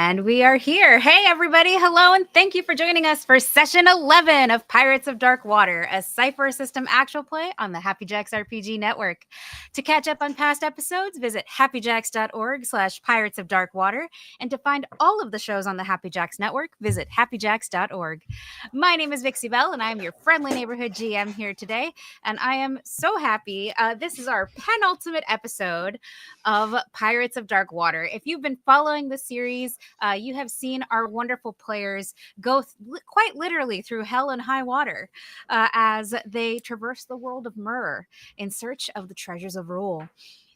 And we are here. Hey, everybody. Hello, and thank you for joining us for session 11 of Pirates of Dark Water, a Cypher system actual play on the Happy Jacks RPG network. To catch up on past episodes, visit happyjacks.org/Pirates of Dark Water. And to find all of the shows on the Happy Jacks network, visit happyjacks.org. My name is Vixie Bell, and I am your friendly neighborhood GM here today. And I am so happy. This is our penultimate episode of Pirates of Dark Water. If you've been following the series, you have seen our wonderful players go quite literally through hell and high water as they traverse the world of Myrrh in search of the treasures of Rule.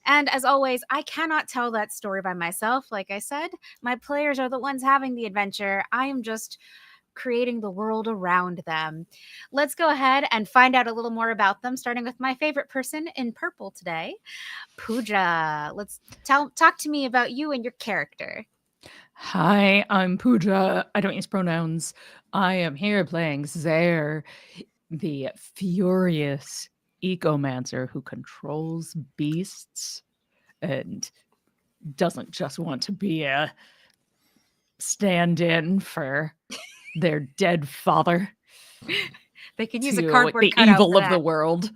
And as always, I cannot tell that story by myself. Like I said, my players are the ones having the adventure. I am just creating the world around them. Let's go ahead and find out a little more about them, starting with my favorite person in purple today, Pooja. Let's talk to me about you and your character. Hi, I'm Pooja. I don't use pronouns. I am here playing Zaire, the furious ecomancer who controls beasts and doesn't just want to be a stand-in for their dead father. They can use a cardboard the cutout evil for of that. the world.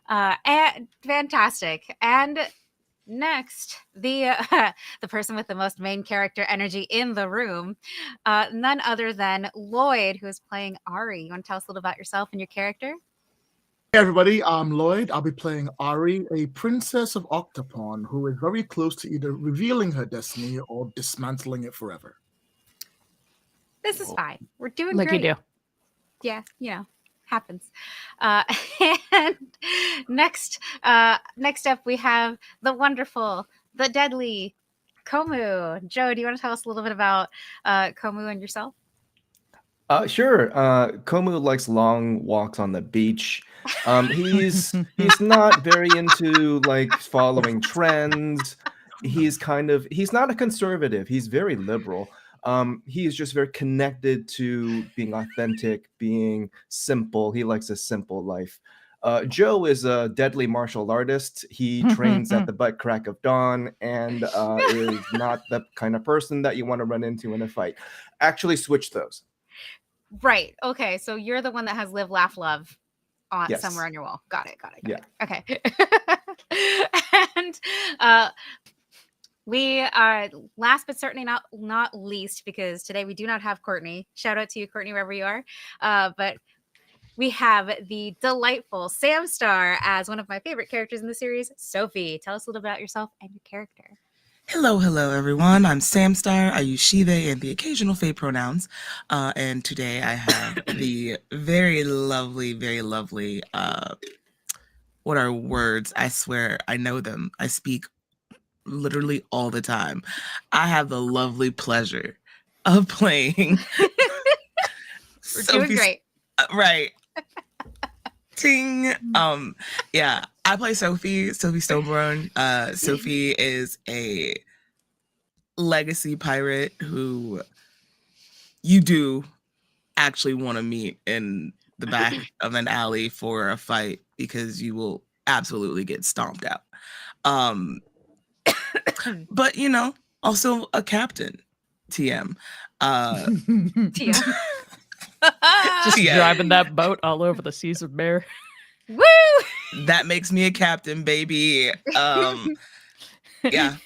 And fantastic. And next, the person with the most main character energy in the room, none other than Lloyd, who is playing Ari. You want to tell us a little about yourself and your character? Hey everybody, I'm Lloyd. I'll be playing Ari, a princess of Octopon who is very close to either revealing her destiny or dismantling it forever. This is fine. We're doing like great. you do. Yeah, happens. And next up, we have the wonderful, the deadly Komu. Joe, do you want to tell us a little bit about Komu and yourself? Sure. Komu likes long walks on the beach. He's not very into like following trends. He's not a conservative. He's very liberal. He is just very connected to being authentic, being simple. He likes a simple life. Joe is a deadly martial artist. He trains at the butt crack of dawn and is not the kind of person that you want to run into in a fight. Actually, switch those. Right. Okay. So you're the one that has live, laugh, love on Yes. somewhere on your wall. Got it. Yeah. Okay. And we are last but certainly not least, because today we do not have Courtney. Shout out to you, Courtney, wherever you are. But we have the delightful Sam Star as one of my favorite characters in the series, Sophie. Tell us a little about yourself and your character. Hello, everyone. I'm Sam Star. I use she, they, and the occasional they pronouns. And today I have the very lovely, what are words? I swear I know them. I speak literally all the time. I have the lovely pleasure of playing. We're doing great. Right. Ting. Yeah. I play Sophie Stoneborn. Sophie is a legacy pirate who you do actually want to meet in the back of an alley for a fight because you will absolutely get stomped out. But also a captain, TM. TM. Just driving that boat all over the seas of Myrrh. Woo! That makes me a captain, baby. Yeah.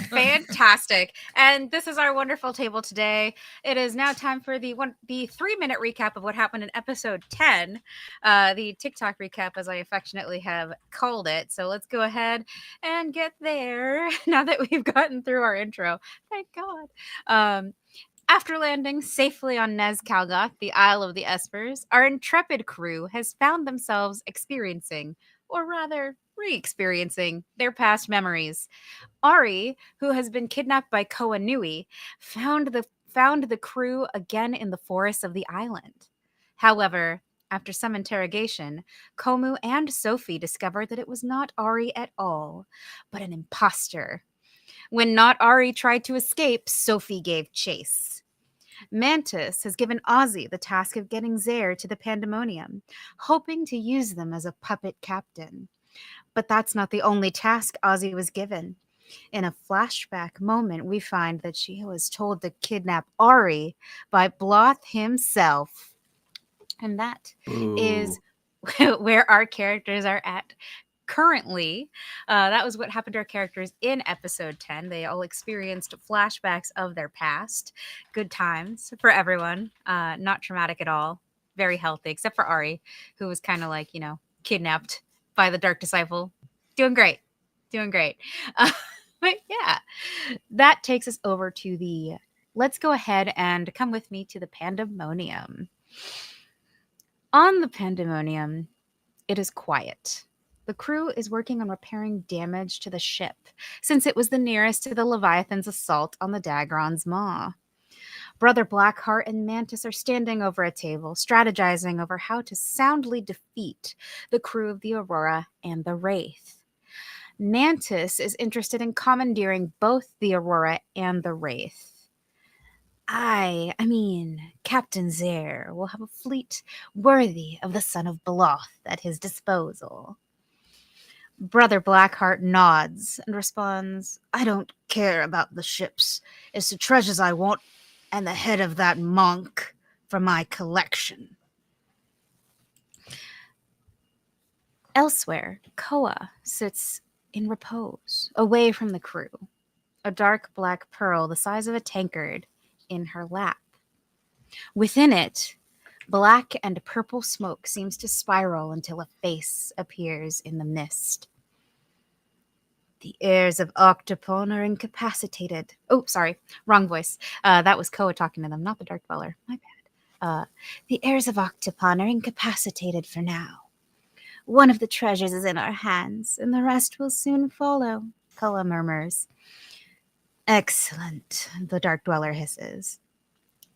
Fantastic. And this is our wonderful table today. It is now time for the 3-minute recap of what happened in episode 10, the TikTok recap, as I affectionately have called it. So let's go ahead and get there now that we've gotten through our intro. Thank God. After landing safely on Nez Calgoth, the Isle of the Espers, our intrepid crew has found themselves experiencing, or rather re-experiencing, their past memories. Ari, who has been kidnapped by Koa Nui, found the crew again in the forests of the island. However, after some interrogation, Komu and Sophie discovered that it was not Ari at all, but an imposter. When not Ari tried to escape, Sophie gave chase. Mantis has given Ozzy the task of getting Zaire to the Pandemonium, hoping to use them as a puppet captain. But that's not the only task Ozzy was given. In a flashback moment, we find that she was told to kidnap Ari by Bloth himself. And that is where our characters are at currently. That was what happened to our characters in episode 10. They all experienced flashbacks of their past. Good times for everyone. Not traumatic at all. Very healthy, except for Ari, who was kind of like, kidnapped by the Dark Disciple. Doing great. But yeah, that takes us over to let's go ahead and come with me to the Pandemonium. On the Pandemonium, it is quiet. The crew is working on repairing damage to the ship, since it was the nearest to the Leviathan's assault on the Dagron's maw. Brother Blackheart and Mantis are standing over a table, strategizing over how to soundly defeat the crew of the Aurora and the Wraith. Mantis is interested in commandeering both the Aurora and the Wraith. I mean, Captain Zare will have a fleet worthy of the son of Beloth at his disposal. Brother Blackheart nods and responds, I don't care about the ships. It's the treasures I want and the head of that monk for my collection. Elsewhere, Koa sits in repose, away from the crew, a dark black pearl the size of a tankard in her lap. Within it, black and purple smoke seems to spiral until a face appears in the mist. The heirs of Octopon are incapacitated. Oh, sorry, wrong voice. That was Koa talking to them, not the Dark Dweller. My bad. The heirs of Octopon are incapacitated for now. One of the treasures is in our hands, and the rest will soon follow, Koa murmurs. Excellent, the Dark Dweller hisses.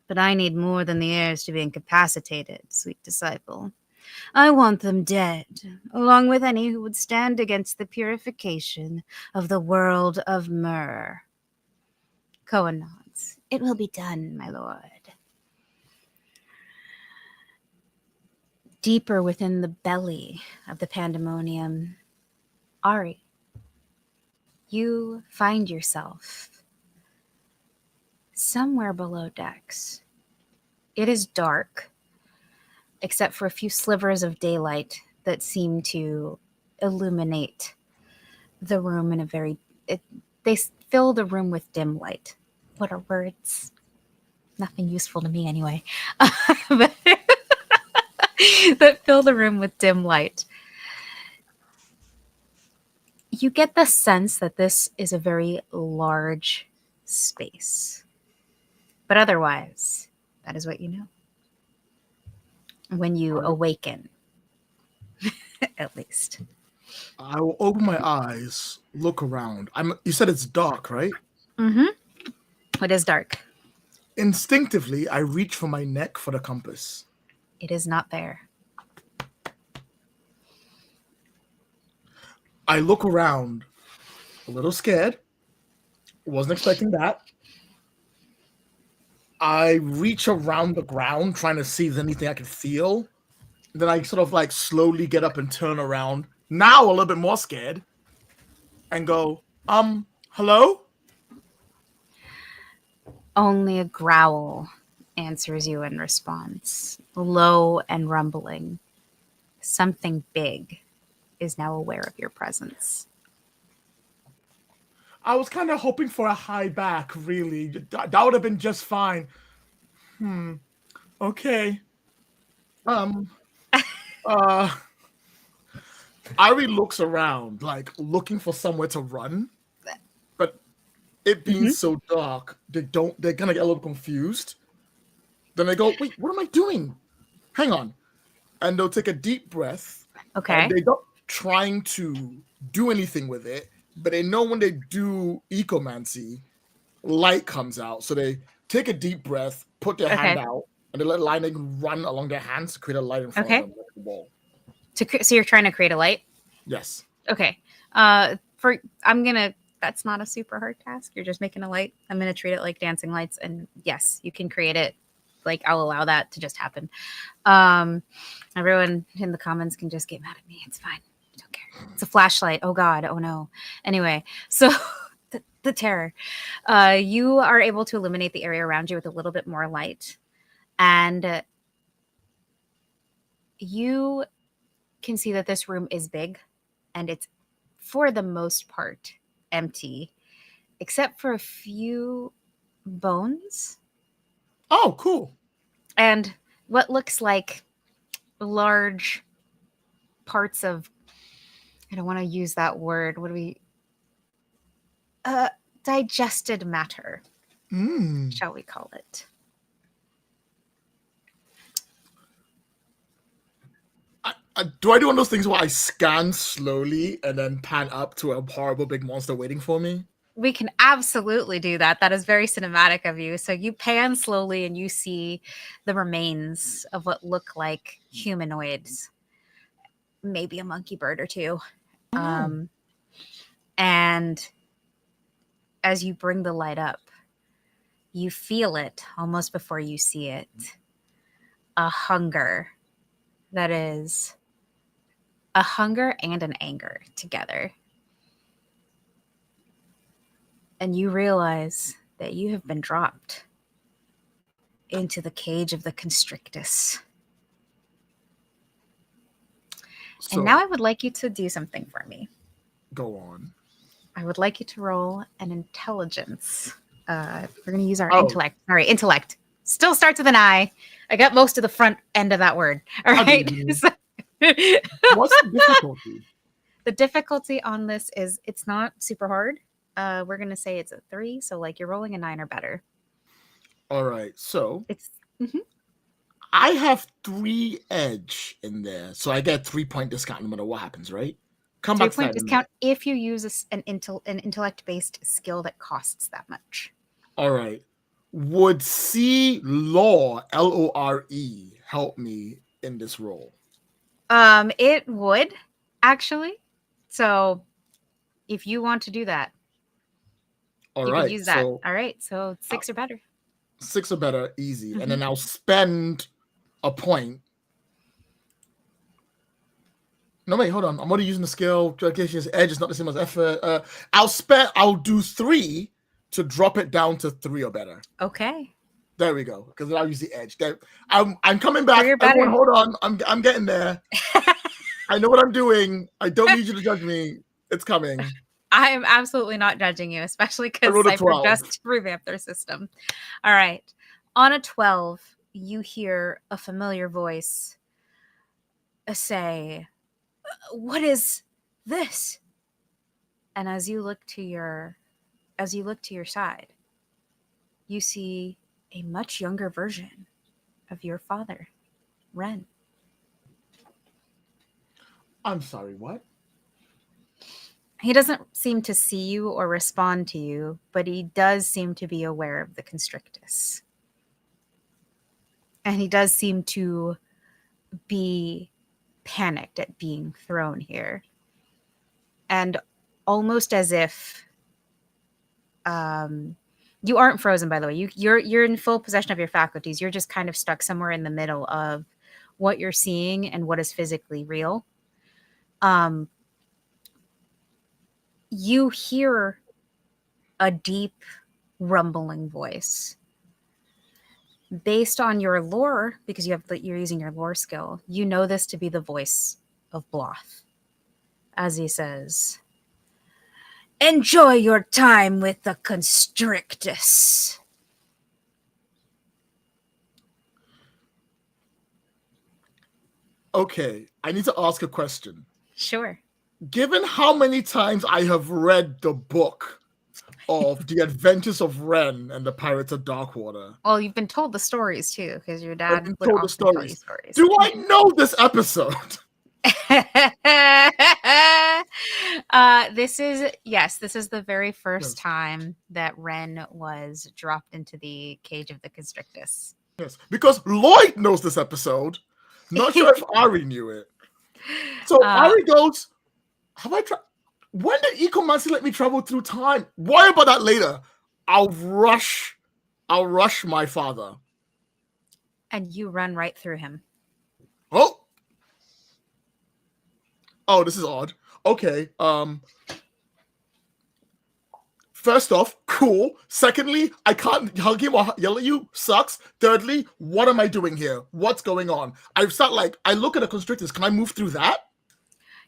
But I need more than the heirs to be incapacitated, sweet disciple. I want them dead, along with any who would stand against the purification of the world of Myrrh. Koa nods. It will be done, my lord. Deeper within the belly of the Pandemonium, Ari, you find yourself somewhere below decks. It is dark, except for a few slivers of daylight that seem to illuminate the room in they fill the room with dim light. What are words? Nothing useful to me anyway. That fill the room with dim light. You get the sense that this is a very large space. But otherwise, that is what you know. When you awaken, at least. I will open my eyes, look around. You said it's dark, right? Mm-hmm. It is dark. Instinctively, I reach for my neck for the compass. It is not there. I look around, a little scared. Wasn't expecting that. I reach around the ground, trying to see if there's anything I can feel. Then I sort of like slowly get up and turn around. Now a little bit more scared. And go, hello? Only a growl answers you in response, low and rumbling. Something big is now aware of your presence. I was kind of hoping for a high back, really. That would have been just fine. Okay. Ari looks around, like looking for somewhere to run. But it being so dark, they're gonna get a little confused. Then they go, wait, what am I doing? Hang on. And they'll take a deep breath. Okay. They're not trying to do anything with it, but they know when they do ecomancy, light comes out. So they take a deep breath, put their hand out, and they let lightning run along their hands to create a light in front of them, like the wall. So you're trying to create a light? Yes. Okay. That's not a super hard task. You're just making a light. I'm gonna treat it like dancing lights, and yes, you can create it. Like, I'll allow that to just happen. Everyone in the comments can just get mad at me. It's fine. I don't care. It's a flashlight. Oh God. Oh no. Anyway, so the terror. You are able to illuminate the area around you with a little bit more light, and you can see that this room is big, and it's for the most part empty, except for a few bones Oh, cool. and what looks like large parts of, I don't want to use that word. What do we digested matter, shall we call it? Do I do one of those things where I scan slowly and then pan up to a horrible big monster waiting for me? We can absolutely do that. That is very cinematic of you. So you pan slowly and you see the remains of what look like humanoids, maybe a monkey bird or two. And as you bring the light up, you feel it almost before you see it. A hunger that is a hunger and an anger together. And you realize that you have been dropped into the cage of the constrictus. So, And now I would like you to do something for me. go on. I would like you to roll an intelligence. We're going to use our Oh. intellect. All right, intellect. Still starts with an I. I got most of the front end of that word. All I right. believe you. So- What's the difficulty? the difficulty on this is it's not super hard. We're going to say it's a 3. So like you're rolling a 9 or better. All right. So It's I have 3 edge in there, so I get 3-point discount no matter what happens, right? Come back to 3-point that in a discount if you use an intellect-based skill that costs that much. minute. All right. Would C Lore, LORE, help me in this role? It would actually. So if you want to do that, All you right. could use that. So All right. So 6 or better. 6 or better, easy. Mhm. And then I'll spend a point. No, wait, hold on. I'm already using the skill. Edge is not the same as effort. I'll do 3 to drop it down to 3 or better. Okay. There we go. Because I'll use the edge. There, I'm coming back. 3 or Everyone, better. hold on. I'm getting there. I know what I'm doing. I don't need you to judge me. It's coming. I am absolutely not judging you, especially because rolled a Cypher 12. just revamped their system. All right. On a 12, you hear a familiar voice say, "What is this?" And as you look to your side, you see a much younger version of your father, Ren. I'm sorry, what? He doesn't seem to see you or respond to you, but he does seem to be aware of the constrictus. And he does seem to be panicked at being thrown here. And almost as if you aren't frozen, by the way. You're in full possession of your faculties. You're just kind of stuck somewhere in the middle of what you're seeing and what is physically real. You hear a deep rumbling voice. Based on your lore, because you're using your lore skill, you know this to be the voice of Bloth. As he says, "Enjoy your time with the constrictus." Okay, I need to ask a question. Sure. Given how many times I have read the book of The Adventures of Ren and the Pirates of Darkwater, Well, you've been told the stories too, because your dad been would told the often tell you stories. stories. do I know this episode? This is the very first time that Ren was dropped into the cage of the constrictus. Yes, because Lloyd knows this episode. Not sure if Ari knew it. So Ari goes, "Have I tried? When did Ecomancy let me travel through time? Worry about that later. I'll rush my father." And you run right through him. Oh, Oh, this is odd. Okay. First off, cool. Secondly, I can't hug you or yell at you. Sucks. Thirdly, what am I doing here? What's going on? I start like I look at the constrictors. Can I move through that?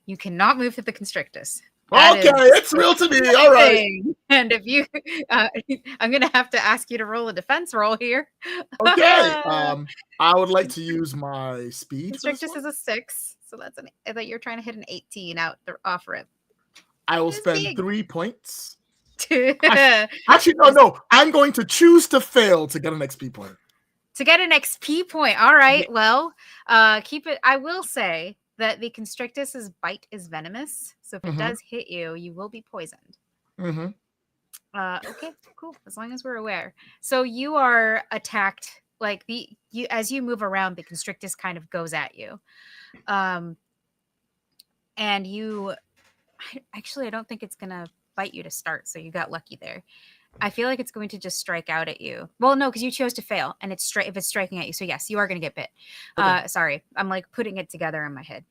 You cannot move through the constrictors. Okay, it's real to me. All right. And if you, I'm gonna have to ask you to roll a defense roll here. Okay. I would like to use my speed. Constrictus is a 6, so that's that you're trying to hit an 18 off rip. I will It's spend big. 3 points. Actually, no. I'm going to choose to fail to get an XP point. To get an XP point. All right. Well, keep it. I will say that the Constrictus's bite is venomous, so if it does hit you, you will be poisoned. Mm-hmm. Okay, cool. As long as we're aware. So you are attacked. Like as you move around, the Constrictus kind of goes at you, and you. Actually, I don't think it's gonna bite you to start, so you got lucky there. I feel like it's going to just strike out at you. Well, no, because you chose to fail, and if it's striking at you, so yes, you are going to get bit. Okay. Sorry, I'm like putting it together in my head,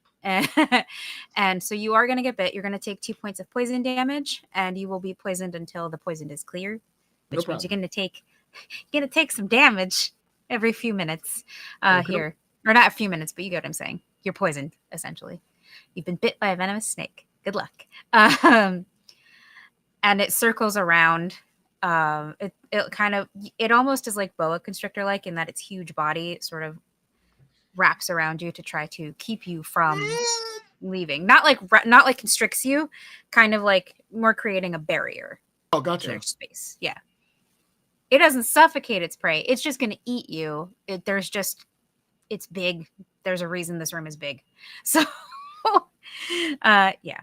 and so you are going to get bit. You're going to take 2 points of poison damage, and you will be poisoned until the poison is clear, which means you're going to take some damage every few minutes here, or not a few minutes, but you get what I'm saying. You're poisoned essentially. You've been bit by a venomous snake. Good luck. And it circles around. It almost is like boa constrictor like in that its huge body sort of wraps around you to try to keep you from leaving. Not like constricts you, kind of like more creating a barrier. Oh, gotcha. There's space. Yeah. It doesn't suffocate its prey. It's just going to eat you. It's big. There's a reason this room is big. So, yeah.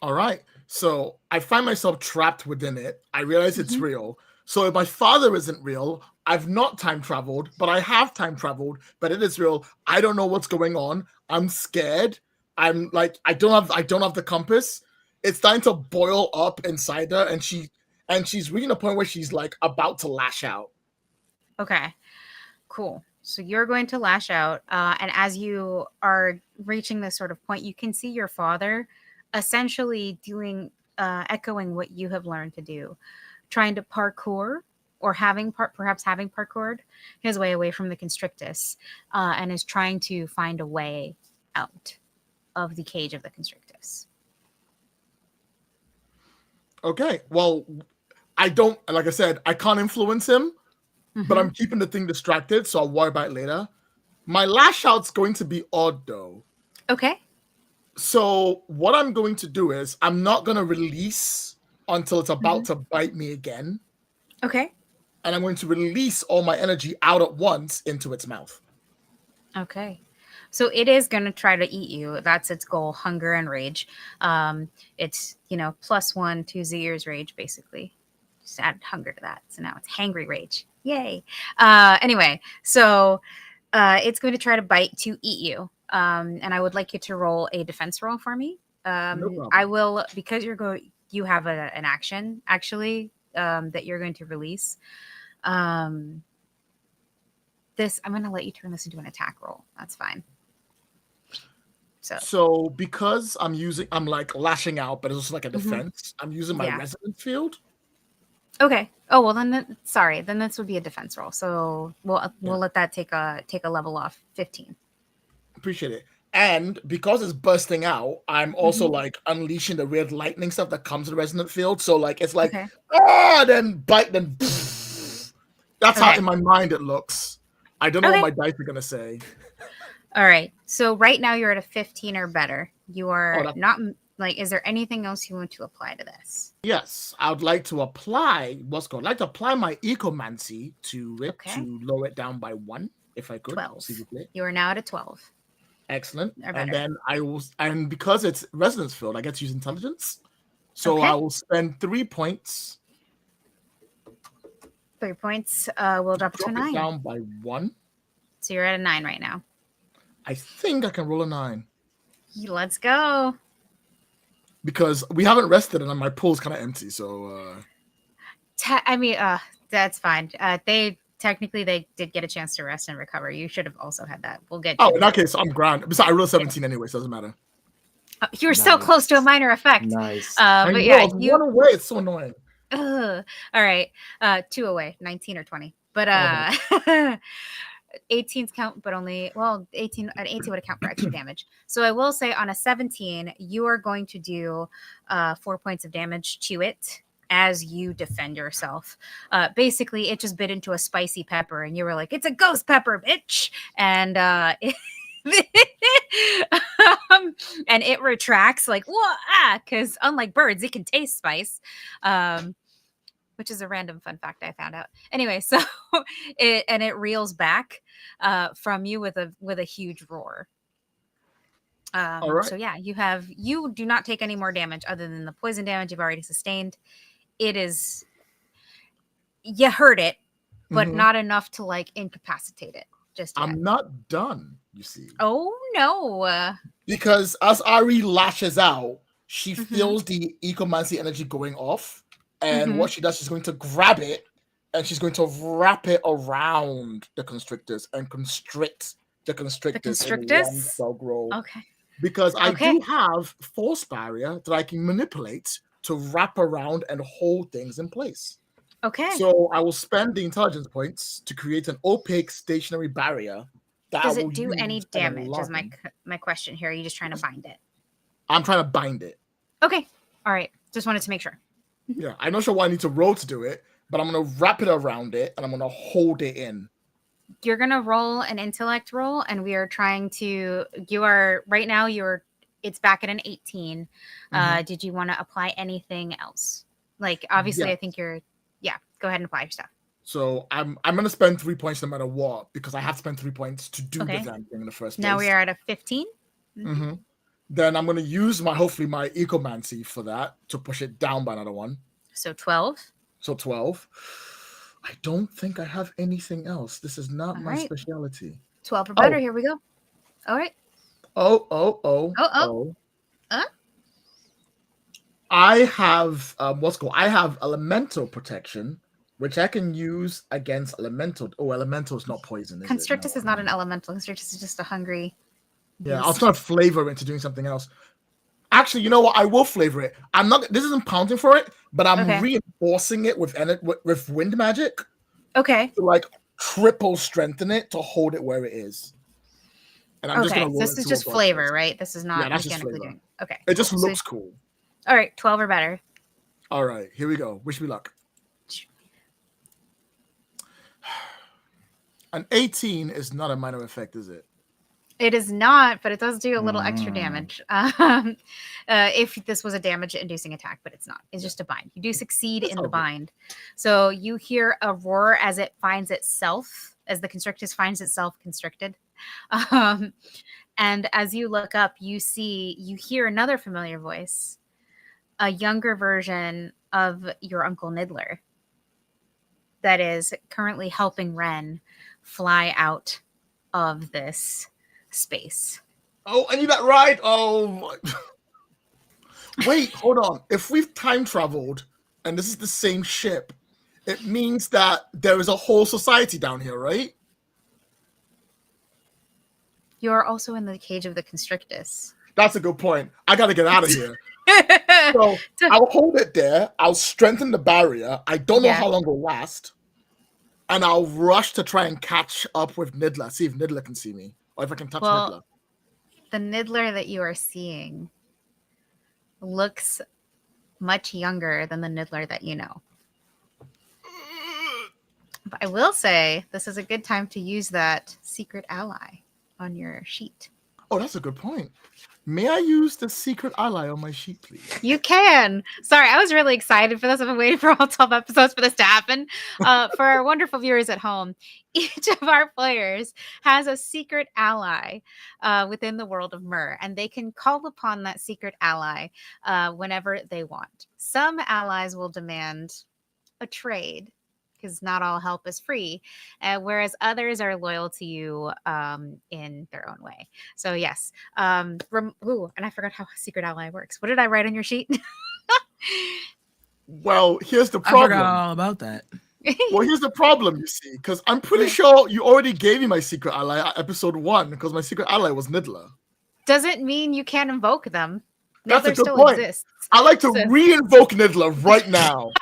All right. So I find myself trapped within it. I realize it's real. So if my father isn't real, I've not time traveled, but I have time traveled, but it is real. I don't know what's going on. I'm scared. I'm like, I don't have the compass. It's starting to boil up inside her, and she's reaching a point where she's like about to lash out. Okay, cool. So you're going to lash out, and as you are reaching this sort of point, you can see your father essentially echoing what you have learned to do, trying to parkour or perhaps having parkoured his way away from the Constrictus, and is trying to find a way out of the cage of the Constrictus. Okay, well, like I said, I can't influence him, but I'm keeping the thing distracted, so I'll worry about it later. My lash out's going to be odd, though. Okay. So what I'm going to do is I'm not going to release until it's about to bite me again. Okay. And I'm going to release all my energy out at once into its mouth. Okay. So it is going to try to eat you. That's its goal, hunger and rage. It's, +1 to Zier's rage, basically. Just add hunger to that. So now it's hangry rage. Yay. Anyway, so it's going to try to bite to eat you. And I would like you to roll a defense roll for me. No problem. I will, because you have an action, actually, that you're going to release. I'm going to let you turn this into an attack roll. That's fine. So because I'm like lashing out, but it's also like a defense, I'm using my resonance field. Okay. Oh, well then then this would be a defense roll. So we'll let that take a level off 15. Appreciate it. And because it's bursting out, I'm also like unleashing the weird lightning stuff that comes with the resonant field. So like it's like then bite, then pfft. That's how in my mind it looks. I don't know what my dice are gonna say. All right. So right now you're at a 15 or better. You are not like. Is there anything else you want to apply to this? Yes, I would like to apply I'd like to apply my ecomancy to it to lower it down by 1, if I could. 12. You are now at a 12. Excellent. And then and because it's resonance field, I get to use intelligence. So I will spend 3 points. 3 points. We'll drop it to a 9. Down by 1. So you're at a 9 right now. I think I can roll a 9. Let's go. Because we haven't rested and my pool's kind of empty. So that's fine. They did get a chance to rest and recover. You should have also had that. We'll get. In that case, I'm grand. Besides, I rolled 17 anyway, so it doesn't matter. You're so close to a Nice. minor effect. Nice. I But know, yeah, it's one away. It's so annoying. All right. 2 away, 19 or 20. But Okay. 18s count, but only, well, 18 would account for extra damage. So I will say on a 17, you are going to do 4 points of damage to it as you defend yourself. Basically, it just bit into a spicy pepper, and you were like, "It's a ghost pepper, bitch!" And and it retracts like, "Whoa, ah!" Because unlike birds, it can taste spice. Which is a random fun fact I found out. Anyway, so it reels back from you with a huge roar. All right. So yeah, you do not take any more damage other than the poison damage you've already sustained. It is, you hurt it, but Mhm. not enough to like incapacitate it just yet. I'm not done, you see. Oh no. Because as Ari lashes out, she Mhm. feels the ecomancy energy going off. And Mhm. what she does, she's going to grab it and she's going to wrap it around the constrictors and constrict the constrictors in one constrictors? spell roll. Okay. Because I Okay. do have force barrier that I can manipulate to wrap around and hold things in place. Okay. So I will spend the intelligence points to create an opaque stationary barrier that Does I will it do use any and damage? Is align. my question here. Are you just trying to bind it? I'm trying to bind it. Okay. All right. Just wanted to make sure. Yeah, I'm not sure what I need to roll to do it, but I'm gonna wrap it around it and I'm gonna hold it in. You're gonna roll an intellect roll, and we are trying to. You are right now. It's back at an 18. Mhm. Did you want to apply anything else? Like obviously, Yes. I think you're. Yeah. Go ahead and apply your stuff. So I'm gonna spend 3 points no matter what because I have to spend 3 points to do Okay. the damn thing in the first place. Now we are at a 15. Mm-hmm. Then I'm gonna use hopefully my ecomancy for that to push it down by another one. So 12. So 12. I don't think I have anything else. This is not All my right. specialty. 12 or better. Oh. Here we go. All right. Oh. I have I have elemental protection, which I can use against elemental. Oh, elemental is not poison, is Constrictus it? is not an elemental. Constrictus is just a hungry. Yeah, I was beast. trying to flavor it into doing something else. Actually, you know what? I will flavor it. I'm not. This isn't counting for it, but I'm Okay. reinforcing it with wind magic Okay. to like triple strengthen it to hold it where it is. And I'm just Okay. gonna roll This it is to just a flavor, bonus. right? This is not Yeah, that's just mechanically flavor. doing. Okay. It just cool. So- looks cool. all right. 12 or better. All right, here we go. Wish me luck. An 18 is not a minor effect, is it? It is not, but it does do a little extra damage. If this was a damage-inducing attack, but it's not. It's just a bind. You do succeed in the okay. bind. So you hear a roar as it finds itself, as the constrictus finds itself constricted. And as you look up, you hear another familiar voice, a younger version of your Uncle Niddler that is currently helping Ren fly out of this space. Oh, I need that ride. Oh, my. Wait, hold on. If we've time traveled and this is the same ship, it means that there is a whole society down here, right? You're also in the cage of the constrictus. That's a good point. I gotta get out of here. So I'll hold it there. I'll strengthen the barrier. I don't know how long it'll last. And I'll rush to try and catch up with Niddler, see if Niddler can see me, or if I can touch Niddler. The Niddler that you are seeing looks much younger than the Niddler that you know. But I will say this is a good time to use that secret ally on your sheet. Oh, that's a good point. May I use the secret ally on my sheet, please? You can. Sorry, I was really excited for this. I've been waiting for all 12 episodes for this to happen. For our wonderful viewers at home, each of our players has a secret ally within the world of Myr, and they can call upon that secret ally whenever they want. Some allies will demand a trade, because not all help is free, whereas others are loyal to you in their own way. So yes. And I forgot how Secret Ally works. What did I write on your sheet? Well, here's the I problem. forgot all about that. Well, here's the problem, you see, because I'm pretty sure you already gave me my secret ally at episode 1, because my secret ally was Niddler. Doesn't mean you can't invoke them. That's a Niddler good still point. exists. I like to So- re-invoke Niddler right now.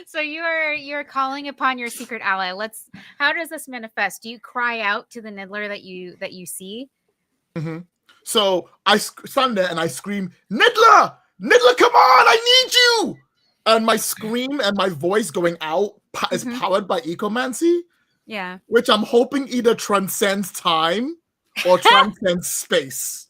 So you're calling upon your secret ally. How does this manifest? Do you cry out to the Niddler that you see? So I stand there and I scream, Niddler! Niddler, come on! I need you! And my scream and my voice going out is powered by ecomancy, Yeah. which I'm hoping either transcends time or transcends space.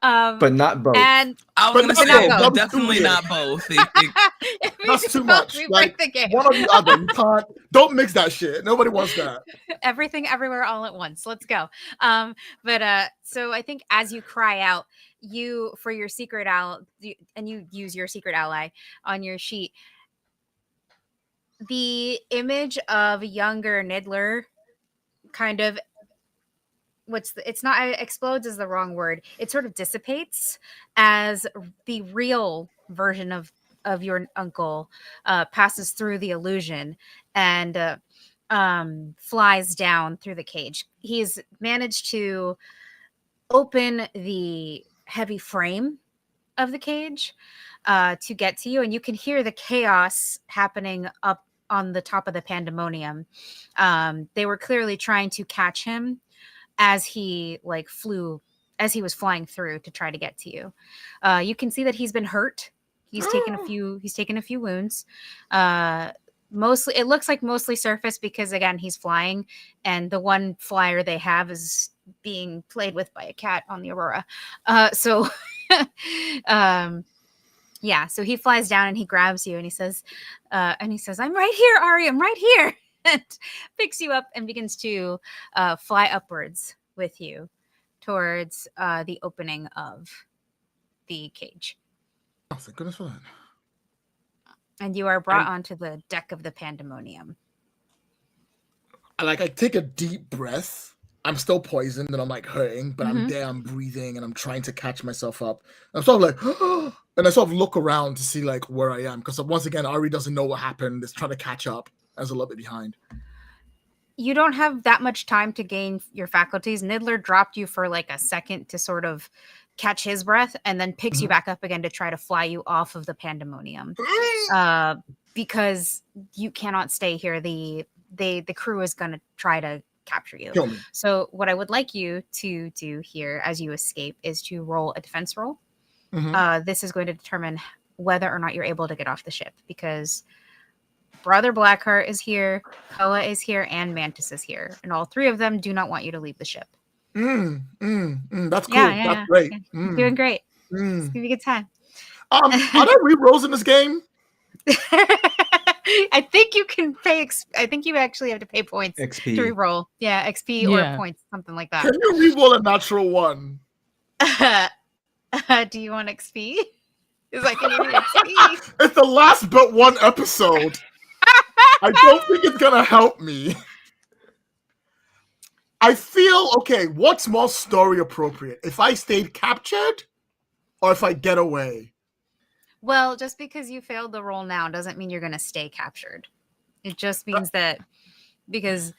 But not both. And I was But gonna not say, both. but That's definitely too not both. if we That's do too both, much. we Like, break the game. one or the other. You can't. Don't mix that shit. Nobody wants that. Everything everywhere all at once. Let's go. So I think as you cry out, for your secret ally, and you use your secret ally on your sheet, the image of younger Niddler kind of explodes is the wrong word. It sort of dissipates as the real version of your uncle passes through the illusion and flies down through the cage. He's managed to open the heavy frame of the cage to get to you, and you can hear the chaos happening up on the top of the pandemonium. They were clearly trying to catch him as he was flying through to try to get to you. You can see that he's been hurt. He's taken a few wounds. Mostly, it looks like mostly surface because again, he's flying, and the one flyer they have is being played with by a cat on the Aurora. So he flies down and he grabs you and he says, I'm right here, Ari, I'm right here. And picks you up and begins to fly upwards with you towards the opening of the cage. Oh, thank goodness for that. And you are brought onto the deck of the pandemonium. I take a deep breath. I'm still poisoned and I'm like hurting, but I'm there, I'm breathing and I'm trying to catch myself up. I'm sort of like, and I sort of look around to see like where I am. Because once again, Ari doesn't know what happened. It's trying to catch up. I was a little bit behind. You don't have that much time to gain your faculties. Niddler dropped you for like a second to sort of catch his breath and then picks you back up again to try to fly you off of the pandemonium. Because you cannot stay here. The crew is going to try to capture you. Kill me. So what I would like you to do here as you escape is to roll a defense roll. This is going to determine whether or not you're able to get off the ship, because Brother Blackheart is here, Koa is here, and Mantis is here. And all three of them do not want you to leave the ship. That's cool. Yeah, That's great. Yeah. You're doing great. It's going to be a good time. Are there re-rolls in this game? I think you can pay. I think you actually have to pay points XP. to re-roll. Yeah, XP or points, something like that. Can you re-roll a natural one? Do you want XP? It's like, can you need XP? It's the last but one episode. I don't think it's gonna help me. I feel okay. What's more story appropriate? If I stayed captured, or if I get away? Well, just because you failed the roll now doesn't mean you're going to stay captured. It just means that because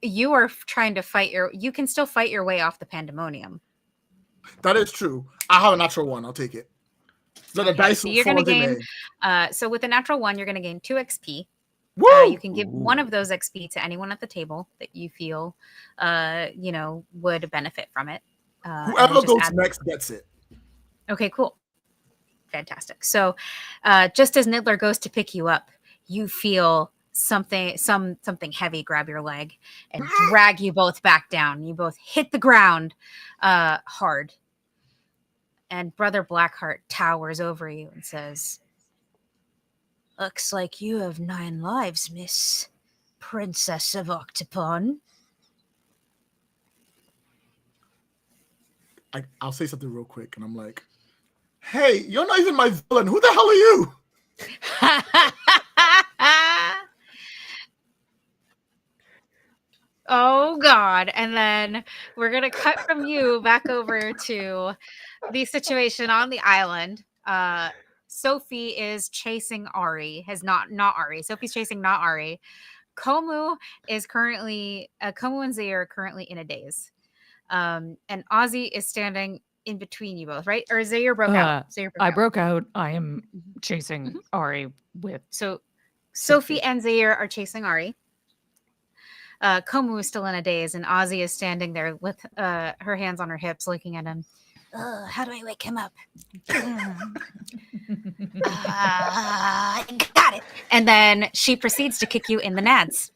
you are trying to you can still fight your way off the pandemonium. That is true. I have a natural one. I'll take it. So the dice So you're going to falls gain. So with a natural one, you're going to gain 2 XP. Woo! You can give one of those XP to anyone at the table that you feel, would benefit from it. Whoever goes next gets it. Okay, cool. Fantastic. So just as Niddler goes to pick you up, you feel something heavy grab your leg and drag you both back down. You both hit the ground hard. And Brother Blackheart towers over you and says, "Looks like you have 9 lives, Miss Princess of Octopon." I'll say something real quick, and I'm like, "Hey, you're not even my villain. Who the hell are you?" Oh God. And then we're gonna cut from you back over to the situation on the island. Sophie is chasing Ari. Not Ari. Sophie's chasing not Ari. Komu and Zay are currently in a daze. And Ozzy is standing in between you both, right? Or Zaire broke out. Zaire I out. broke out. I am Mhm. chasing Mhm. Ari with So Sophie and Zaire are chasing Ari. Komu is still in a daze, and Ozzy is standing there with her hands on her hips, looking at him. How do I wake him up? Got it. And then she proceeds to kick you in the nads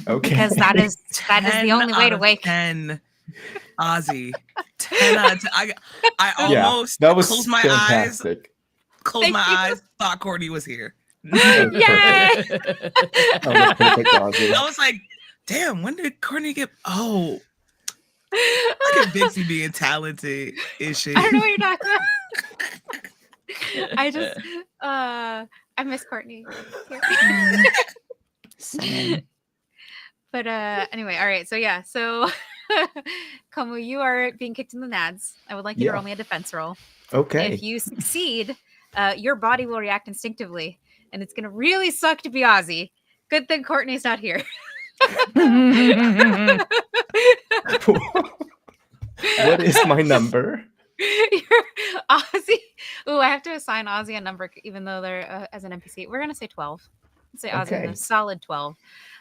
Okay. because that is the only way to wake. 10, Ozzy. 10 out of 10. I Yeah, almost that was closed my fantastic. Thank you. eyes, thought Courtney was here. That was Yay! perfect. That was perfect, Ozzy. I was like, damn, when did Courtney get? Oh, look at Vixie being talented. Is she? I don't know what you're talking about. I just, I miss Courtney. Same. But anyway, all right. So yeah, so Komu, you are being kicked in the nads. I would like you to Yeah. roll me a defense roll. Okay. If you succeed, your body will react instinctively, and it's gonna really suck to be Ozzy. Good thing Courtney's not here. What is my number? You're Ozzy. Oh, I have to assign Ozzy a number, even though they're as an NPC. We're gonna say 12. Let's say Ozzy in Okay. a solid 12,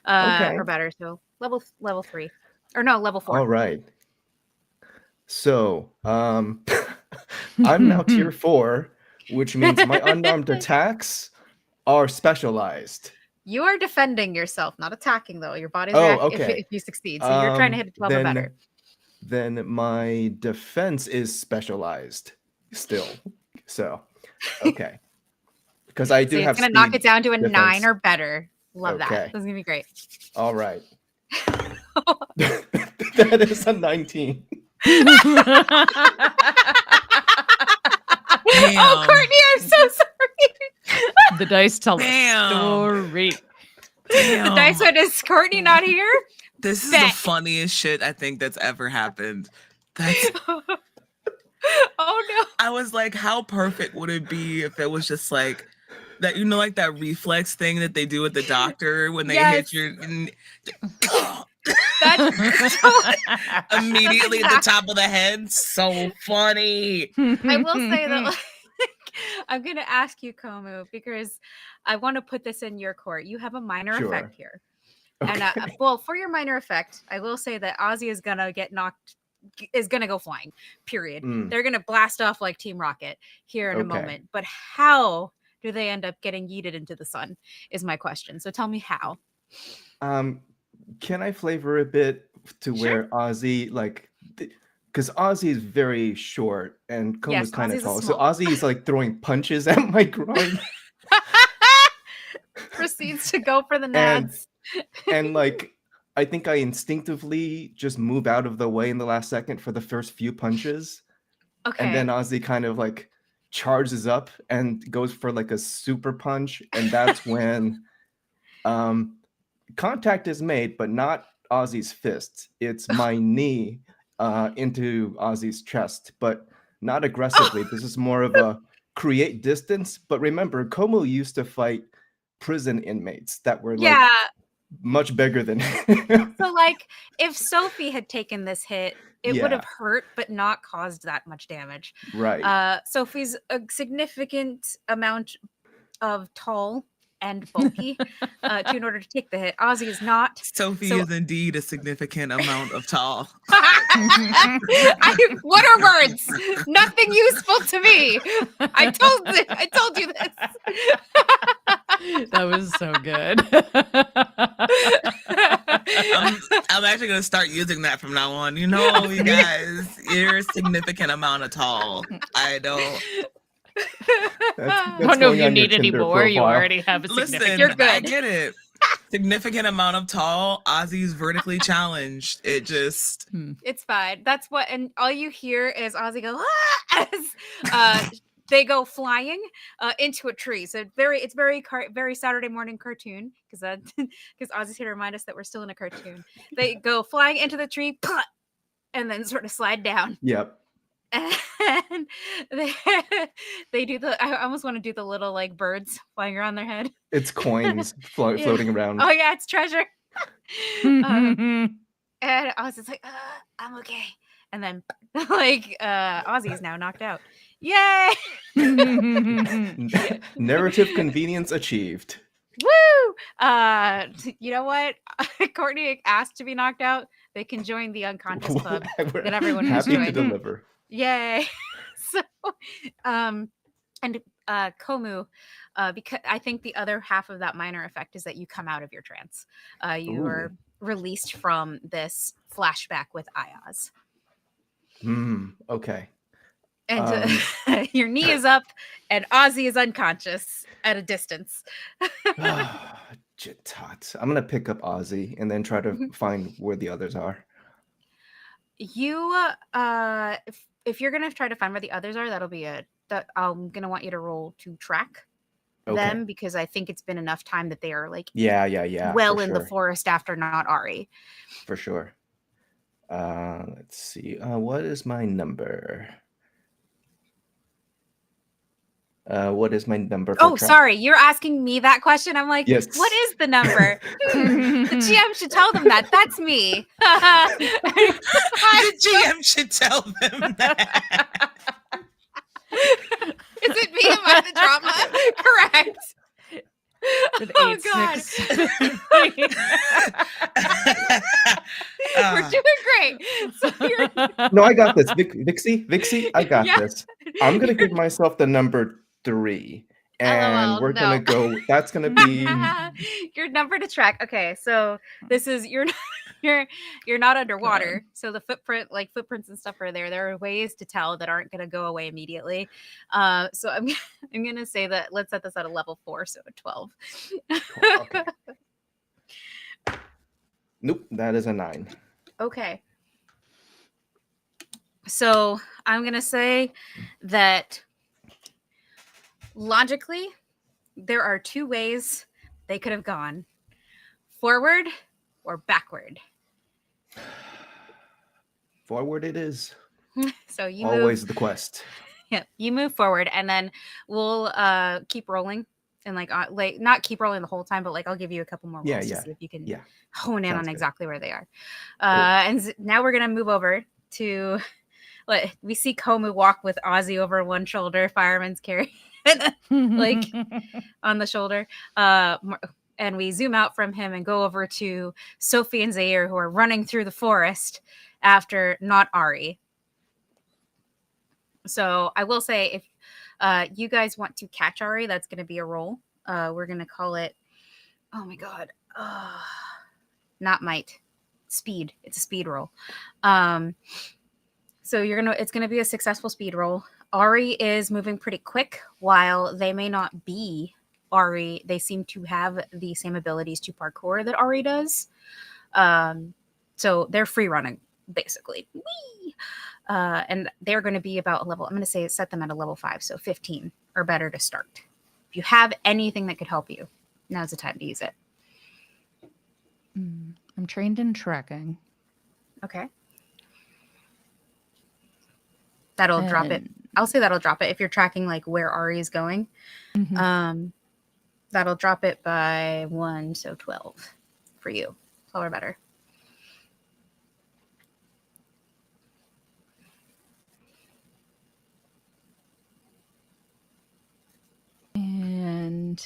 Okay. or better. So level 3, or no, level 4. All right. So, I'm now tier 4, which means my unarmed attacks are specialized. You are defending yourself, not attacking though. Your body's Oh, react okay. if you succeed. So you're trying to hit a 12 or better. Then my defense is specialized still. So, okay. Because I do So it's have gonna knock it speed down to a defense. 9 or better. Love Okay. that. This is gonna be great. All right. That is a 19. Oh, Courtney, I'm so sorry. The dice tell the Damn. story. The dice one is Courtney not here. This is Bet. the funniest shit I think that's ever happened. That's. Oh no. I was like, how perfect would it be if it was just like that, you know, like that reflex thing that they do with the doctor when they hit your That's immediately at the top of the head. So funny. I will say that, like, I'm gonna ask you, Komu, because I want to put this in your court. You have a minor Sure. effect here. Okay. And well, for your minor effect, I will say that Ozzy is gonna go flying. Period. They're gonna blast off like Team Rocket here in a Okay. moment. But how do they end up getting yeeted into the sun? Is my question. So tell me how. Can I flavor a bit to where Ozzy, like, because Ozzy is very short and Komu's Yes, kind of Ozzy's tall. So small. Ozzy is like throwing punches at my groin. Proceeds to go for the And- nads. And like, I think I instinctively just move out of the way in the last second for the first few punches. Okay. And then Ozzy kind of like charges up and goes for like a super punch. And that's when contact is made, but not Ozzy's fist. It's my knee into Ozzy's chest, but not aggressively. This is more of a create distance. But remember, Komu used to fight prison inmates that were like much bigger than him. So, like, if Sophie had taken this hit, it would Yeah. have hurt, but not caused that much damage. Right. Sophie's a significant amount of tall and bulky in order to take the hit. Ozzy is not. Sophie So- is indeed a significant amount of tall. What are words? Nothing useful to me. I told you this. That was so good. I'm actually gonna start using that from now on. You know, you guys, you're a significant amount of tall. I don't. I don't know if you need any more. You already have a Listen, significant. You're good. I get it. Significant amount of tall. Ozzy's vertically challenged. It just. It's fine. That's what, and all you hear is Ozzy go as they go flying into a tree. So it's very Saturday morning cartoon because Ozzy's here to remind us that we're still in a cartoon. They go flying into the tree, and then sort of slide down. Yep. And they do I almost want to do the little like birds flying around their head. It's coins floating around. Oh yeah, it's treasure. And I was just like, I'm okay. and then like Ozzy is now knocked out. Yay! Narrative convenience achieved. Woo! You know what? Courtney asked to be knocked out. They can join the unconscious club We're that everyone has happy to joined. deliver. Yay! So, and Komu, because I think the other half of that minor effect is that you come out of your trance. You are released from this flashback with Ayaz. Okay. And your knee is up, and Ozzy is unconscious at a distance. Jitot. I'm gonna pick up Ozzy and then try to find where the others are. You, if you're gonna try to find where the others are, that'll be that I'm gonna want you to roll to track them, because I think it's been enough time that they are like well in the forest after not Ari. For sure. Let's see. What is my number? What is my number? For track? Sorry, you're asking me that question. I'm like, yes. What is the number? The GM should tell them that. That's me. The GM should tell them that. Is it me? Am I the drama? Correct. With Oh, 8, God. 6. We're doing great. So No, I got this. Vixie, I got this. I'm gonna give myself the number 3. And LOL, we're gonna no. go. That's gonna be your number to track. Okay, so this is you're not underwater, so the footprints and stuff are there. There are ways to tell that aren't gonna go away immediately. So I'm gonna say that let's set this at a level 4, so a 12. okay. Nope, that is a 9. Okay. So I'm gonna say that logically, there are 2 ways they could have gone: forward or backward. Forward it is. So you Always move, the quest. yeah, you move forward, and then we'll keep rolling, and like not keep rolling the whole time, but like I'll give you a couple more rolls to see if you can hone in on exactly where they are. And now we're gonna move over to we see Komu walk with Ozzy over one shoulder, fireman's carry like on the shoulder, and we zoom out from him and go over to Sophie and Zaire, who are running through the forest after not Ari. So I will say, if you guys want to catch Ari, that's going to be a roll. We're going to call it, oh my God, not might, speed. It's a speed roll. So it's going to be a successful speed roll. Ari is moving pretty quick. While they may not be Ari, they seem to have the same abilities to parkour that Ari does. So they're free running, basically. Whee! And they're going to be about a level, I'm going to say set them at a level 5, so 15 or better to start. If you have anything that could help you, now's the time to use it. I'm trained in tracking. Okay. That'll drop it. I'll say that'll drop it if you're tracking like where Ari is going. That'll drop it by 1, so 12 for you. 12 or better. And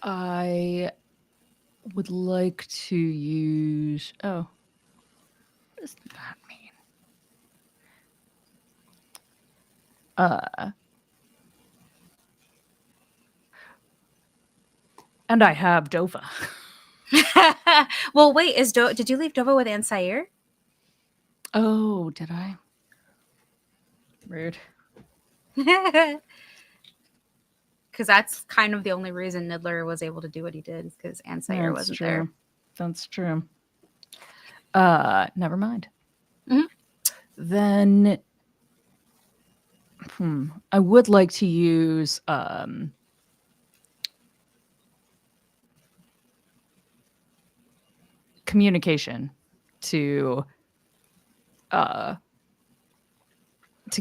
I would like to use. Oh, what does that mean? And I have Dova. Well, wait, did you leave Dova with Ansair? Oh, did I? Rude. Because that's kind of the only reason Nidler was able to do what he did, because Ansair wasn't there. That's true. Never mind. Then I would like to use communication to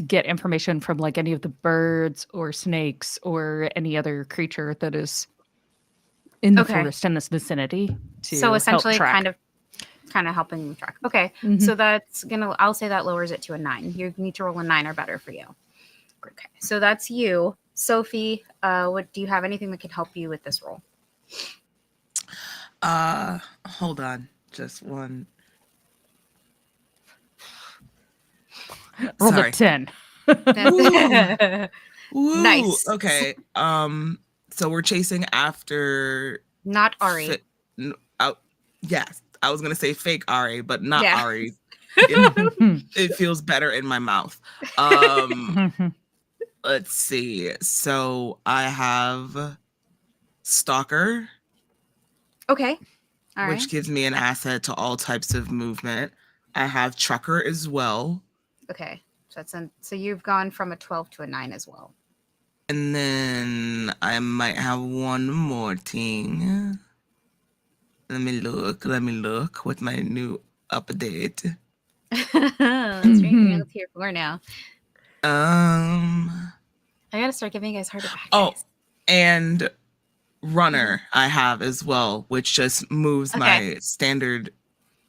get information from like any of the birds or snakes or any other creature that is in the Okay. forest in this vicinity to So essentially, help track. kind of helping them track. Okay, Mhm. so that's gonna. I'll say that lowers it to a 9. You need to roll a 9 or better for you. Okay, so that's you, Sophie. What do you have? Anything that can help you with this roll? Hold on, just one. Roll Sorry. a 10. Woo! Nice. Okay. So we're chasing after Not Ari. yes, I was gonna say fake Ari, but not Yeah. Ari. It feels better in my mouth. Let's see. So I have Stalker, Okay. All which right. gives me an asset to all types of movement. I have Trucker as well. Okay. So so you've gone from a 12 to a 9 as well. And then I might have one more thing. Let me look with my new update. Let's read your notes here for now. I gotta start giving you guys harder back. Oh, and Runner I have as well, which just moves my standard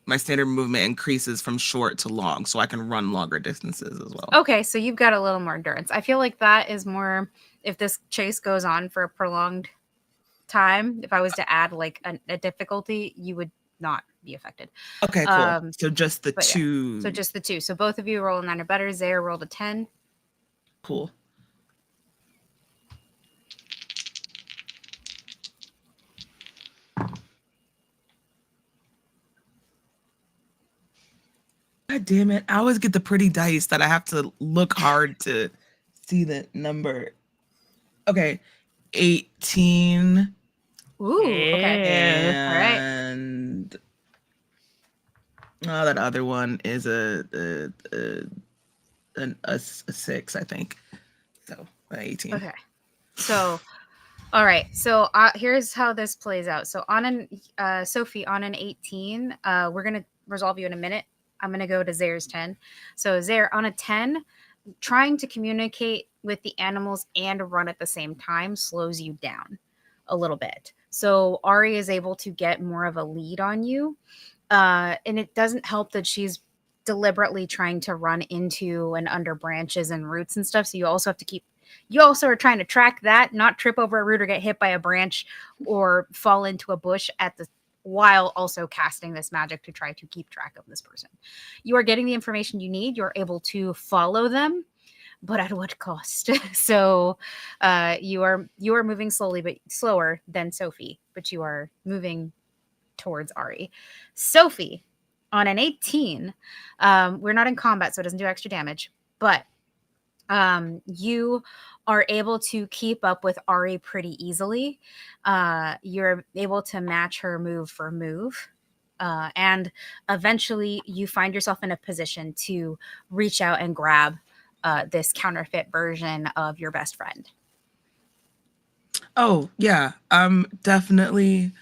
movement increases from short to long, so I can run longer distances as well. Okay, so you've got a little more endurance. I feel like that is more if this chase goes on for a prolonged time. If I was to add like a difficulty, you would not be affected. Okay, cool. So just the 2. Yeah. So just the 2. So both of you roll a 9 or better. Zaire rolled a 10. Cool. God damn it. I always get the pretty dice that I have to look hard to see the number. Okay. 18. Ooh, okay. And that other one is a 6, I think. So 18. Okay. So, all right. So here's how this plays out. So Sophie, on an 18, we're gonna resolve you in a minute. I'm gonna go to Zaire's 10. So Zaire, on a 10, trying to communicate with the animals and run at the same time slows you down a little bit. So Ari is able to get more of a lead on you. And it doesn't help that she's deliberately trying to run into and under branches and roots and stuff. So you also are trying to track that, not trip over a root or get hit by a branch or fall into a bush while also casting this magic to try to keep track of this person. You are getting the information you need. You're able to follow them, but at what cost? So you are moving slowly, but slower than Sophie, but you are moving towards Ari. Sophie, on an 18, we're not in combat, so it doesn't do extra damage, but you are able to keep up with Ari pretty easily. You're able to match her move for move. And eventually you find yourself in a position to reach out and grab this counterfeit version of your best friend. Oh, yeah. I'm definitely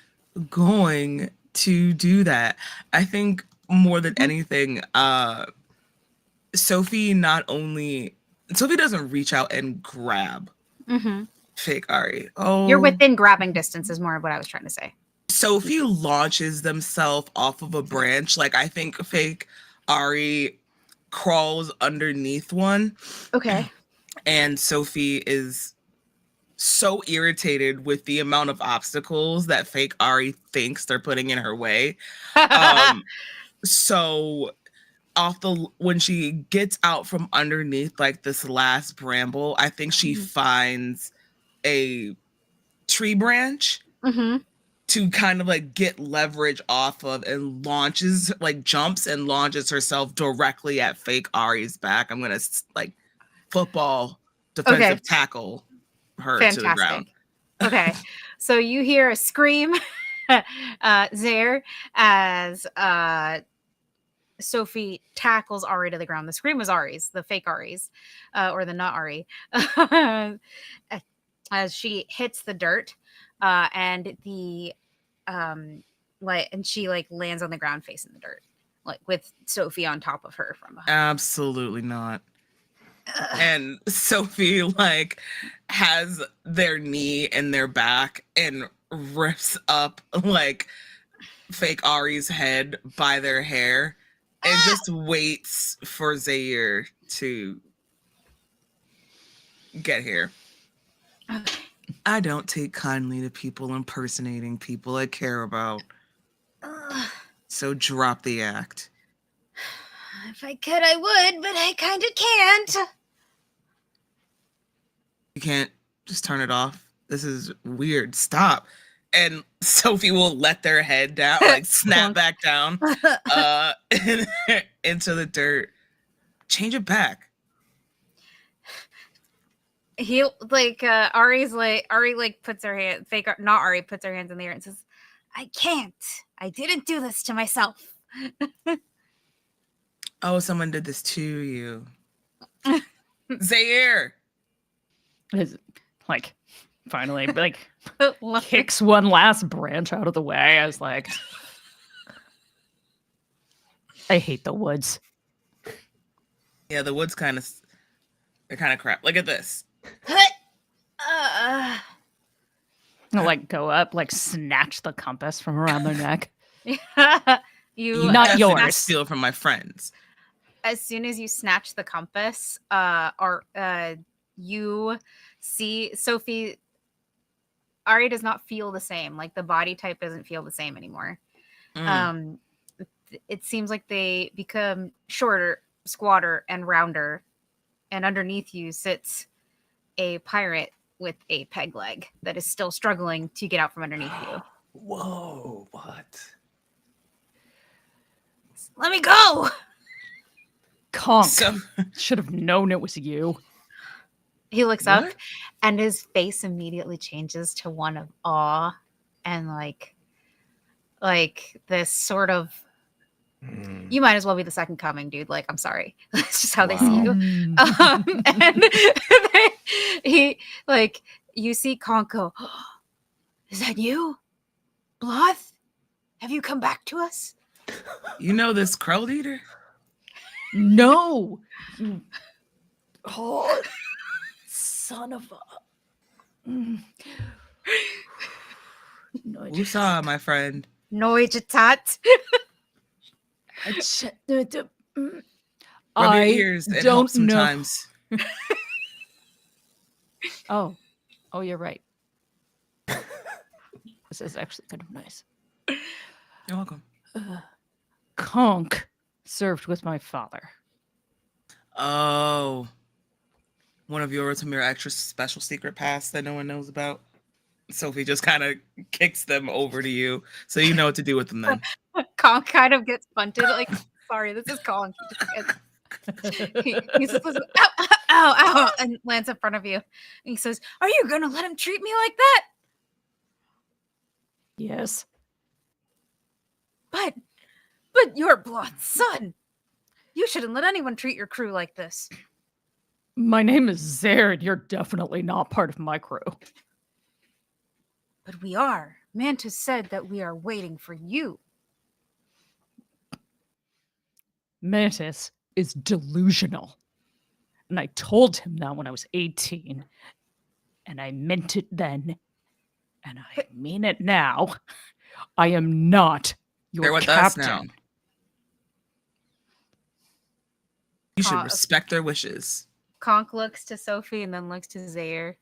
going to do that. I think more than anything, Sophie doesn't reach out and grab fake Ari. Oh, you're within grabbing distance is more of what I was trying to say. Sophie launches themselves off of a branch. Like, I think fake Ari crawls underneath one. Okay. And Sophie is so irritated with the amount of obstacles that fake Ari thinks they're putting in her way. So when she gets out from underneath like this last bramble, I think she finds a tree branch to kind of like get leverage off of and jumps and launches herself directly at fake Ari's back. I'm gonna like football defensive tackle her to the ground. Okay, so you hear a scream, Zaire, as Sophie tackles Ari to the ground. The scream was Ari's, the fake Ari's, or the not Ari, as she hits the dirt, and she lands on the ground facing the dirt, like with Sophie on top of her from behind. Absolutely not. And Sophie has their knee in their back and rips up like fake Ari's head by their hair and just waits for Zaire to get here. Okay. I don't take kindly to people impersonating people I care about. So drop the act. If I could, I would, but I kind of can't. You can't just turn it off. This is weird. Stop. And Sophie will let their head down, like snap back down into the dirt. Change it back. He like Ari puts her hand not Ari puts her hands in the air and says, I can't. I didn't do this to myself. Oh, someone did this to you. Zaire. Is like finally like kicks one last branch out of the way. I was like, I hate the woods. Yeah, the woods they're kind of crap. Look at this. I'll like go up, like snatch the compass from around their neck. You Not definitely yours. Steal from my friends. As soon as you snatch the compass, you see Sophie. Ari does not feel the same. Like the body type doesn't feel the same anymore. It seems like they become shorter, squatter, and rounder. And underneath you sits a pirate with a peg leg that is still struggling to get out from underneath you. Whoa, what? Let me go! Conk. So Should have known it was you. He looks up What? and his face immediately changes to one of awe and like this sort of you might as well be the second coming, dude. Like, I'm sorry. That's just how they see you. And he like you see Conk go, is that you? Bloth? Have you come back to us? you know this crow leader? No. You son of a no, Woosah, my friend. Noijatat. Rub your I ears. It don't helps know. sometimes. Oh, you're right. This is actually kind of nice. You're welcome. Conk served with my father. Oh. One of yours from your extra special secret pass that no one knows about. Sophie just kind of kicks them over to you, so you know what to do with them then. Conk kind of gets bunted. Like, sorry, this is Conk. He says, ow, ow, ow, and lands in front of you. And he says, are you going to let him treat me like that? Yes. But you're Bloth's son. You shouldn't let anyone treat your crew like this. My name is Zared. You're definitely not part of my crew. But we are. Mantis said that we are waiting for you. Mantis is delusional. And I told him that when I was 18. And I meant it then. And I mean it now. I am not your They're with captain. us now. You should respect their wishes. Conk looks to Sophie and then looks to Zaire.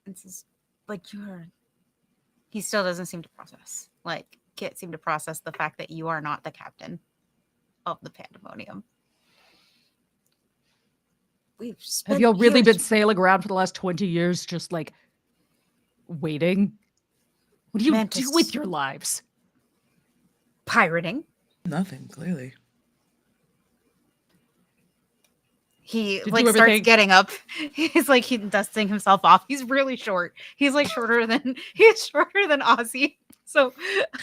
And says, but you're... He still doesn't seem to process. Like, can't seem to process the fact that you are not the captain of the Pandemonium. Have y'all really been sailing around for the last 20 years just like waiting? What do you do with your lives? Pirating. Nothing, clearly. He Did like you ever starts think- getting up. He's like he dusting himself off. He's really short. He's like shorter than Ozzy. So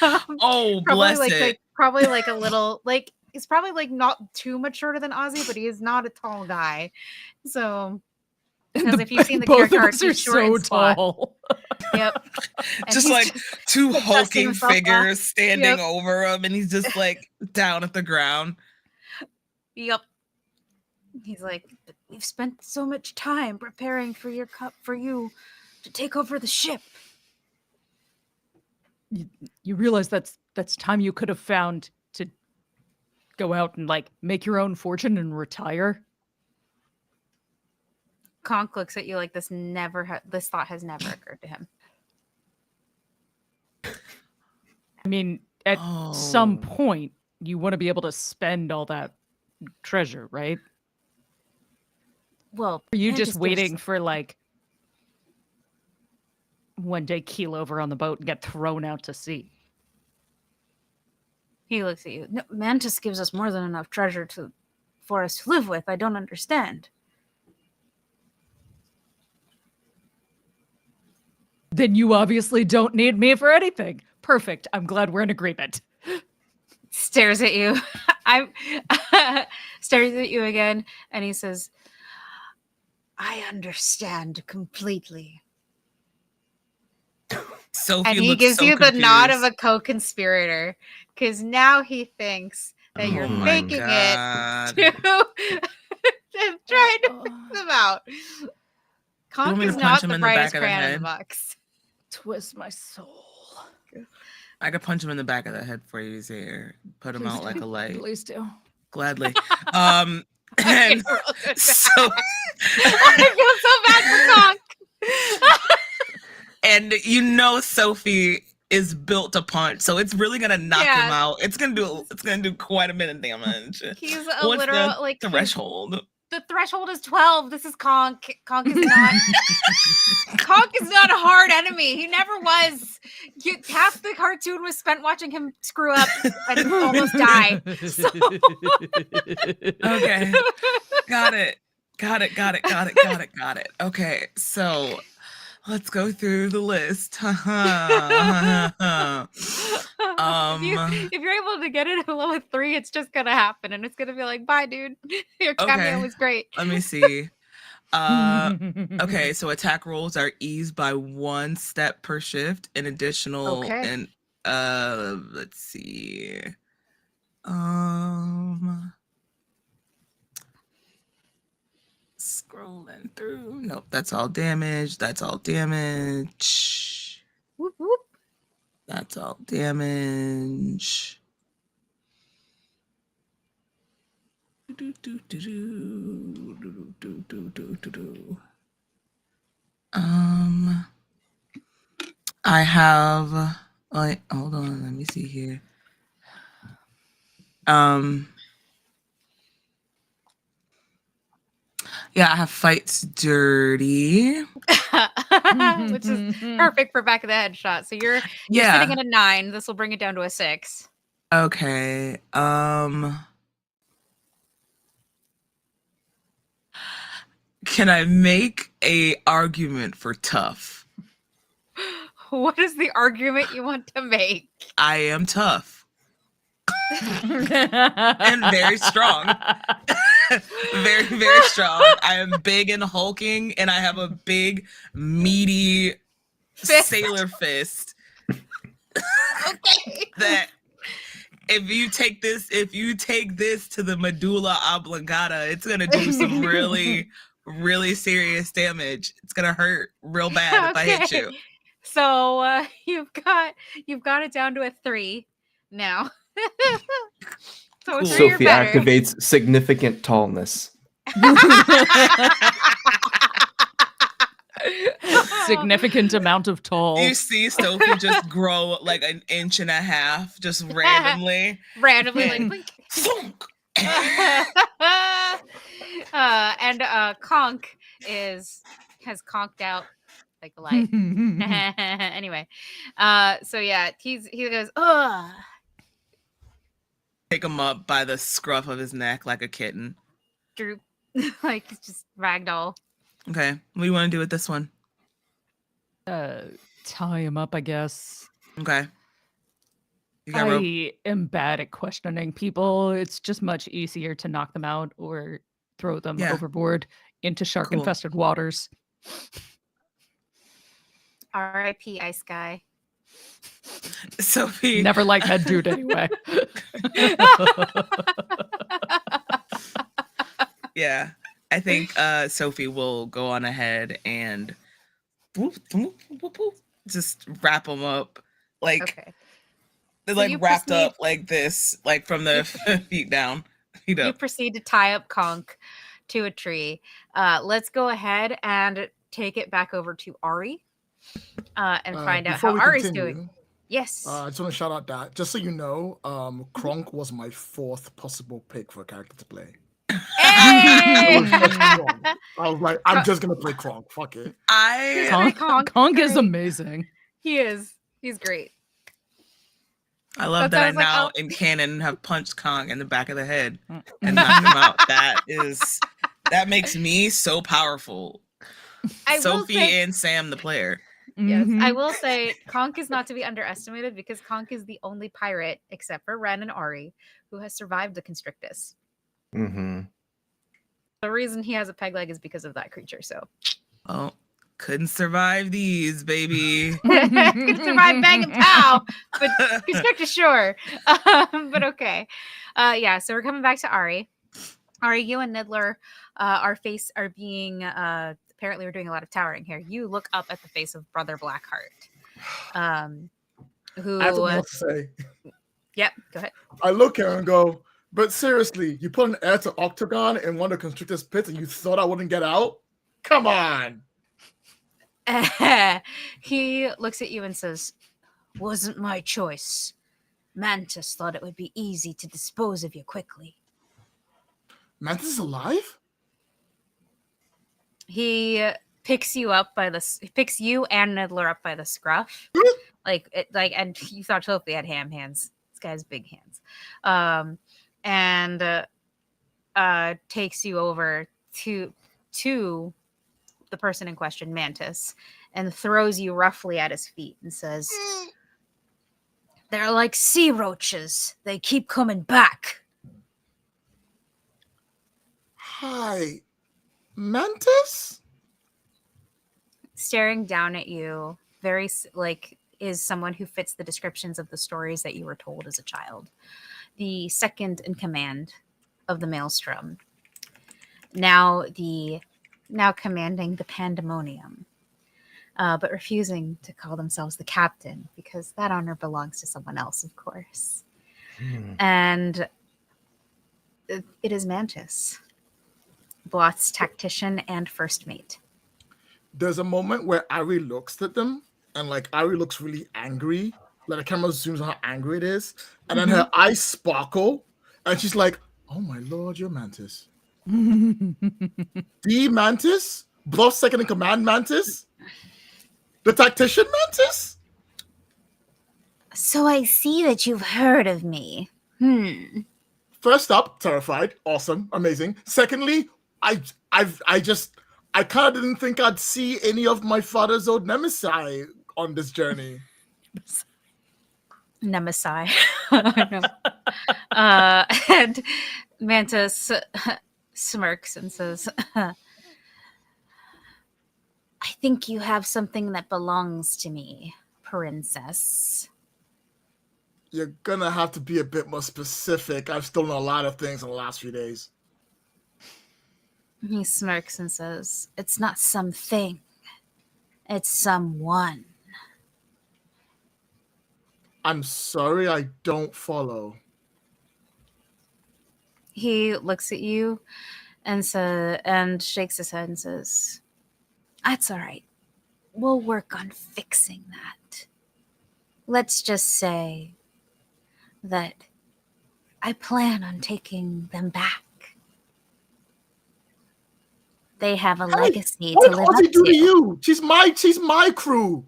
Oh, probably bless like, it. like probably like a little like he's probably like not too much shorter than Ozzy, but he is not a tall guy. So because if you've seen the both character of art, us he's are short so and squat. tall. Yep. And Just he's like two like, dusting hulking himself off. figures standing Yep. over him, and he's just like down at the ground. Yep. He's like, we've spent so much time preparing for you to take over the ship. you realize that's time you could have found to go out and like make your own fortune and retire. Conk looks at you like this thought has never occurred to him. I mean, at some point, you want to be able to spend all that treasure, right? Well, Are you Mantis just gives waiting us- for like one day keel over on the boat and get thrown out to sea? He looks at you. No, Mantis gives us more than enough treasure for us to live with. I don't understand. Then you obviously don't need me for anything. Perfect. I'm glad we're in agreement. Stares at you. Stares at you again, and he says, I understand completely. Sophie And he looks gives so you the nod of confused. a co-conspirator, because now he thinks that you're Oh my faking God. it to try to fix them out. Conk me is to not punch him the in the back brightest of the crayon in head? the box. Twist my soul. I could punch him in the back of the head for you, Zaire. Put him Please out like do. a light. Please do. Gladly. I And feel so so bad for Conk. and you know Sophie is built to punch, so it's really gonna knock Yeah. him out. It's gonna do quite a bit of damage. He's a What's literal the like threshold? the threshold is 12. This is Conk. Conk is not Conk is not a hard enemy. He never was. Half the cartoon was spent watching him screw up and almost die. So Okay. Got it. Okay, so let's go through the list. If you're able to get it below a 3, it's just gonna happen, and it's gonna be like, bye, dude. Your cameo Okay. was great. Let me see. Okay, so attack rolls are eased by 1 step per shift, an additional Okay. and let's see. Scrolling through. Nope, that's all damage. Whoop, whoop. That's all damage. I have. Wait, hold on. Let me see here. Yeah, I have fights dirty. Which is perfect for back of the head shot. So you're sitting at a 9. This will bring it down to a 6. Okay. Can I make a argument for tough? What is the argument you want to make? I am tough. And very strong. Very, very strong. I am big and hulking, and I have a big, meaty sailor fist. Okay. That if you take this to the medulla oblongata, it's gonna do some really, really serious damage. It's gonna hurt real bad if I hit you. So you've got it down to a 3 now. So Cool. 3 or Sophie better. activates significant tallness. Significant amount of tall. You see Sophie just grow like 1.5 inches, just randomly. Randomly, And- like blink. And Conk has conked out like a light. Anyway, so yeah, he goes, ugh. Pick him up by the scruff of his neck like a kitten. Droop, like it's just ragdoll. Okay, what do you want to do with this one? Tie him up, I guess. Okay. You got rope. I am bad at questioning people. It's just much easier to knock them out or throw them Yeah. overboard into shark-infested waters. R.I.P. Ice Guy. Sophie. Never liked that dude anyway. Yeah, I think Sophie will go on ahead and whoop, whoop, whoop, whoop, just wrap him up like Okay. they're So like you wrapped proceed- up like this, like from the feet down. Feet You up. proceed to tie up Conk to a tree. Let's go ahead and take it back over to Ari and find out Before how we Ari's continue, doing. Yes. I just want to shout out that, just so you know, Kronk was my 4th possible pick for a character to play. Hey! I was like, I'm just gonna play Kronk. Fuck it. Conk is amazing. He is. He's great. I love That that I sounds like now I'll- in canon have punched Kong in the back of the head and knocked him out. That makes me so powerful. I will Sophie say- and Sam, the player. Yes, I Mhm. will say Conk is not to be underestimated because Conk is the only pirate, except for Ren and Ari, who has survived the Constrictus. Mm-hmm. The reason he has a peg leg is because of that creature. So Oh, couldn't survive these, baby. could survive bang and pow, but Constrictus sure. But okay, yeah. So we're coming back to Ari. Ari, you and Niddler are being apparently we're doing a lot of towering here. You look up at the face of Brother Blackheart, who I have something else to say. Yep, go ahead. I look at her and go, but seriously, you put an heir to Octagon in one of the Constrictor's pits and you thought I wouldn't get out? Come on. He looks at you and says, "Wasn't my choice. Mantis thought it would be easy to dispose of you quickly." Mantis is alive? He picks you up by he picks you and Niddler up by the scruff, and you thought Sophie had ham hands. This guy has big hands, and takes you over to the person in question, Mantis, and throws you roughly at his feet and says, "They're like sea roaches. They keep coming back." Hi. Mantis? Staring down at you, very is someone who fits the descriptions of the stories that you were told as a child. The second in command of the Maelstrom. Now commanding the Pandemonium, but refusing to call themselves the captain because that honor belongs to someone else, of course. And it is Mantis, Bloth's tactician and first mate. There's a moment where Ari looks at them and like Ari looks really angry. Like the camera zooms on how angry it is. And then her eyes sparkle and she's like, "Oh my lord, you're Mantis." The Mantis? Bloth's second in command Mantis? The tactician Mantis? So I see that you've heard of me. First up, terrified, awesome, amazing. Secondly, I kind of didn't think I'd see any of my father's old nemesis on this journey. Nemesis. And Mantis smirks and says, "I think you have something that belongs to me, princess." You're gonna have to be a bit more specific. I've stolen a lot of things in the last few days. He smirks and says, "It's not something. It's someone." I'm sorry, I don't follow. He looks at you and shakes his head and says, "That's all right. We'll work on fixing that. Let's just say that I plan on taking them back. They have a legacy What to did live Ozzy up do to to." you? She's my crew.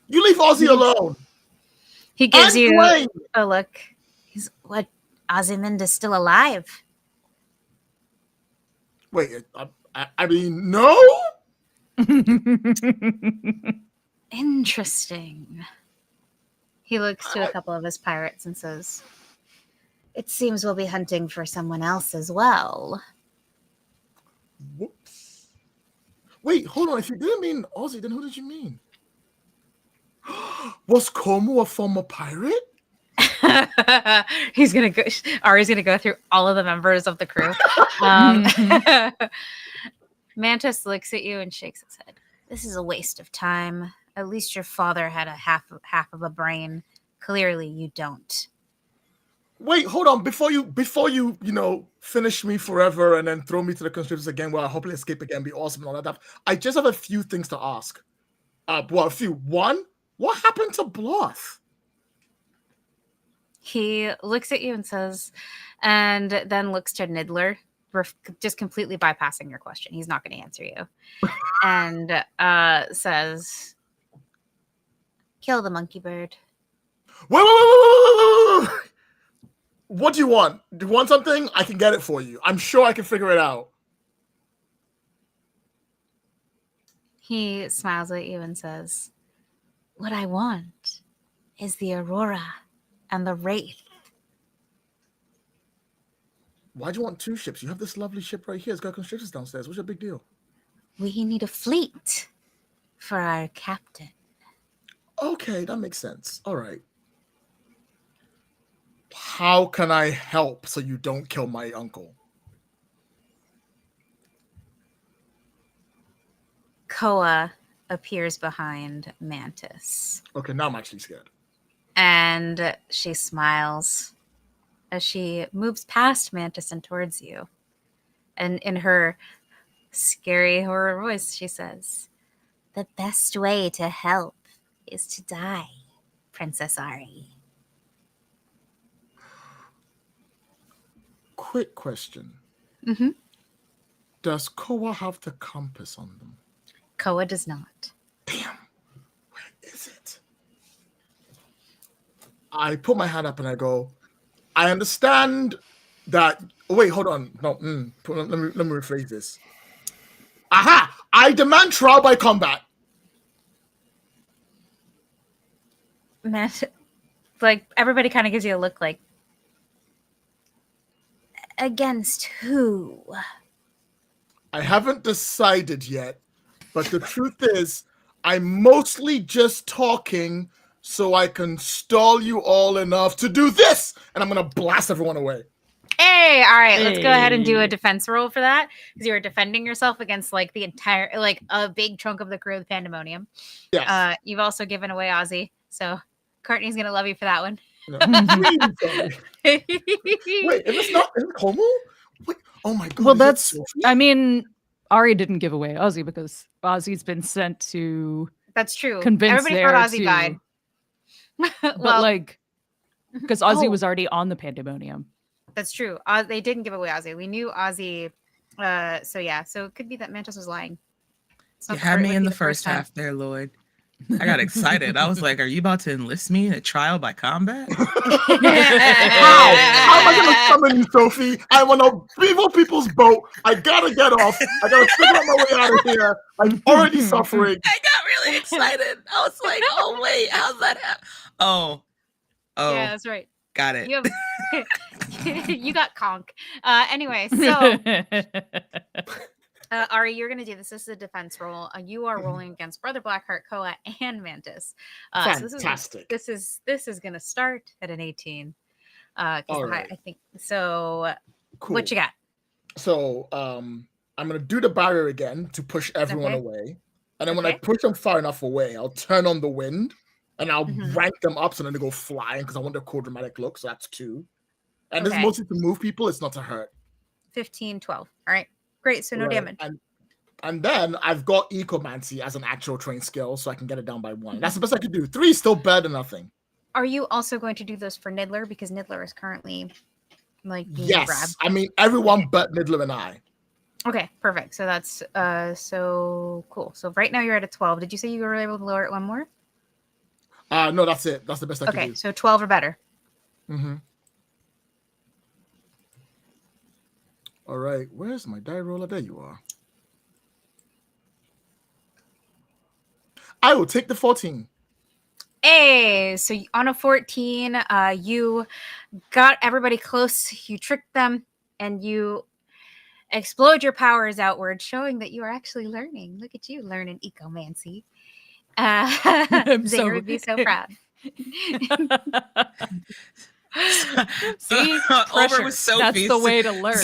You leave Ozzy alone. He gives I'm you Dwayne. a look. He's, "What? Ozymandias still alive?" Wait, I mean, no? Interesting. He looks to a couple of his pirates and says, "It seems we'll be hunting for someone else as well." Whoops. Wait, hold on. If you didn't mean Ozzy, then who did you mean? Was Como a former pirate? He's gonna go. Ari's gonna go through all of the members of the crew. Mantis looks at you and shakes his head. "This is a waste of time. At least your father had a half of a brain. Clearly, you don't. Wait, hold on. Before you finish me forever and then throw me to the constrictors again, where I hopefully escape again, be awesome and all that stuff. I just have a few things to ask. Well, a few. One, what happened to Bloth? He looks at you and says, and then looks to Niddler, just completely bypassing your question. He's not going to answer you. And says, kill the monkey bird. Wait. What do you want? Do you want something? I can get it for you. I'm sure I can figure it out. He smiles at you and says, what I want is the Aurora and the Wraith. Why do you want 2 ships? You have this lovely ship right here. It's got constrictors downstairs. What's your big deal? We need a fleet for our captain. Okay, that makes sense. All right. How can I help so you don't kill my uncle? Koa appears behind Mantis. Okay, now I'm actually scared. And she smiles as she moves past Mantis and towards you. And in her scary horror voice, she says, the best way to help is to die, Princess Ari. Quick question. Mm-hmm. Does Koa have the compass on them? Koa does not. Damn. Where is it? I put my hand up and I go, I understand that. Oh, wait, hold on. No, let me rephrase this. Aha! I demand trial by combat. Like, everybody kind of gives you a look like, against who? I haven't decided yet, but the truth is, I'm mostly just talking so I can stall you all enough to do this, and I'm gonna blast everyone away. Hey, all right, let's go ahead and do a defense roll for that, because you were defending yourself against like the entire, like a big chunk of the crew of the Pandemonium. Yes. You've also given away Ozzy, so Courtney's gonna love you for that one. No. Wait, is it Como? Wait, oh my god. Well, is it that's. Sophie? I mean, Ari didn't give away Ozzy because Ozzy's been sent to That's true. convince Everybody there thought Ozzy to- died. But Well, like, because Ozzy Oh. was already on the Pandemonium. that's true. They didn't give away Ozzy. We knew Ozzy. So yeah. So it could be that Mantis was lying. It's You not had it me would in be the first time. half there, Lloyd. I got excited. I was like, are you about to enlist me in a trial by combat? How? How am I gonna summon you, Sophie? I'm on a evil people's boat. I gotta get off. I gotta figure out my way out of here. I'm already suffering. I got really excited. I was like, oh, wait, how's that happen? Oh, Yeah, that's right. got it. You have you got conk. Anyway, so Ari, you're gonna do this. This is a defense roll. You are rolling against Brother Blackheart, Koa, and Mantis. So Fantastic. this is gonna start at an 18. All right. I think so. Cool. What you got? So I'm gonna do the barrier again to push everyone Okay. away. And then when I Okay. push them far enough away, I'll turn on the wind and I'll Mhm. rank them up so then they go flying because I want their cool dramatic look. So that's 2. And this is Okay. mostly to move people, it's not to hurt. 15, 12. All right. Great. So no Right. damage. And then I've got Ecomancy as an actual trained skill, so I can get it down by 1. That's the best I could do. 3 is still better than nothing. Are you also going to do those for Niddler? Because Niddler is currently like being Yes. grabbed. I mean, everyone but Niddler and I. Okay, perfect. So that's so cool. So right now you're at a 12. Did you say you were able to lower it one more? No, that's it. That's the best I can Okay, do. so 12 or better. Mm-hmm. All right. Where's my die roller? There you are. I will take the 14. Hey, so on a 14, you got everybody close, you tricked them, and you explode your powers outward, showing that you are actually learning. Look at you learning ecomancy. Zare would be so proud. See, Over pressure. with Sophie. That's the way to learn.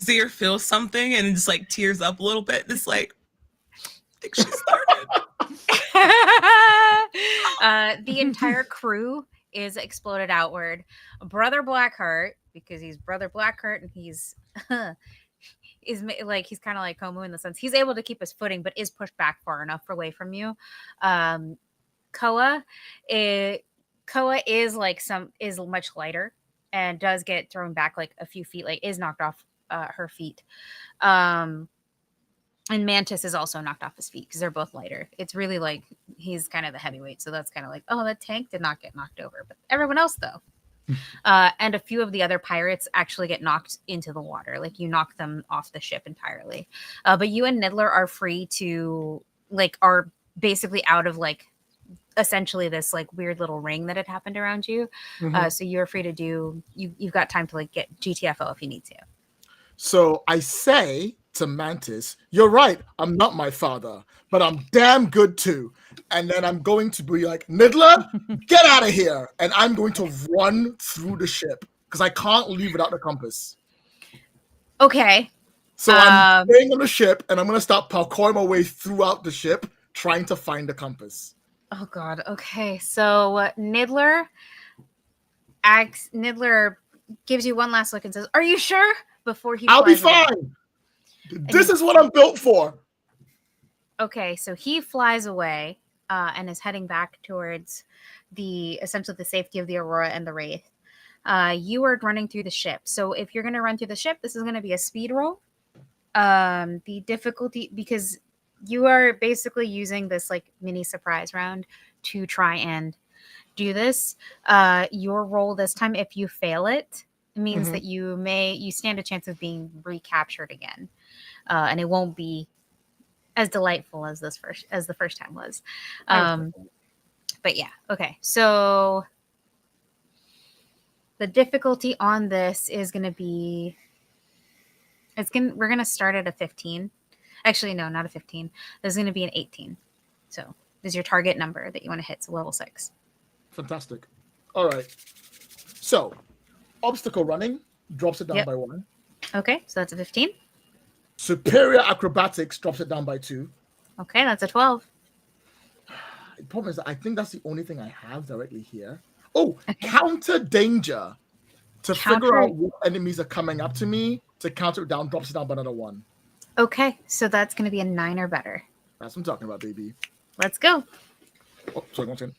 Zare feels something and just like tears up a little bit. It's like, I think she started. The entire crew is exploded outward. Brother Blackheart, because he's Brother Blackheart and he's he's kind of like Komu in the sense he's able to keep his footing, but is pushed back far enough away from you. Koa is much lighter and does get thrown back like a few feet, like is knocked off her feet. And Mantis is also knocked off his feet because they're both lighter. It's really like he's kind of the heavyweight. So that's kind of like, oh, that tank did not get knocked over. But everyone else, though. And a few of the other pirates actually get knocked into the water. Like you knock them off the ship entirely. But you and Niddler are free to, are basically out of, essentially this, weird little ring that had happened around you. So you're free to do, you've got time to, get GTFO if you need to. So I say to Mantis, you're right, I'm not my father, but I'm damn good too. And then I'm going to be like, Niddler, get out of here. And I'm going to run through the ship because I can't leave without the compass. Okay. So I'm staying on the ship and I'm going to start parkouring my way throughout the ship trying to find the compass. Oh, God. Okay. So Niddler gives you one last look and says, are you sure? Before he I'll be flies fine. away. This is what I'm built for. Okay, so he flies away and is heading back towards essentially the safety of the Aurora and the Wraith. You are running through the ship. So if you're going to run through the ship, this is going to be a speed roll. The difficulty, because you are basically using this mini surprise round to try and do this. Your roll this time, if you fail it, means that you stand a chance of being recaptured again, and it won't be as delightful as the first time was. But yeah, okay. So the difficulty on this is going to be we're going to start at a 15. Actually, no, not a 15. There's going to be an 18. So this is your target number that you want to hit. So level 6. Fantastic. All right. So obstacle running drops it down by 1. Okay, so that's a 15. Superior acrobatics drops it down by 2. Okay, that's a 12. The problem is that I think that's the only thing I have directly here. Oh, counter danger. To figure out what enemies are coming up to me, to counter it down, drops it down by another 1. Okay, so that's going to be a 9 or better. That's what I'm talking about, baby. Let's go. Oh, sorry, one second.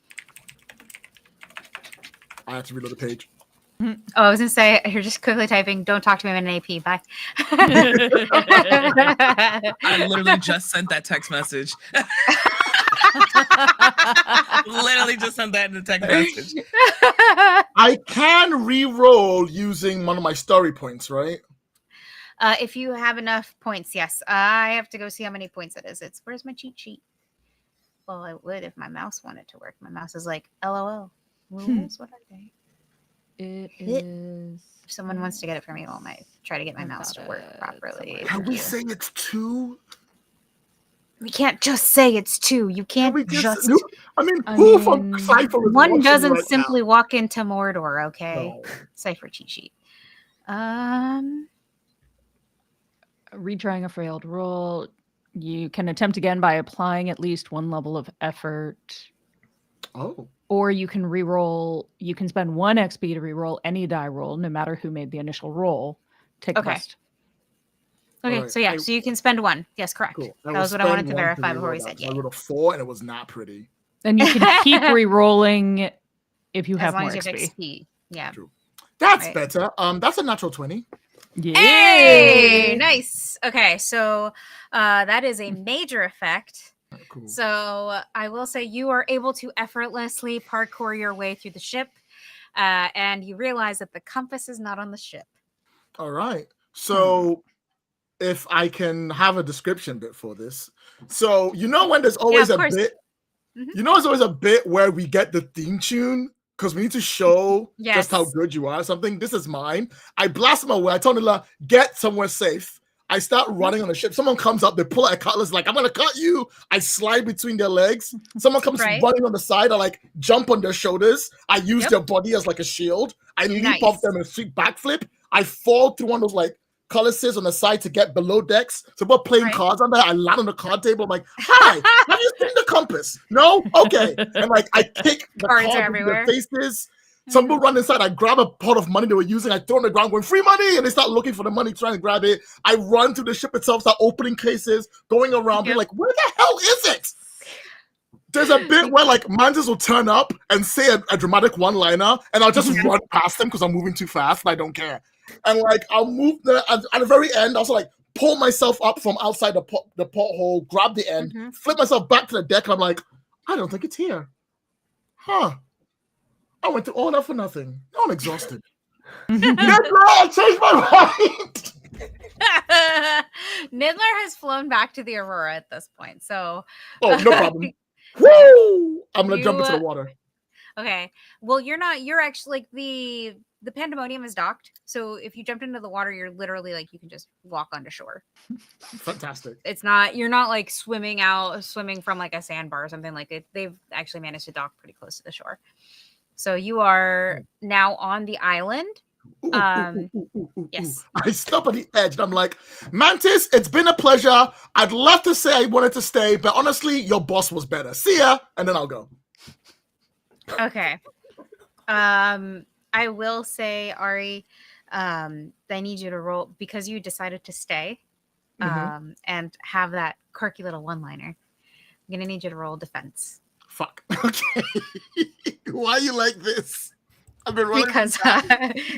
I have to reload the page. Oh, I was going to say, you're just quickly typing, don't talk to me in an AP. Bye. I literally just sent that text message. Literally just sent that in the text message. I can re-roll using one of my story points, right? If you have enough points, yes. I have to go see how many points it is. Where's my cheat sheet? Well, I would if my mouse wanted to work. My mouse is like, LOL. Rules, what are they? It is. If someone wants to get it for me, while I try to get my mouse to work properly. Can we say it's 2? We can't just say it's 2. You can't just. Who from Cypher is one watching doesn't right simply now? walk into Mordor, okay? No. Cypher cheat sheet. Retrying a failed roll. You can attempt again by applying at least 1 level of effort. Oh. Or you can re-roll. You can spend 1 XP to re-roll any die roll, no matter who made the initial roll. Take the rest. Okay, Right. so yeah, so you can spend 1. Yes, correct. Cool. That was what I wanted to verify before we said I rolled a 4 and it was not pretty. And you can keep re-rolling if you have as long more as you have XP. XP. Yeah. True. That's Right. better. That's a natural 20. Yeah. Hey, nice. Okay, so that is a major effect. Cool. So I will say you are able to effortlessly parkour your way through the ship, and you realize that the compass is not on the ship. All right. So if I can have a description bit for this. So when there's always of a course. bit, there's always a bit where we get the theme tune because we need to show just how good you are or something. This is mine. I blast them away. I tell Nila, get somewhere safe. I start running on the ship. Someone comes up, they pull out a cutlass, like, I'm going to cut you. I slide between their legs. Someone comes running on the side. I jump on their shoulders. I use their body as a shield. I leap off them and sweep backflip. I fall through one of those portcullises on the side to get below decks. So we're playing Right. cards on there. I land on the card table. I'm like, hi, have you seen the compass? No? Okay. And like I kick the Cards are cards into everywhere. their faces. Some people run inside. I grab a pot of money they were using. I throw on the ground, going, free money. And they start looking for the money, trying to grab it. I run to the ship itself, start opening cases, going around, being like, where the hell is it? There's a bit where like Mantis will turn up and say a dramatic one-liner, and I'll just run past them because I'm moving too fast and I don't care. And like I'll move there at the very end. I'll also like pull myself up from outside the porthole, grab the end, flip myself back to the deck, and I'm like, I don't think it's here. Huh. I went through all that for nothing. Now I'm exhausted. Nibbler, I changed my mind. Nibbler has flown back to the Aurora at this point. So Oh, no problem. Woo! I'm gonna jump into the water. Okay. Well, you're actually like the Pandemonium is docked. So if you jumped into the water, you're literally like you can just walk onto shore. Fantastic. You're not like swimming from like a sandbar or something like it. They've actually managed to dock pretty close to the shore. So you are now on the island. Yes. I stop at the edge and I'm like, Mantis, it's been a pleasure. I'd love to say I wanted to stay, but honestly, your boss was better. See ya, and then I'll go. Okay. I will say, Ari, I need you to roll because you decided to stay and have that quirky little one-liner. I'm gonna need you to roll defense. Fuck. Okay. Why are you like this? I've been running because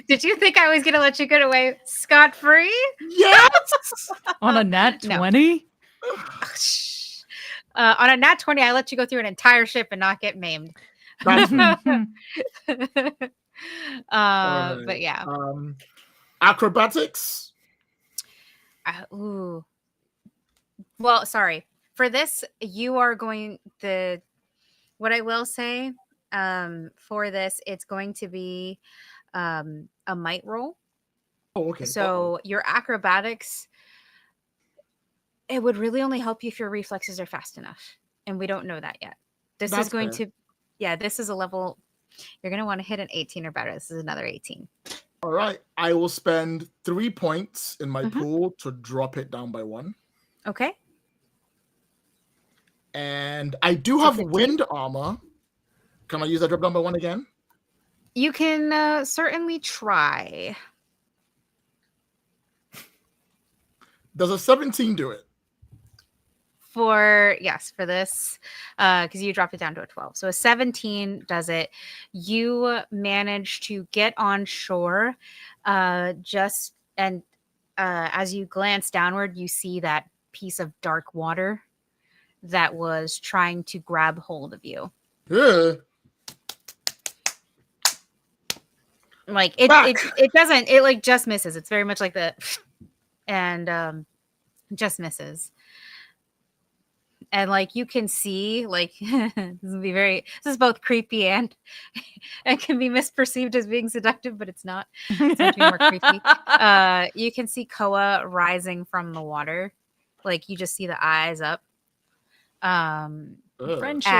did you think I was gonna let you get away scot-free? Yes. On a nat 20? On a nat 20, I let you go through an entire ship and not get maimed. Right. But yeah. Acrobatics. Ooh. Well, sorry. For this, you are going what I will say for this, it's going to be a might roll. Oh, okay. So your acrobatics, it would really only help you if your reflexes are fast enough. And we don't know that yet. This is going to, this is a level, you're going to want to hit an 18 or better. This is another 18. All right. I will spend 3 points in my pool to drop it down by 1. Okay. And I do have wind armor. Can I use that drop down by 1 again? You can certainly try. Does a 17 do it? For this, because you dropped it down to a 12. So a 17 does it. You manage to get on shore as you glance downward, you see that piece of dark water that was trying to grab hold of you. Yeah. Like it doesn't, it like just misses. It's very much like the and just misses. And like you can see, like this is both creepy and can be misperceived as being seductive, but it's not. It's meant to be more creepy. You can see Koa rising from the water, like you just see the eyes up. Friendship.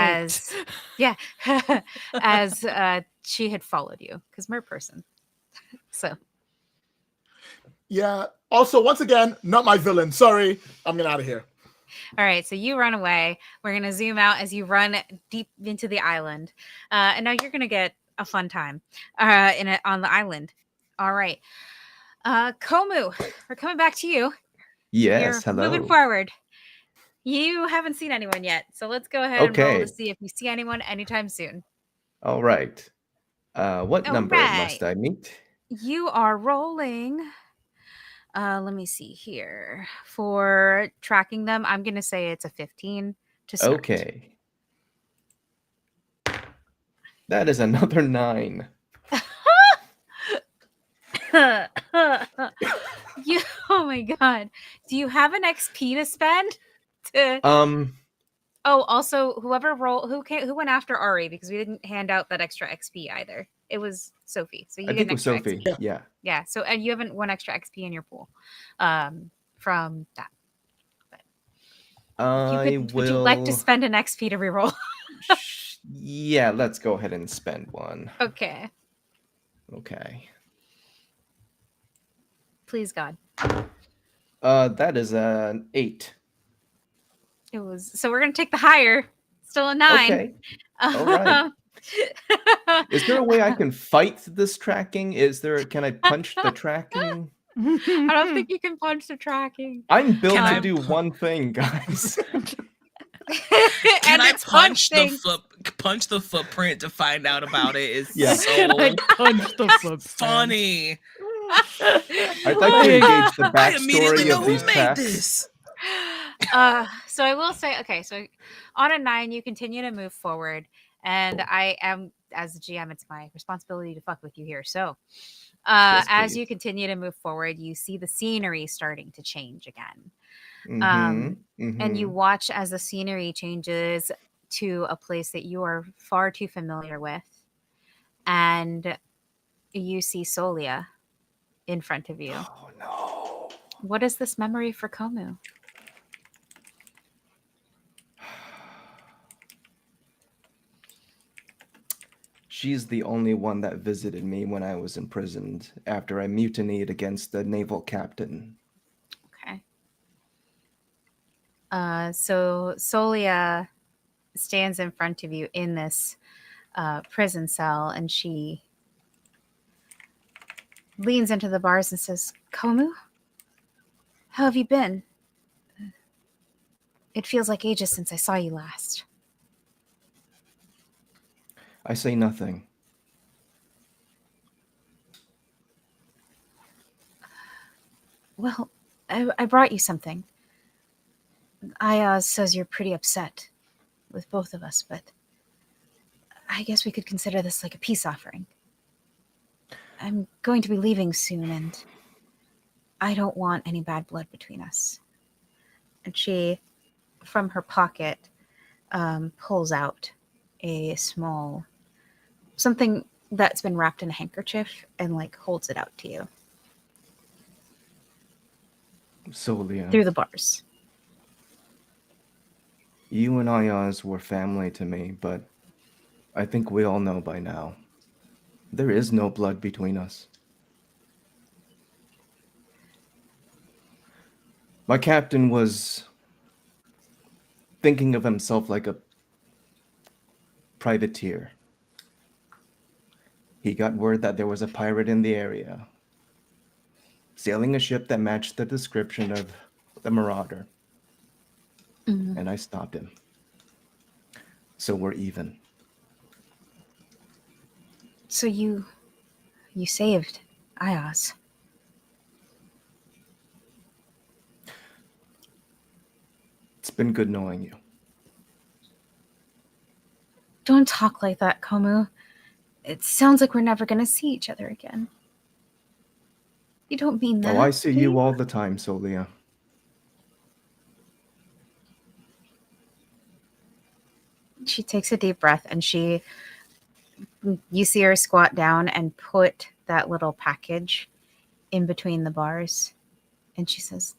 As she had followed you, because mer person. So. Yeah. Also, once again, not my villain. Sorry, I'm getting out of here. All right, so you run away. We're going to zoom out as you run deep into the island. And now you're going to get a fun time on the island. All right. Komu, we're coming back to you. Yes, You're hello. moving forward. You haven't seen anyone yet, so let's go ahead and roll to see if you see anyone anytime soon. All right. What number must I meet? You are rolling... let me see here. For tracking them, I'm going to say it's a 15 to start. Okay. That is another 9. Oh my god. Do you have an XP to spend? Oh, also, who went after Ari, because we didn't hand out that extra XP either. It was Sophie. So you get an extra Sophie. XP. Yeah. So and you haven't 1 extra XP in your pool from that. But would you like to spend an XP to reroll? Yeah, let's go ahead and spend 1. Okay. Okay. Please, God. That is an 8. It was so we're gonna take the higher. Still a 9. Okay. All right. Is there a way I can fight this tracking? Can I punch the tracking? I don't think you can punch the tracking. I'm built Can to I do pu- one thing, guys. Can And I it's punch punching. punch the footprint to find out about it? Is Yeah. Can I so punch the footprint? funny. I'd like to engage the I immediately backstory know of who these made tracks. this. So I will say, okay, so on a 9, you continue to move forward, and I am, as the GM, it's my responsibility to fuck with you here. So, Yes, as please. you continue to move forward, you see the scenery starting to change again, and you watch as the scenery changes to a place that you are far too familiar with, and you see Solia in front of you. Oh no. What is this memory for Komu? She's the only one that visited me when I was imprisoned after I mutinied against the naval captain. Okay. So Solia stands in front of you in this prison cell, and she leans into the bars and says, Komu, how have you been? It feels like ages since I saw you last. I say nothing. Well, I brought you something. Aya says you're pretty upset with both of us, but I guess we could consider this like a peace offering. I'm going to be leaving soon, and I don't want any bad blood between us. And she, from her pocket, pulls out a small something that's been wrapped in a handkerchief and like holds it out to you Solia, through the bars. you and Ayaz were family to me, but I think we all know by now. There is no blood between us. My captain was thinking of himself like a privateer. He got word that there was a pirate in the area, sailing a ship that matched the description of the marauder. Mm-hmm. And I stopped him. So we're even. So you saved Ayaz. It's been good knowing you. Don't talk like that, Komu. It sounds like we're never going to see each other again. You don't mean that. Oh, I see do you all the time, Solia. She takes a deep breath, and you see her squat down and put that little package in between the bars. And she says,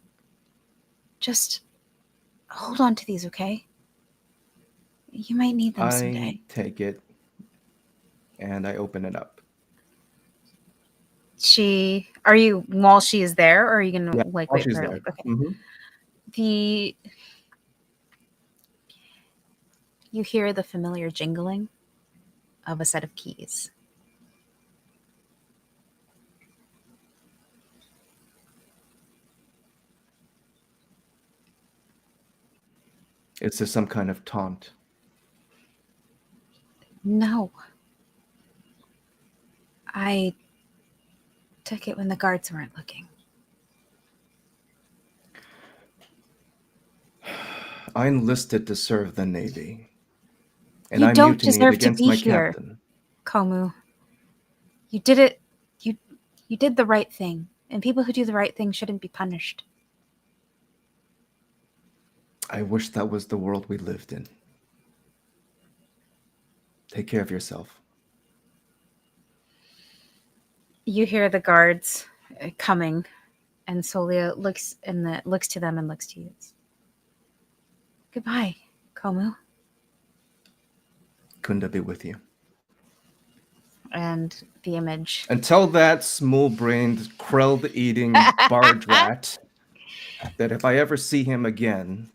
just hold on to these, okay? You might need them someday. I take it and I open it up. Are you, while she is there, or are you going to Yeah, like while wait she's for her? there. Okay. You hear the familiar jingling of a set of keys. Is this some kind of taunt? No. I took it when the guards weren't looking. I enlisted to serve the Navy. And You I don't mutinied deserve to against be my here, captain. Komu. You did it. You did the right thing, and people who do the right thing shouldn't be punished. I wish that was the world we lived in. Take care of yourself. You hear the guards coming, and Solia looks to them and looks to you. Goodbye, Komu. Kunda be with you. and the image. And tell that small-brained, krell-eating barge rat that if I ever see him again,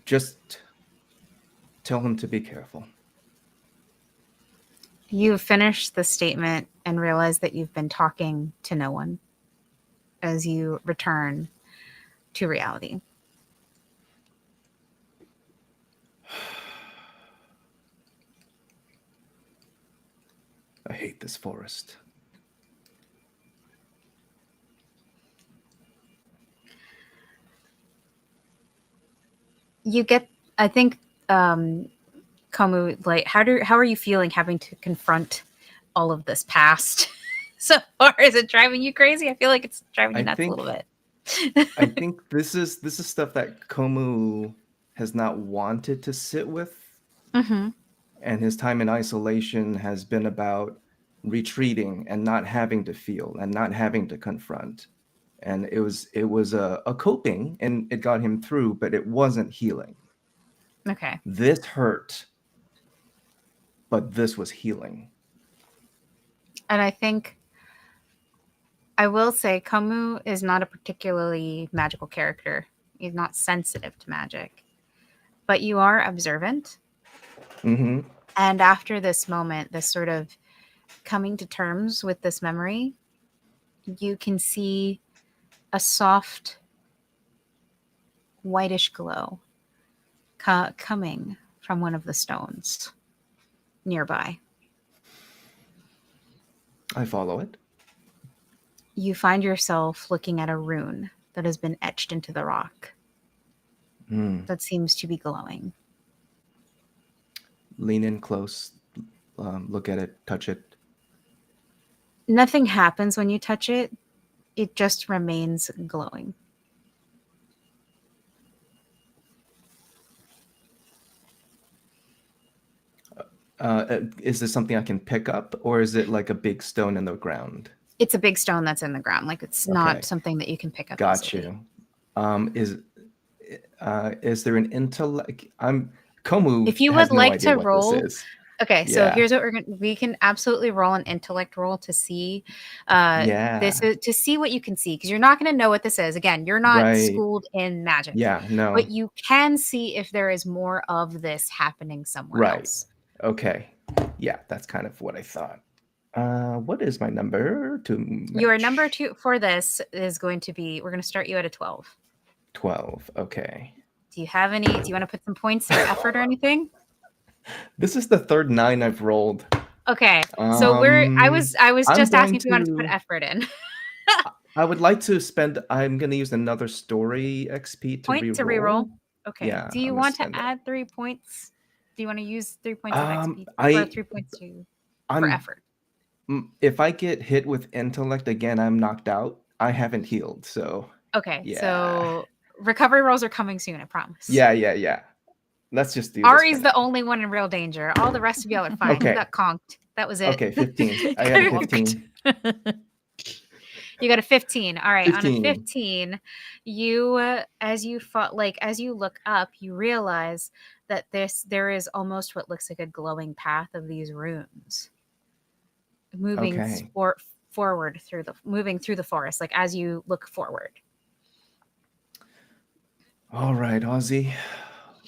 just tell him to be careful. You finish the statement and realize that you've been talking to no one as you return to reality. I hate this forest. You get, I think, Komu, like, how are you feeling having to confront all of this past so far? Is it driving you crazy? I feel like it's driving you nuts a little bit. I think this is stuff that Komu has not wanted to sit with, and his time in isolation has been about retreating and not having to feel and not having to confront. And it was a coping, and it got him through, but it wasn't healing. Okay. This hurt, but this was healing. And I think I will say Komu is not a particularly magical character. He's not sensitive to magic, but you are observant. Mm-hmm. And after this moment, this sort of coming to terms with this memory, you can see a soft whitish glow coming from one of the stones nearby. I follow it. You find yourself looking at a rune that has been etched into the rock that seems to be glowing. Lean in close, look at it, touch it. Nothing happens when you touch it. It just remains glowing. Is this something I can pick up, or is it like a big stone in the ground? It's a big stone that's in the ground. Like, it's not something that you can pick up. Got easily. you. Is there an intellect? Komu. If you has would no like idea to what roll, this is. okay. So Yeah. here's what we can absolutely roll an intellect roll to see. This is to see what you can see, because you're not going to know what this is. Again, you're not Right. schooled in magic. Yeah, no. But you can see if there is more of this happening somewhere else. Okay. Yeah, that's kind of what I thought. What is my number to match? Your number two for this is going to be, we're going to start you at a 12. 12. Okay. Do you want to put some points or effort or anything? This is the third 9 I've rolled. Okay. So I was just asking if you wanted to put effort in. I would like to I'm going to use another story XP to Point to reroll. Okay. Yeah, Do you I'm want to gonna spend add 3 points? Do you want to use 3 points of XP or 3 points for effort? If I get hit with intellect again, I'm knocked out. I haven't healed, so okay. yeah. So recovery rolls are coming soon, I promise. Yeah. Let's just do this. Ari's the only one in real danger. All the rest of y'all are fine. Okay. You got conked. That was it. Okay, 15. I have a 15. You got a 15. All right. 15. On a 15, you as you look up, you realize that there is almost what looks like a glowing path of these runes moving forward moving through the forest, like as you look forward. All right, Ozzy.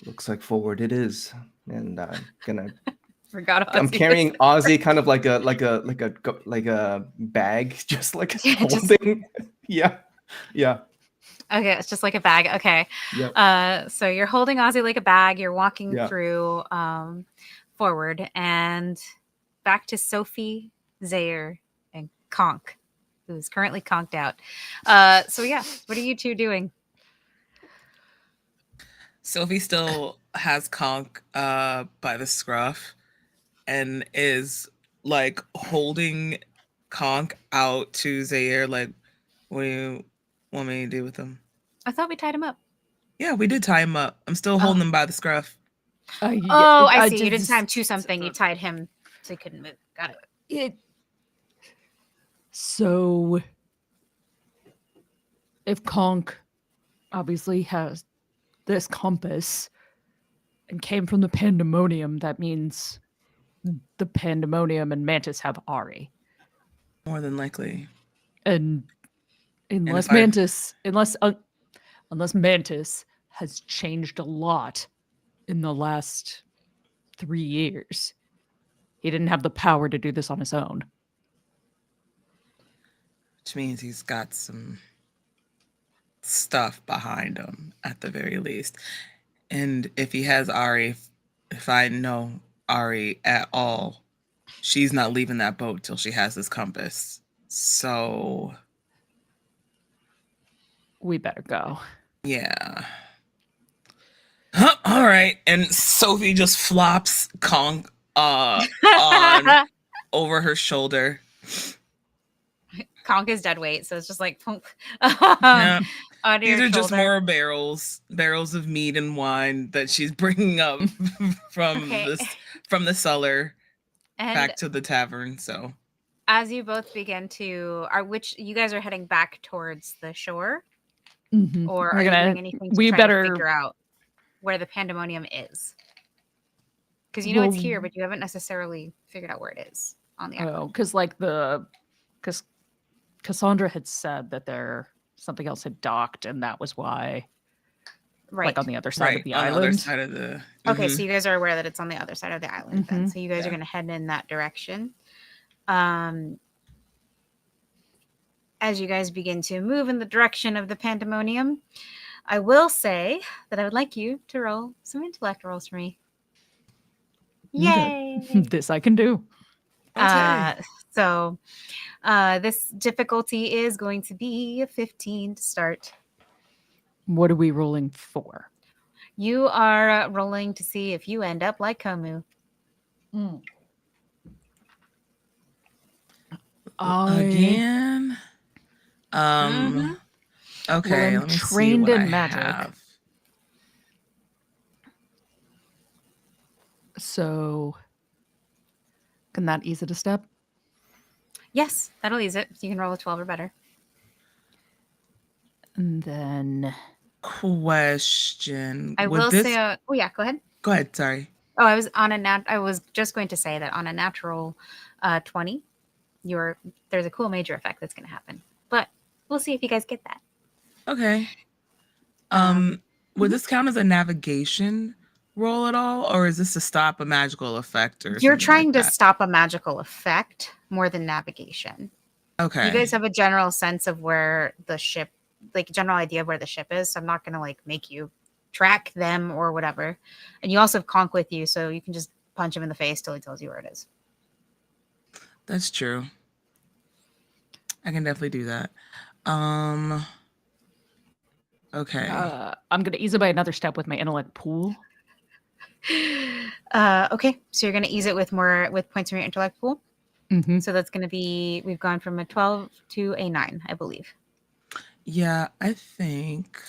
Looks like forward it is. And I'm gonna forgot Ozzy. I'm carrying Ozzy kind of like a bag, just like holding. Yeah. Okay, it's just like a bag. Okay. Yep. So you're holding Ozzy like a bag. You're walking through forward and back to Sophie, Zaire, and Conk, who's currently conked out. So yeah, what are you two doing? Sophie still has Conk by the scruff and is like holding Conk out to Zaire, like, what do you want me to do with him? I thought we tied him up. Yeah, we did tie him up. I'm still holding him by the scruff. I see. You didn't tie him to something. You tied him so he couldn't move. Got it. So if Conk obviously has this compass, and came from the Pandemonium, that means the Pandemonium and Mantis have Ari. More than likely. And unless if I- unless Mantis has changed a lot in the last 3 years, he didn't have the power to do this on his own. Which means he's got some stuff behind him at the very least. And if he has Ari, if I know Ari at all, she's not leaving that boat till she has this compass. So We better go. yeah. All right. And Sophie just flops Conk on over her shoulder. Conk is dead weight, so it's just like Yeah. onto These your are just shoulder. more barrels of meat and wine that she's bringing up from Okay. from the cellar And back to the tavern. So as you both begin to, which you guys are heading back towards the shore, Mhm. or We're are you gonna- doing anything to we try better- to figure out where the Pandemonium is? Because you know it's Well- here, but you haven't necessarily figured out where it is on the island. Oh, because Cassandra had said that something else had docked, and that was why, Right. like on the other side of the on island. the other side of the Okay, Mhm. so you guys are aware that it's on the other side of the island then. Mhm. So you guys are Yeah. going to head in that direction. As you guys begin to move in the direction of the Pandemonium, I will say that I would like you to roll some intellect rolls for me. Okay. Yay! This I can do. So this difficulty is going to be a 15 to start. What are we rolling for? You are rolling to see if you end up like Komu. Again. Mhm. Okay, I'm let me see trained what in I magic. have. So can that ease it a step? Yes, that'll ease it. You can roll a 12 or better. And then Question. I Would will this... say, oh yeah, go ahead. Go ahead, sorry. Oh, I was just going to say that on a natural 20, there's a cool major effect that's going to happen. But we'll see if you guys get that. Okay. Um, Would this count as a navigation roll at all, or is this to stop a magical effect or You're something trying like to that? stop a magical effect more than navigation. Okay. You guys have a general sense of where the ship, like general idea of where the ship is. So I'm not going to like make you track them or whatever. And you also have Conk with you, so you can just punch him in the face till he tells you where it is. That's true. I can definitely do that. Okay. I'm going to ease it by another step with my intellect pool. Okay, so you're going to ease it with points from your intellect pool. Mm-hmm. So that's going to be, we've gone from a 12 to a 9, I believe. Yeah, I think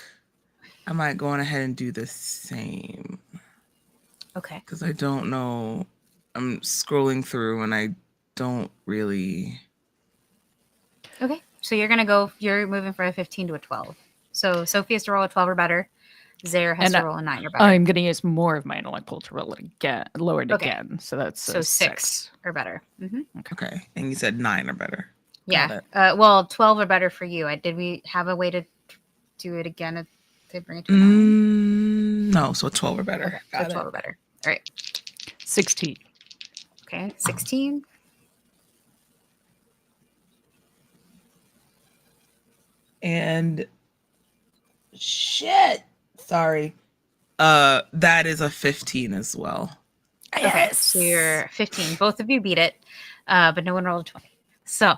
I might go on ahead and do the same Okay. because I don't know. I'm scrolling through and I don't really. Okay, so you're moving from a 15 to a 12. So Sophie has to roll a 12 or better. Zaire has to roll a 9 or better. I'm going to use more of my intellect pool to roll it again, lower it again. So that's so a 6 or better. Mm-hmm. Okay, and you said 9 or better. Yeah. Well, 12 or better for you. Did we have a way to do it again to bring it to a 9? No, so 12 or better. Okay, so 12 or better. All right. 16. Okay, 16. And shit. Sorry. That is a 15 as well. Okay, so you're 15. Both of you beat it, but no one rolled a 20. So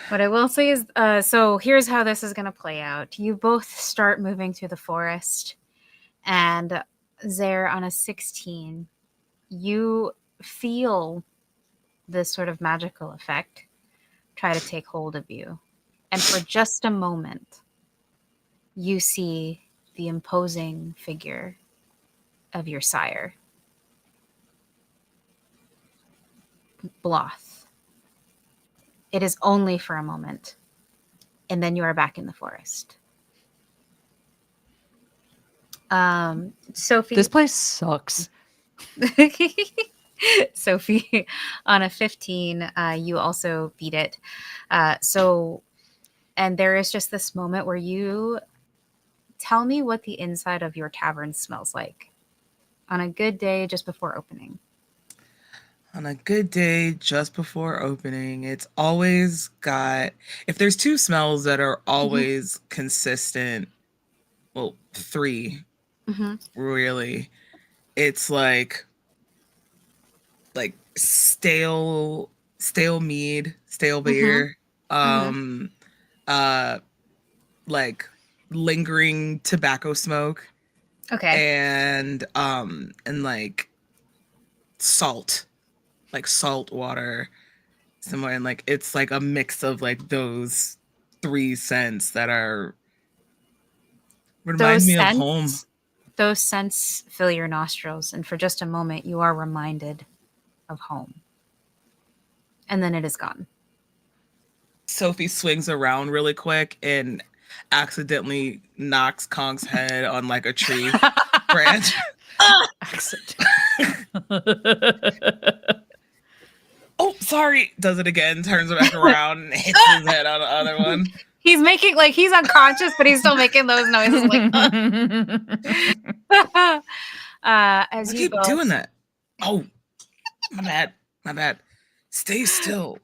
what I will say is, so here's how this is going to play out. You both start moving through the forest, and Zaire on a 16, you feel this sort of magical effect try to take hold of you. And for just a moment, you see the imposing figure of your sire, Bloth. It is only for a moment, and then you are back in the forest. Sophie. This place sucks. Sophie, on a 15, you also beat it. And there is just this moment where you tell me what the inside of your tavern smells like on a good day just before opening. On a good day just before opening, it's always got, if there's two smells that are always consistent, well, three, really, it's like stale mead, stale beer, like lingering tobacco smoke, and like salt water somewhere, and like it's like a mix of like those three scents that are remind me of home. Those scents fill your nostrils, and for just a moment you are reminded of home. And then it is gone. Sophie swings around really quick and accidentally knocks Kong's head on like a tree branch. Oh, sorry. Does it again, turns back around and hits his head on the other one. He's making, like, he's unconscious, but he's still making those noises like, as you keep doing that. Oh, my bad. Stay still.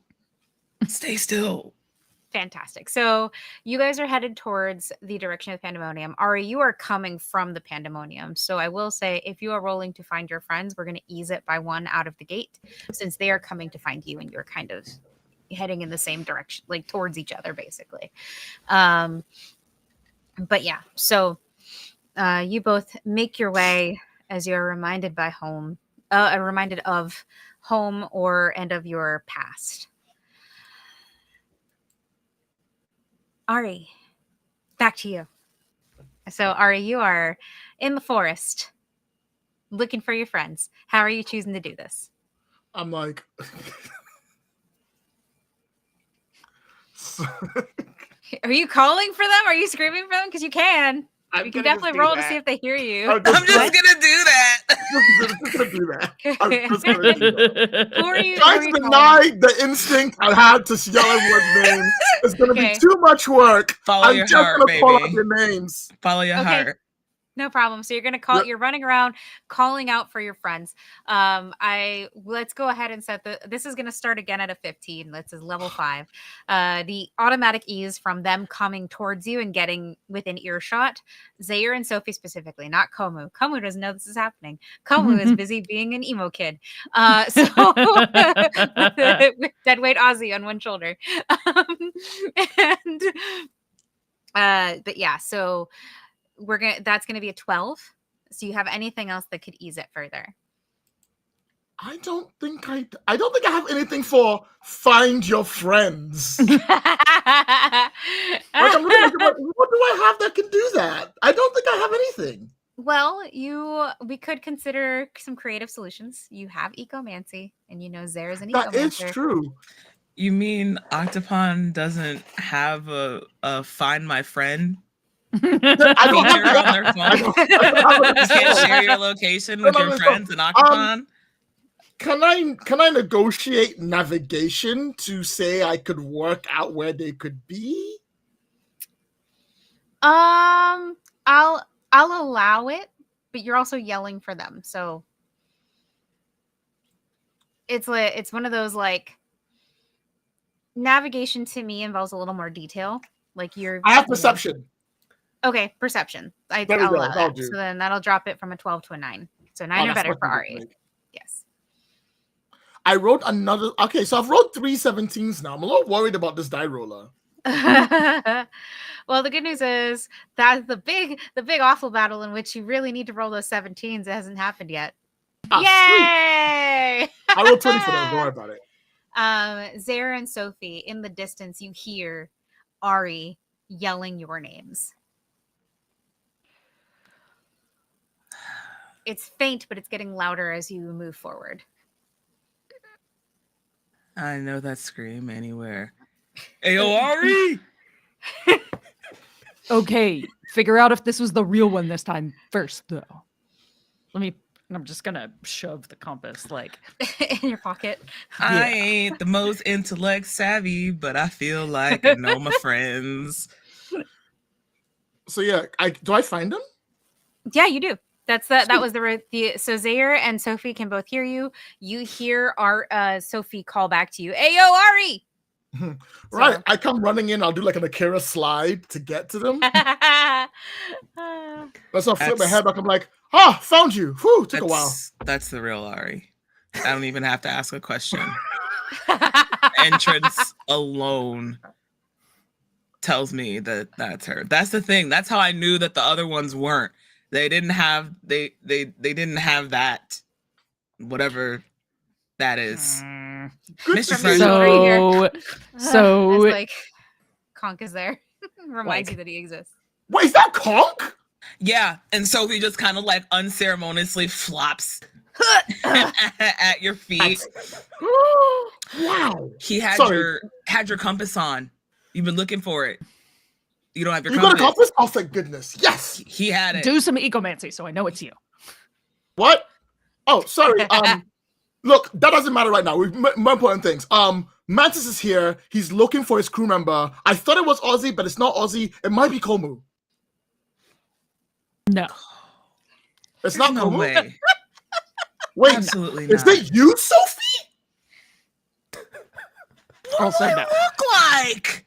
Fantastic. So you guys are headed towards the direction of Pandemonium. Ari, you are coming from the Pandemonium. So I will say, if you are rolling to find your friends, we're going to ease it by 1 out of the gate, since they are coming to find you and you're kind of heading in the same direction, like towards each other, basically. But yeah, so you both make your way as you're reminded of home and of your past. Ari, back to you. So, Ari, you are in the forest looking for your friends. How are you choosing to do this? I'm like... Are you calling for them? Are you screaming for them? Because you can. You can definitely roll to see if they hear you. I'm just going to do that. I'm just gonna do that. Who are you? Trying to deny the instinct I had to yell everyone's name is going to be too much work. Follow your heart, I'm just going to call out your names. Follow your heart. No problem. So you're going to call, you're running around calling out for your friends. Let's go ahead and this is going to start again at a 15. This is level 5. The automatic ease from them coming towards you and getting within earshot. Zaire and Sophie specifically, not Komu. Komu doesn't know this is happening. Komu is busy being an emo kid. With deadweight Ozzy on one shoulder. But yeah, so that's gonna be a 12. So you have anything else that could ease it further? I don't think I have anything for find your friends. Like, I'm looking at what do I have that can do that? I don't think I have anything. Well, we could consider some creative solutions. You have ecomancy, and you know Zare's an ecomancer. That is true. You mean Octopon doesn't have a find my friend? I don't have on their phone. You can't share your location with your friends in Octopon. Can I negotiate navigation to say I could work out where they could be? I'll allow it, but you're also yelling for them, so it's one of those, like, navigation to me involves a little more detail. Like I have perception. Okay, perception. I'll allow that. So then that'll drop it from a 12 to a 9. So 9 or better for Ari. Yes. I wrote another. Okay, so I've wrote 3 17s now. I'm a little worried about this die roller. Well, the good news is that the big awful battle in which you really need to roll those 17s, it hasn't happened yet. Yay! I rolled 20 for them. Don't worry about it. Zaire and Sophie, in the distance, you hear Ari yelling your names. It's faint, but it's getting louder as you move forward. I know that scream anywhere. Ayo, Ari! Okay, figure out if this was the real one this time first, though. I'm just gonna shove the compass, like, in your pocket. I ain't the most intellect savvy, but I feel like I know my friends. So yeah, do I find him? Yeah, you do. That was the so Zaire and Sophie can both hear you. You hear our Sophie call back to you. Hey, yo, Ari. Right. So- I come running in. I'll do like an Akira slide to get to them. Let's not flip my head back. I'm like, found you. Whew, took a while. That's the real Ari. I don't even have to ask a question. Entrance alone tells me that that's her. That's the thing. That's how I knew that the other ones weren't. They didn't have they didn't have that, whatever that is. Good Mr. to Friend. see you. So As, like, Conk is there. Reminds you that he exists. Wait, is that Conk? Yeah, and Sophie just kind of like unceremoniously flops at your feet. Wow. He had Sorry. your compass on. You've been looking for it. You don't have your You compass. got a compass? Oh, thank goodness. Yes. He had it. do some ecomancy so I know it's you. What? Oh, sorry. Look, that doesn't matter right now. We've more important things. Mantis is here. He's looking for his crew member. I thought it was Ozzy, but it's not Ozzy. It might be Komu. No. It's not no Komu. way. Wait, Absolutely is not. it you, Sophie? What Also do I no. look like?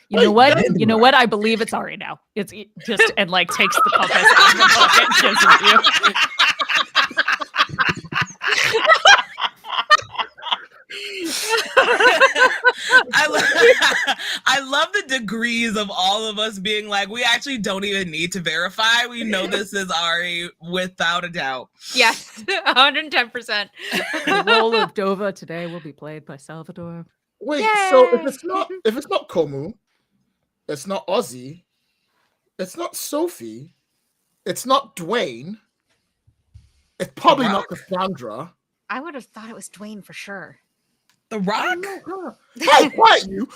You know what? Wait, You know what? I believe it's Ari now. It's just and like takes the compass out of her pocket and gives it to you. I love the degrees of all of us being like, we actually don't even need to verify. We know this is Ari without a doubt. Yes, 110%. The role of Dova today will be played by Salvador. Wait, Yay! so if it's not Komu, it's not Ozzy, it's not Sophie, it's not Dwayne, it's probably not Cassandra. I would have thought it was Dwayne for sure. The Rock? Hey, quiet you.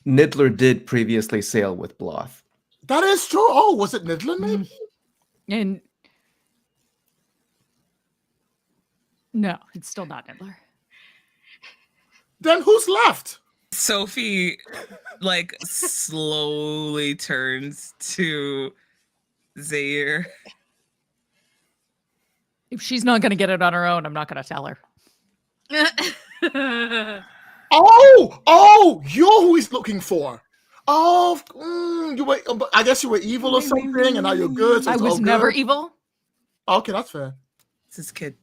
Niddler did previously sail with Bloth. That is true. Oh, was it Nidlin maybe? And no, it's still not Niddler. Then who's left? Sophie, like, slowly turns to Zaire. If she's not going to get it on her own, I'm not going to tell her. Oh, you're who he's looking for. Oh, you were. I guess you were evil or something, and now you're good. So I it's was all never good. evil. Okay, that's fair. It's his kid.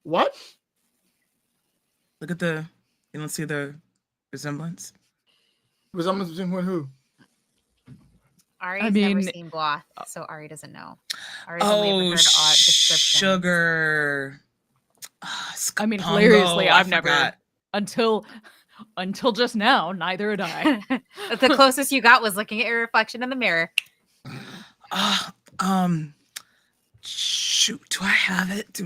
What? Look at you don't see the resemblance? Resemblance between who and who? Ari's never seen Bloth, so Ari doesn't know. Ari's only ever heard description. Sugar. I mean, hilariously, I've never forgot. until just now. Neither had I. The closest you got was looking at your reflection in the mirror. Shoot, do I have it?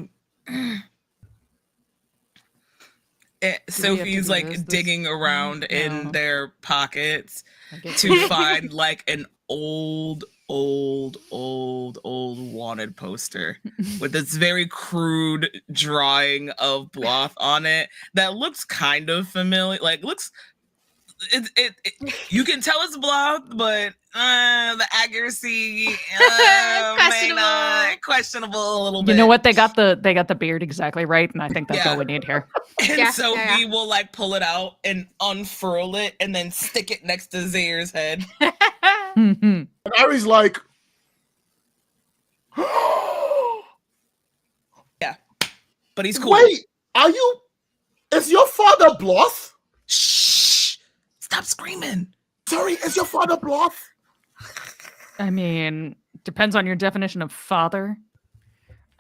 Sophie's like digging around in their pockets to find like an old wanted poster with this very crude drawing of Bloth on it that looks kind of familiar. Like looks, it you can tell it's Bloth, but the accuracy may not questionable a little bit. You know what? They got the beard exactly right, and I think that's all we need here. And Sophie will like pull it out and unfurl it and then stick it next to Zaire's head. And Ari's like, yeah, but he's cool. Wait, is your father Bloth? Shh! Stop screaming. Sorry, is your father Bloth? I mean, depends on your definition of father.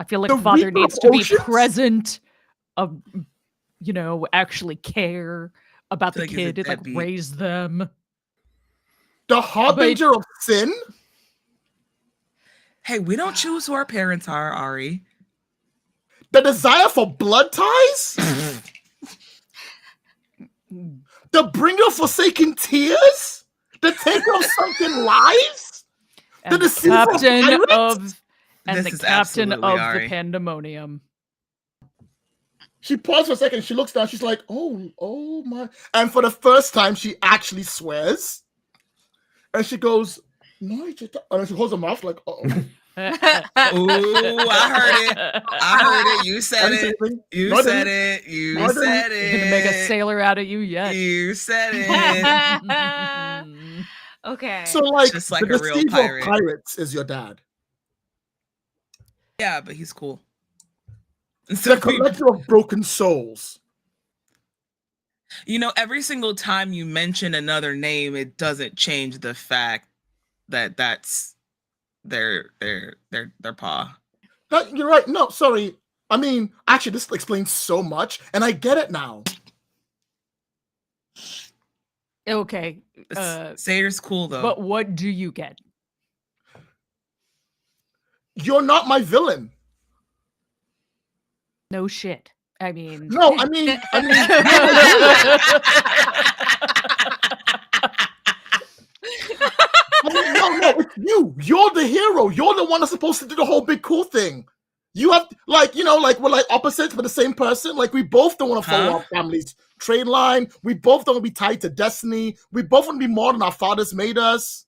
I feel like The father Reaper needs of to be Oceans? present, actually care about the Like he's a kid, like deadbeat. raise them. The harbinger of sin? Hey, we don't choose who our parents are, Ari. The desire for blood ties? The bringer of forsaken tears? The taker of sunken lives? And the deceiver of captain pirates? of and This the is captain absolutely of the Ari. pandemonium. She paused for a second. She looks down. She's like, oh my. And for the first time, she actually swears. And she goes, no, and then she holds her mouth like, Ooh, I heard it. I heard it. You said it. You said it. You said it. You're gonna make a sailor out of you yet. You said it. Okay. So, like, Just like the a real deceiver pirate. of pirates is your dad. Yeah, but he's cool. The collector of broken souls. You know, every single time you mention another name, it doesn't change the fact that that's their paw. No, you're right. No, sorry. I mean, actually, this explains so much, and I get it now. Okay. Sayer's cool though. But what do you get? You're not my villain. No shit. I mean, No, I mean, no, it's you. You're the hero. You're the one that's supposed to do the whole big cool thing. You have, like, you know, like, we're like opposites, but the same person. Like, we both don't want to follow our family's trade line. We both don't want to be tied to destiny. We both want to be more than our fathers made us.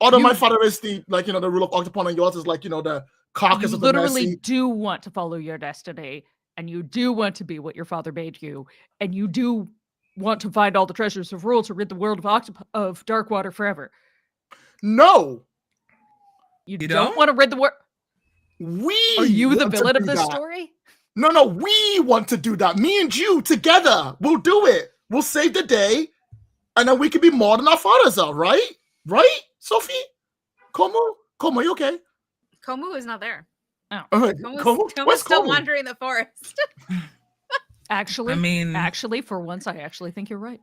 Although my father is the, like, you know, the rule of Octopon, and yours is, like, you know, the carcass of the literally Mercy. do want to follow your destiny, and you do want to be what your father made you, and you do want to find all the treasures of rule to rid the world of Darkwater forever. No, you don't want to rid the world. Are you the villain of this story? No, we want to do that. Me and you together, we'll do it. We'll save the day, and then we can be more than our fathers are, right? Right, Sophie? Como, you okay? Komu is not there. Oh, Komu's still wandering the forest. Actually, for once, I actually think you're right.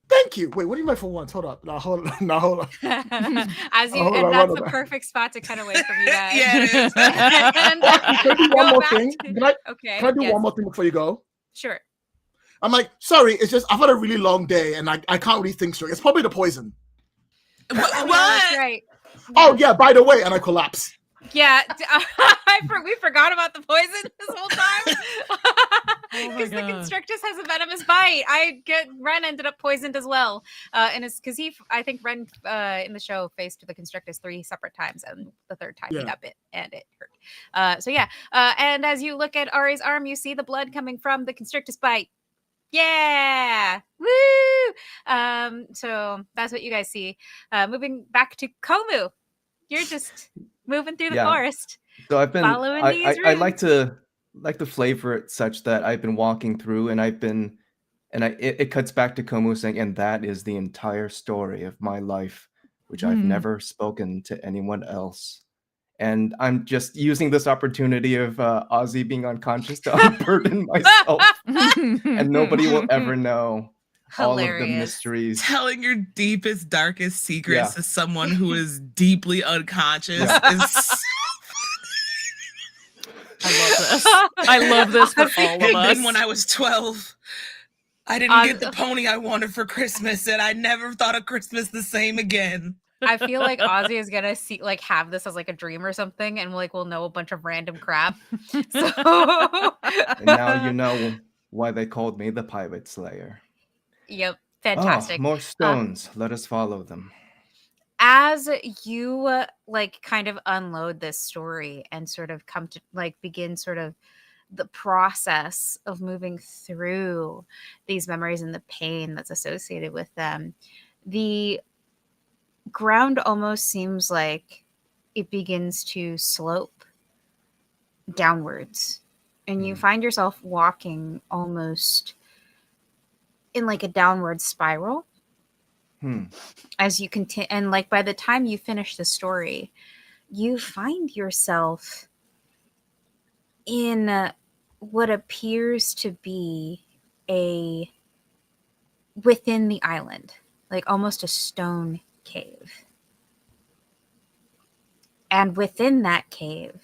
Thank you. Wait, what do you mean for once? Hold up. Now, hold on. As you, and that's the perfect spot to cut away from you guys. Yeah, it is. And can I do one more thing? Can I do one more thing before you go? Sure. I'm like, sorry, it's just I've had a really long day and I can't really think straight. It's probably the poison. What? That's right. Oh yeah, by the way, and I collapse. Yeah, we forgot about the poison this whole time. Because the Constrictus has a venomous bite. Ren ended up poisoned as well. And it's because I think Ren in the show faced the Constrictus 3 separate times, and the third time he got bit and it hurt. And as you look at Ari's arm, you see the blood coming from the Constrictus bite. Yeah, woo! So that's what you guys see. Moving back to Komu, you're just moving through the forest. So I've been following these runes. I like to flavor it such that I've been walking through, and it cuts back to Komu saying, and that is the entire story of my life, which I've never spoken to anyone else. And I'm just using this opportunity of Ozzy being unconscious to unburden myself, and nobody will ever know all of the mysteries. Telling your deepest, darkest secrets to someone who is deeply unconscious is. I love this for all of us. Then when I was 12, I didn't get the pony I wanted for Christmas, and I never thought of Christmas the same again. I feel like Ozzy is gonna have this as like a dream or something, and we'll know a bunch of random crap. So and now you know why they called me the Pirate Slayer. Yep, fantastic. Oh, more stones. Let us follow them. As you kind of unload this story and sort of come to begin sort of the process of moving through these memories and the pain that's associated with them, the ground almost seems like it begins to slope downwards, and you find yourself walking almost in like a downward spiral. As you continue, and by the time you finish the story, you find yourself in what appears to be within the island, like almost a stone cave. And within that cave,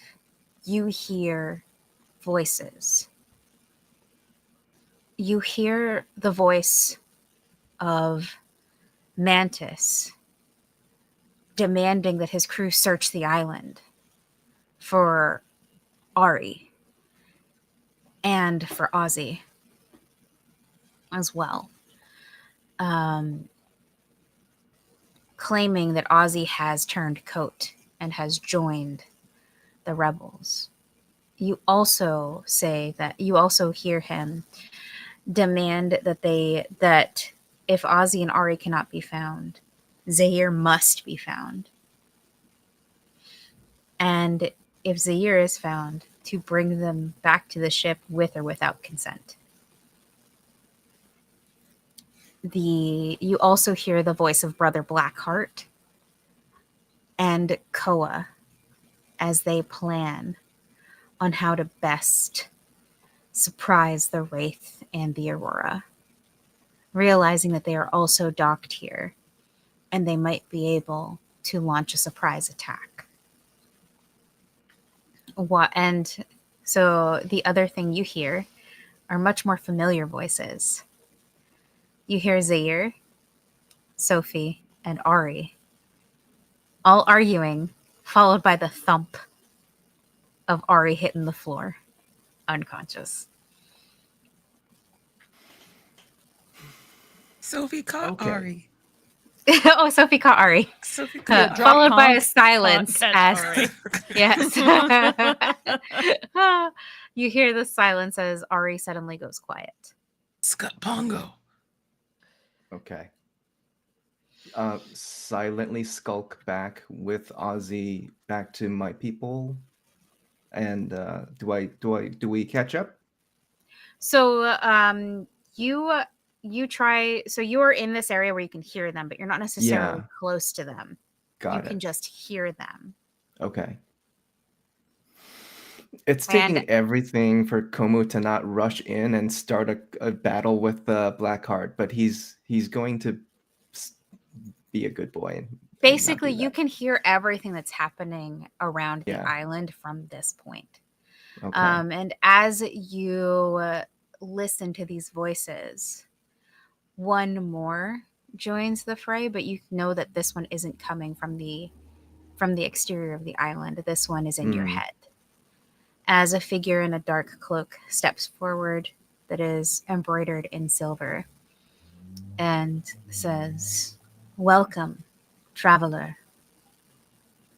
you hear voices. you hear the voice of Mantis demanding that his crew search the island for Ari and for Ozzy as well. Claiming that Ozzy has turned coat and has joined the rebels. You also hear him demand that if Ozzy and Ari cannot be found, Zaire must be found. And if Zaire is found, to bring them back to the ship with or without consent. You also hear the voice of Brother Blackheart and Koa as they plan on how to best surprise the Wraith and the Aurora, realizing that they are also docked here and they might be able to launch a surprise attack. And so the other thing you hear are much more familiar voices. You hear Zaire, Sophie, and Ari all arguing, followed by the thump of Ari hitting the floor, unconscious. Sophie caught Okay. Ari. Oh, Sophie caught Ari. Sophie caught Ari. Followed by a Conk, silence catch as Ari. yes. You hear the silence as Ari suddenly goes quiet. Scott Pongo. Okay. Silently skulk back with Ozzy back to my people. And do we catch up? So you try, so you're in this area where you can hear them, but you're not necessarily Yeah. close to them. Got You it. can just hear them. Okay. It's taking everything for Komu to not rush in and start a battle with Blackheart, but he's going to be a good boy. And Basically, not do you that. can hear everything that's happening around the Yeah. island from this point. Okay. And as you listen to these voices, one more joins the fray, but you know that this one isn't coming from the exterior of the island. This one is in your head. As a figure in a dark cloak steps forward that is embroidered in silver and says, "Welcome, traveler.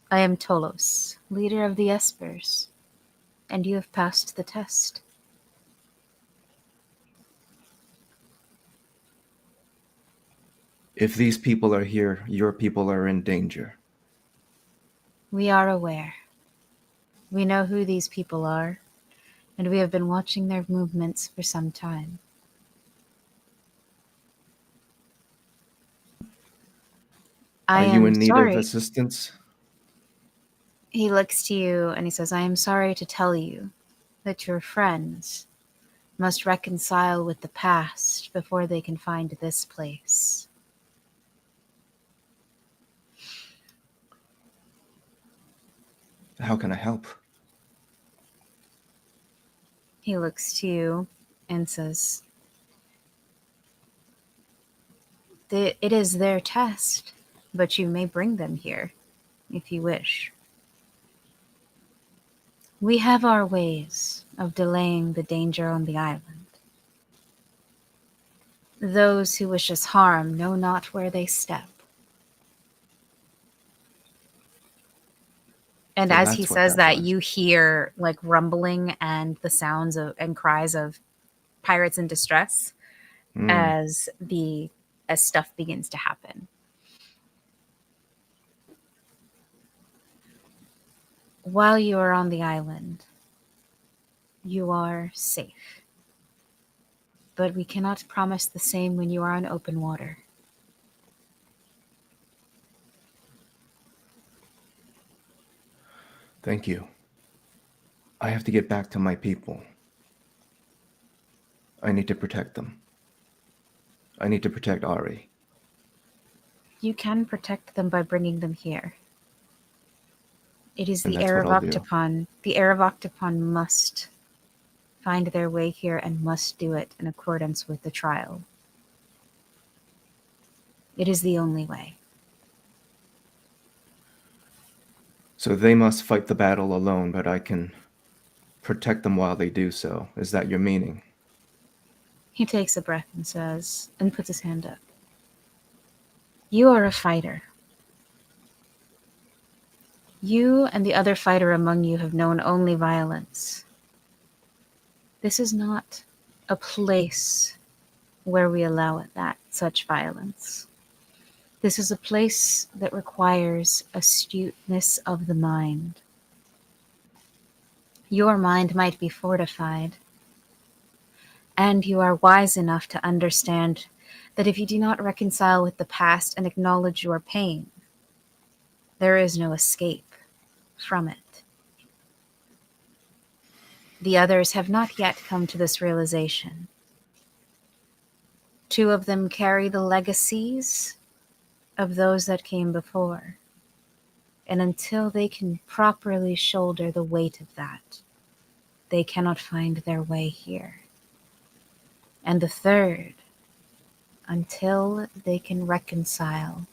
I am Tolos, leader of the Espers, and you have passed the test." If these people are here, your people are in danger. We are aware. We know who these people are, and we have been watching their movements for some time. Are you in need of assistance? He looks to you and he says, "I am sorry to tell you that your friends must reconcile with the past before they can find this place." How can I help? He looks to you and says, "It is their test, but you may bring them here if you wish. We have our ways of delaying the danger on the island. Those who wish us harm know not where they step." And So as he that's what says that that, was. you hear like rumbling and the sounds of and cries of pirates in distress as stuff begins to happen. While you are on the island, you are safe. But we cannot promise the same when you are on open water. Thank you. I have to get back to my people. I need to protect them. I need to protect Ari. You can protect them by bringing them here. It is And the that's heir what of I'll do. Octopon. The heir of Octopon must find their way here and must do it in accordance with the trial. It is the only way. So they must fight the battle alone, but I can protect them while they do so. Is that your meaning? He takes a breath and says, and puts his hand up. You are a fighter. You and the other fighter among you have known only violence. This is not a place where we allow such violence. This is a place that requires astuteness of the mind. Your mind might be fortified, and you are wise enough to understand that if you do not reconcile with the past and acknowledge your pain, there is no escape from it. The others have not yet come to this realization. 2 of them carry the legacies of those that came before. And until they can properly shoulder the weight of that, they cannot find their way here. And the 3rd, until they can reconcile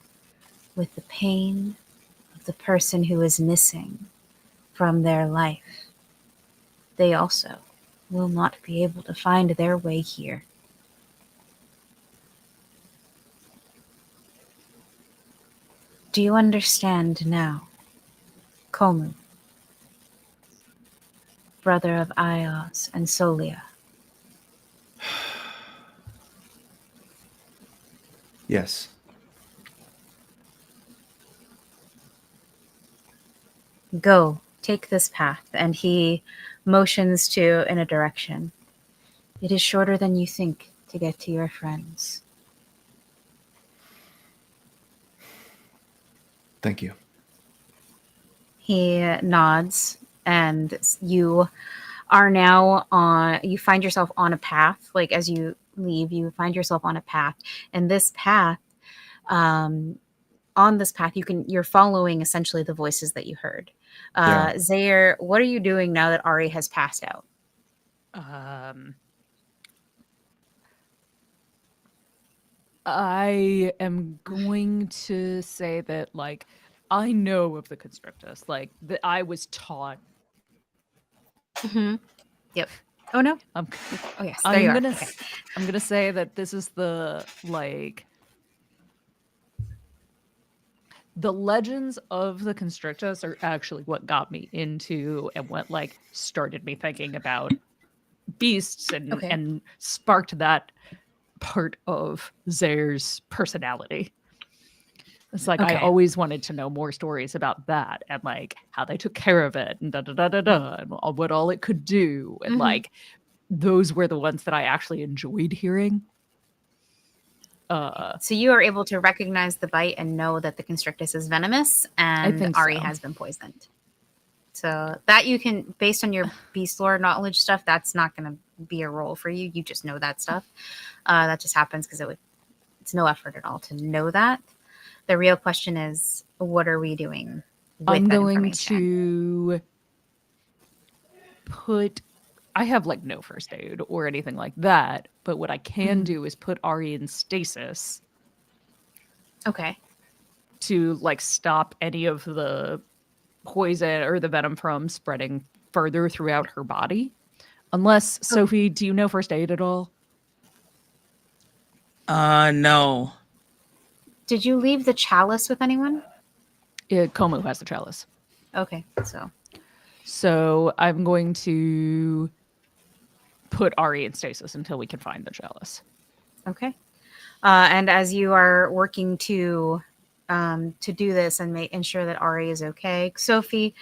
with the pain of the person who is missing from their life, they also will not be able to find their way here. Do you understand now, Komu, brother of Ios and Solia? Yes. Go, take this path. And he motions in a direction. It is shorter than you think to get to your friends. Thank you. He nods, and you are now you find yourself on a path. Like as you leave, you find yourself on a path. And this path, on this path, you're following essentially the voices that you heard. Zaire, what are you doing now that Ari has passed out? I am going to say that, like, I know of the Constrictus. Like, that I was taught. Mm-hmm. Yep. Oh, no. Oh, yes, there you are. Okay. I'm going to say that this is the legends of the Constrictus are actually what got me into and what, like, started me thinking about beasts and sparked that part of Zaire's personality. It's like I always wanted to know more stories about that and like how they took care of it and and what all it could do, and like those were the ones that I actually enjoyed hearing. So you are able to recognize the bite and know that the Constrictus is venomous, and Ari has been poisoned. So that you can, based on your beast lore knowledge stuff, that's not going to be a role for you. You just know that stuff. That just happens because it's no effort at all to know that. The real question is, what are we doing with I'm that going information? to put... I have like no first aid or anything like that, but what I can do is put Ari in stasis. Okay. To like stop any of the poison or the venom from spreading further throughout her body. Unless, Sophie, do you know first aid at all? No. Did you leave the chalice with anyone? Komu has the chalice. Okay, so I'm going to put Ari in stasis until we can find the chalice. Okay. And as you are working to do this and ensure that Ari is okay, Sophie,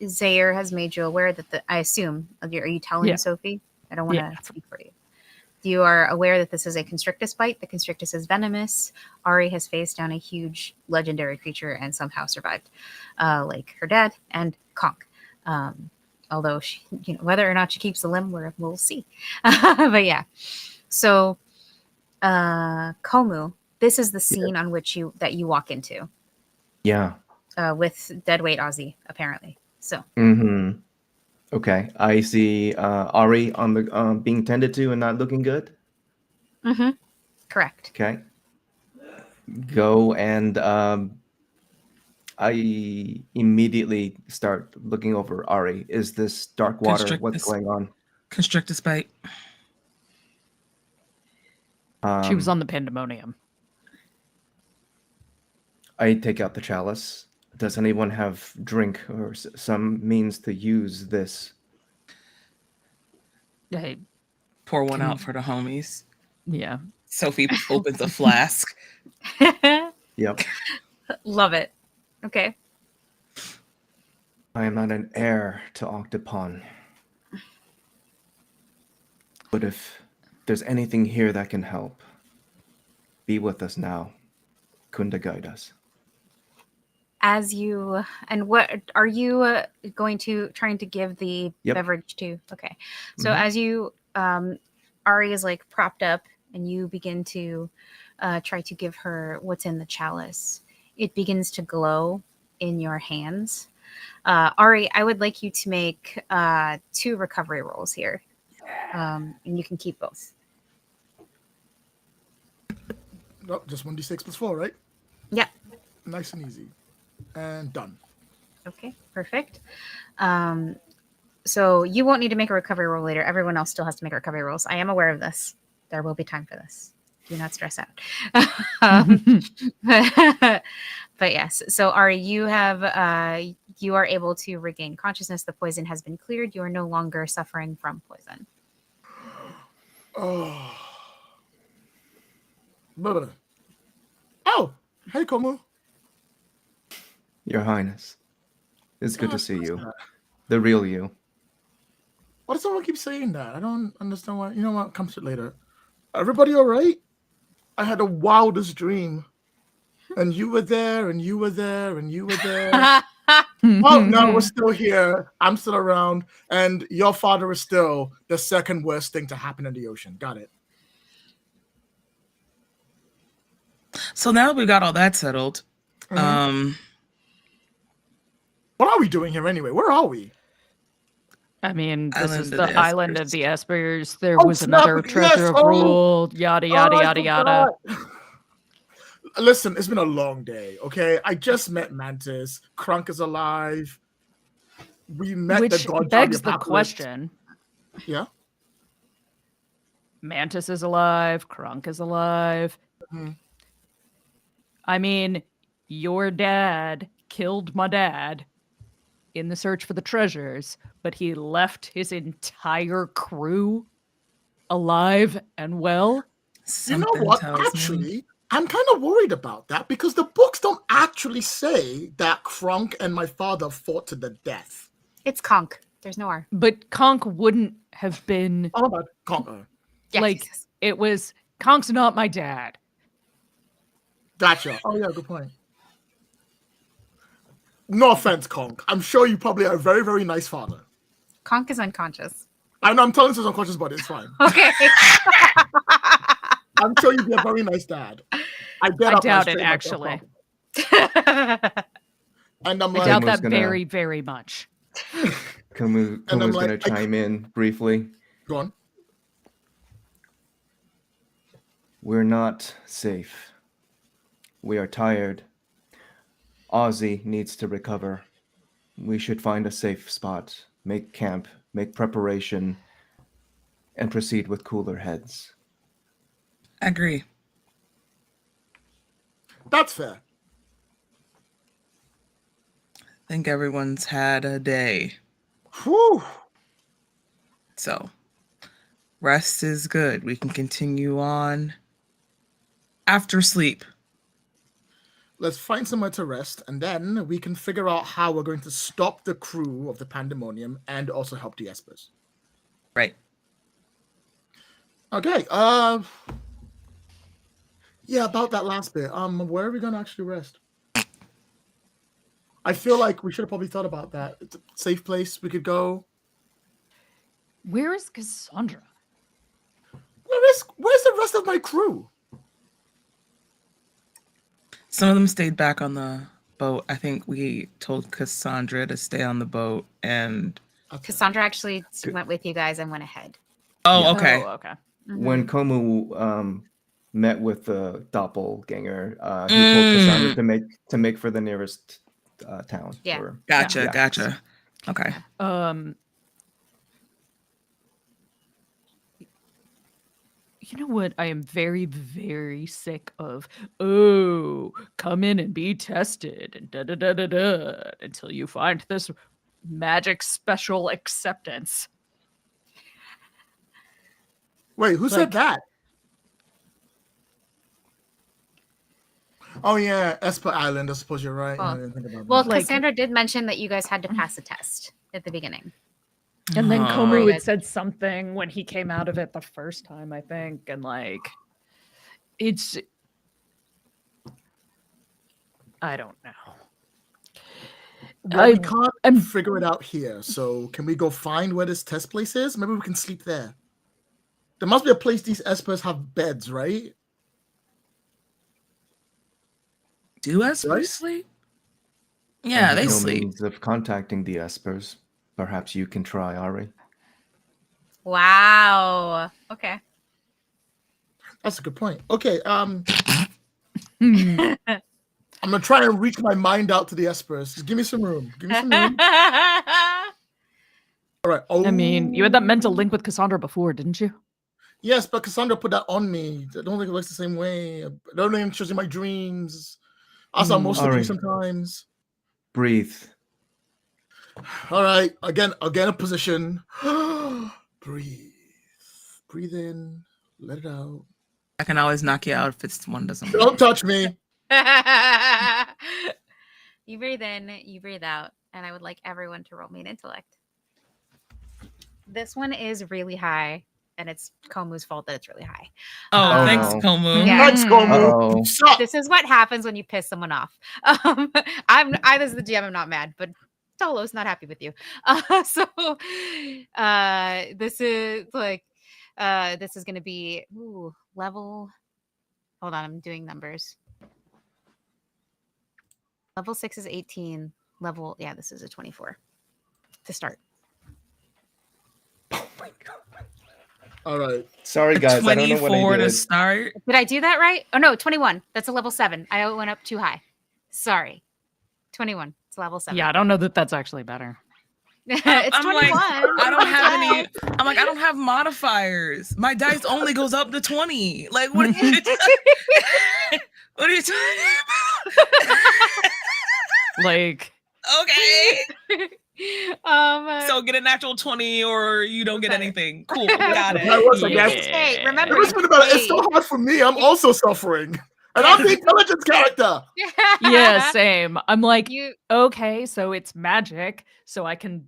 Zaire has made you aware that I assume, are you telling Sophie? I don't want to speak for you. You are aware that this is a Constrictus bite. The Constrictus is venomous. Ari has faced down a huge legendary creature and somehow survived, like her dad and Conk. Although she, whether or not she keeps the limb, we'll see. But yeah, so Komu, this is the scene on which you walk into. Yeah. With deadweight Ozzy, apparently. So. Mm-hmm. Okay, I see Ari on the being tended to and not looking good. Mm-hmm. Correct. Okay, go and I immediately start looking over Ari. Is this dark water? What's going on? Constrict his bite. She was on the pandemonium. I take out the chalice. Does anyone have drink or some means to use this? Hey, Pour one out for the homies. yeah. Sophie opens a flask. Yep. Love it. Okay. I am not an heir to Octopon. But if there's anything here that can help, be with us now. Kunda guide us. As you and what are you going to trying to give the Yep. beverage to? Okay. So as you Ari is like propped up and you begin to try to give her what's in the chalice, it begins to glow in your hands. Ari, I would like you to make 2 recovery rolls here. And you can keep both. Oh, just 1d6 plus 4, right? Yeah. Nice and easy. And done. Okay, perfect. So you won't need to make a recovery roll later. Everyone else still has to make recovery rolls. I am aware of this. There will be time for this. Do not stress out. But yes, so Ari, you are able to regain consciousness. The poison has been cleared. You are no longer suffering from poison. Oh. Oh, hey, Komu. Your Highness, it's good to see you. That? The real you. Why does someone keep saying that? I don't understand why. You know what? Come to it later. Everybody all right? I had the wildest dream. And you were there, and you were there, and you were there. Oh, no, we're still here. I'm still around. And your father is still the second worst thing to happen in the ocean. Got it. So now we got all that settled. What are we doing here anyway? Where are we? I mean, this Island is of the the island Espers. of the Espers. There Oh, was snap, another yes, treasure of oh. rule, yada, yada, I yada, yada. forgot. Listen, it's been a long day, okay? I just met Mantis. Crunk is alive. We met Which the god begs the Apocalypse. question. Yeah? Mantis is alive. Krunk is alive. Mhm. I mean, your dad killed my dad in the search for the treasures, but he left his entire crew alive and well. You know Something what? tells me. Actually, I'm kind of worried about that because the books don't actually say that Crunk and my father fought to the death. It's conch. There's no R. But Conk wouldn't have been Oh, my God. Yes, like yes. it was. Conk's not my dad. Gotcha. Oh, yeah, good point. No offense, Conk. I'm sure you probably are a very, very nice father. Conch is unconscious. I know I'm telling this unconscious, but it's fine. Okay. I'm sure you'd be a very nice dad. I doubt it, actually. And I'm I like, doubt Komu's that gonna- very, very much. Kumu's And I'm going to like, chime in briefly. go on. We're not safe. We are tired. Ozzy needs to recover. We should find a safe spot, make camp, make preparation, and proceed with cooler heads. I agree. That's fair. I think everyone's had a day. Whew. So rest is good. We can continue on after sleep. Let's find somewhere to rest, and then we can figure out how we're going to stop the crew of the Pandemonium and also help the Espers. Right. Okay. Yeah, about that last bit. Where are we gonna actually rest? I feel like we should have probably thought about that. It's a safe place we could go. Where is Cassandra? Where's the rest of my crew? Some of them stayed back on the boat. I think we told Cassandra to stay on the boat and Okay. Cassandra actually went with you guys and went ahead. Oh, Yeah. okay. Oh, okay. When Komu met with the doppelganger, he told Cassandra to make for the nearest town. Yeah. Or, Gotcha. yeah. Gotcha. Okay. You know what? I am very, very sick of. Oh, come in and be tested and da da da da da until you find this magic special acceptance. Wait, who said that? Oh yeah, Esper Island. I suppose you're right. I didn't think about Well, that. Cassandra did mention that you guys had to pass a test at the beginning. And then Very Komu good. had said something when he came out of it the first time, I think, and it's. I don't know. Well, we can't figure it out here. So can we go find where this test place is? Maybe we can sleep there. There must be a place these espers have beds, right? Do espers sleep? Yeah, they no sleep. means of contacting the espers. Perhaps you can try, Ari. Wow. Okay. That's a good point. Okay. I'm gonna try and reach my mind out to the espers. Just give me some room. Give me some room. All right. Oh, I mean, you had that mental link with Cassandra before, didn't you? yes, but Cassandra put that on me. I don't think it works the same way. I don't think she's in my dreams. Also, I'm most sleepy sometimes. Breathe. All right. Again, a position. Breathe. Breathe in. Let it out. I can always knock you out if it's one doesn't work. Don't touch me. You breathe in, you breathe out, and I would like everyone to roll me an intellect. This one is really high, and it's Komu's fault that it's really high. Oh, thanks, no. Komu. Yeah. Thanks, Komu. Suck. This is what happens when you piss someone off. As the GM, I'm not mad, but Tolo's not happy with you. This is this is going to be level. Hold on, I'm doing numbers. Level 6 is 18. This is a 24 to start. Oh my god. All right. Sorry, guys. I don't know what I 24 did. to start. Did I do that right? Oh no, 21. That's a level 7. I went up too high. Sorry. 21. It's level 7. Yeah, I don't know that that's actually better. It's I'm 21. like, I don't have any. I'm like, I don't have modifiers. My dice only goes up to 20. Like, what are you? What are you talking about? Like, okay. So get a natural 20 or you don't get anything. Cool. Got it. That was, I guess. Hey, remember, It's so hard for me. I'm also suffering. And I'm the intelligence character. yeah, same. I'm like, You okay, so it's magic, so I can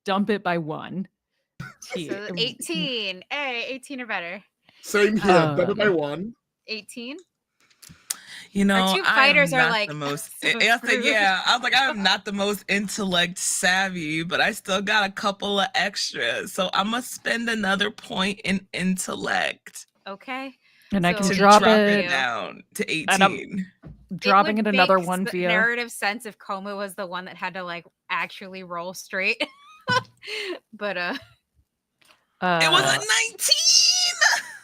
dump it by 1. so 18. Hey, 18 or better. Same here. Better by 1. 18. You know, Our two fighters I am are not like the most. so I was like, I am not the most intellect savvy, but I still got a couple of extras, so I'm gonna spend another point in intellect. Okay. And I can So drop Drop it. it down to And I'm 18. dropping would it another make 1 the via. narrative sense if Komu was the one that had to like actually roll straight. But It was a 19.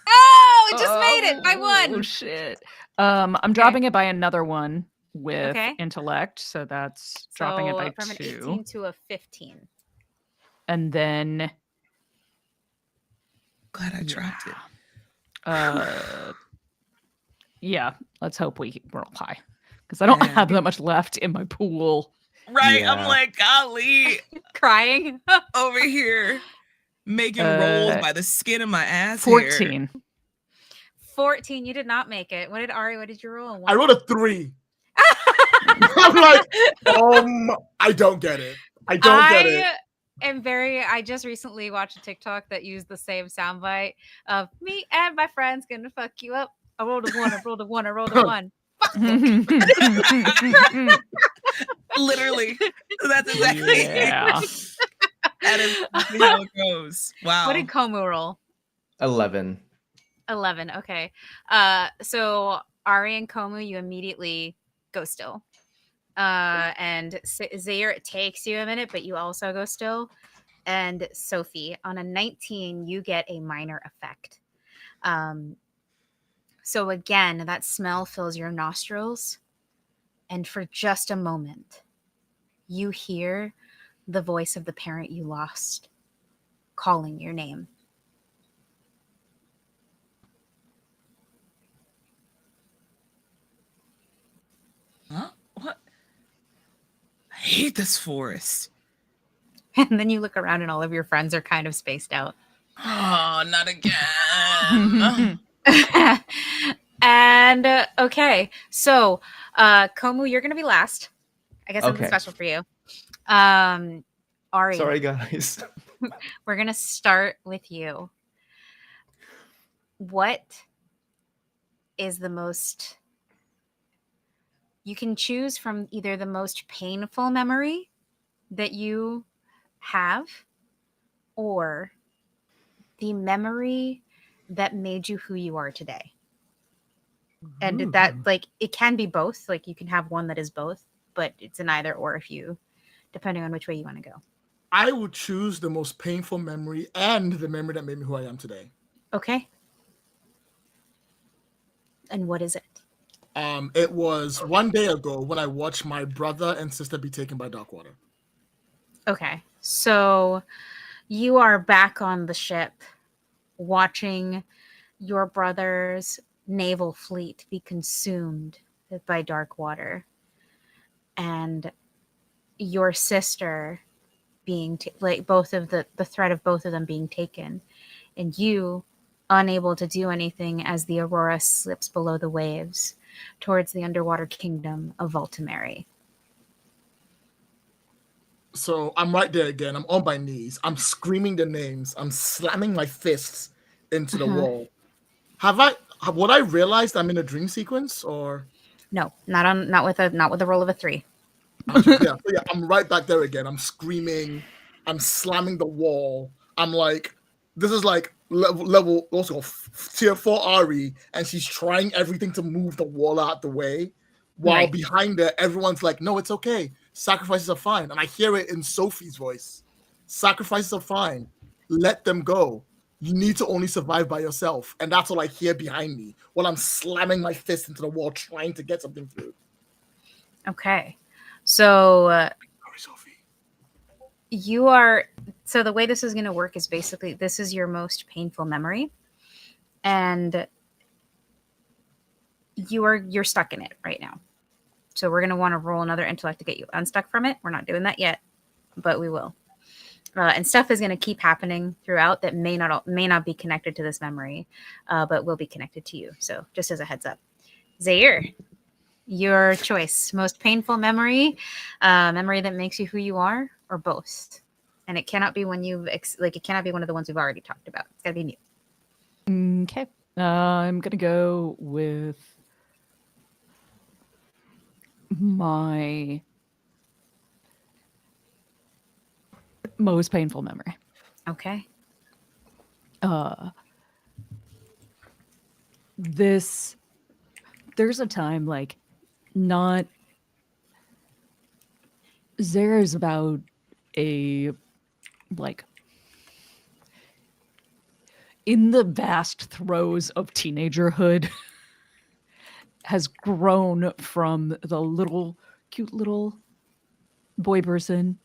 oh, it just made it by 1. Oh shit. I'm dropping it by another 1 with intellect, so that's dropping it by from 2. an 18 to a 15. And then Glad I dropped it. yeah, let's hope we roll high, because I don't have that much left in my pool. Right. Yeah. I'm like, golly, Crying. over here making rolls by the skin of my ass. 14. 14. You did not make it. What did you roll? I rolled a 3. I'm like, I don't get it. I don't get it. I just recently watched a TikTok that used the same soundbite of me and my friends gonna fuck you up. I rolled a 1, I rolled a 1, I rolled a 1. Literally. That's exactly Yeah. That is exactly how it goes. Wow. What did Komu roll? 11. 11. Okay. So Ari and Komu, you immediately go still. And Zaire, it takes you a minute, but you also go still. and Sophie. On a 19, you get a minor effect. So again, that smell fills your nostrils, and for just a moment, you hear the voice of the parent you lost calling your name. Huh? What? I hate this forest. And then you look around and all of your friends are kind of spaced out. Oh, not again. And okay, so Komu, you're gonna be last. I guess something Okay. special for you. Ari, Sorry, guys. we're gonna start with you. What is the most? You can choose from either the most painful memory that you have, or the memory that made you who you are today. And that, like, it can be both. Like, you can have one that is both, but it's an either or if you, depending on which way you want to go. I would choose the most painful memory and the memory that made me who I am today. Okay. And what is it? It was one day ago when I watched my brother and sister be taken by Darkwater. Okay. So you are back on the ship watching your brother's naval fleet be consumed by Darkwater, and your sister being like both of the threat of both of them being taken, and you unable to do anything as the Aurora slips below the waves towards the underwater kingdom of Voltimeri. So I'm right there again. I'm on my knees. I'm screaming the names. I'm slamming my fists into the wall. Would I realized I'm in a dream sequence, or No, not with a roll of a 3. yeah, I'm right back there again. I'm screaming. I'm slamming the wall. I'm like, this is like level also tier 4 Ari, and she's trying everything to move the wall out the way, while Right. behind her everyone's like, no, it's okay. Sacrifices are fine. And I hear it in Sophie's voice. Sacrifices are fine. Let them go. You need to only survive by yourself. And that's all I hear behind me while I'm slamming my fist into the wall trying to get something through. Okay. So Sorry, Sophie. so the way this is going to work is basically this is your most painful memory, and you're stuck in it right now. So we're going to want to roll another intellect to get you unstuck from it. We're not doing that yet, but we will. And stuff is going to keep happening throughout that may not be connected to this memory, but will be connected to you. So just as a heads up, Zaire, your choice: most painful memory, memory that makes you who you are, or both. And it cannot be when it cannot be one of the ones we've already talked about. It's got to be new. Okay. I'm going to go with my most painful memory. Okay. There's a time, like, not Zara's about a, like, in the vast throes of teenagerhood, has grown from the cute little boy person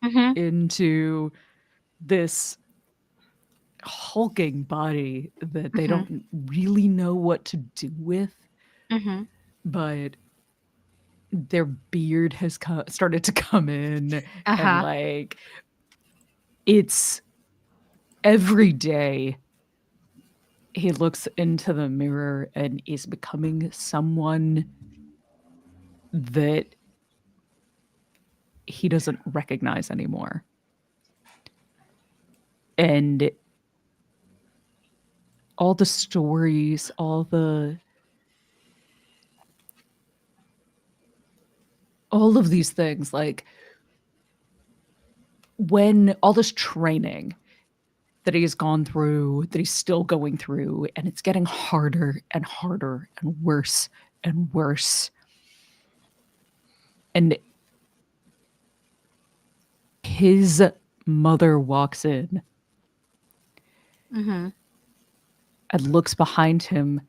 Mm-hmm. into this hulking body that they don't really know what to do with, Mm-hmm. but their beard has started to come in, and like it's every day he looks into the mirror and is becoming someone that he doesn't recognize anymore. And all the stories, all of these things, like when all this training that he's gone through, that he's still going through, and it's getting harder and harder and worse and worse. And his mother walks in Mm-hmm. and looks behind him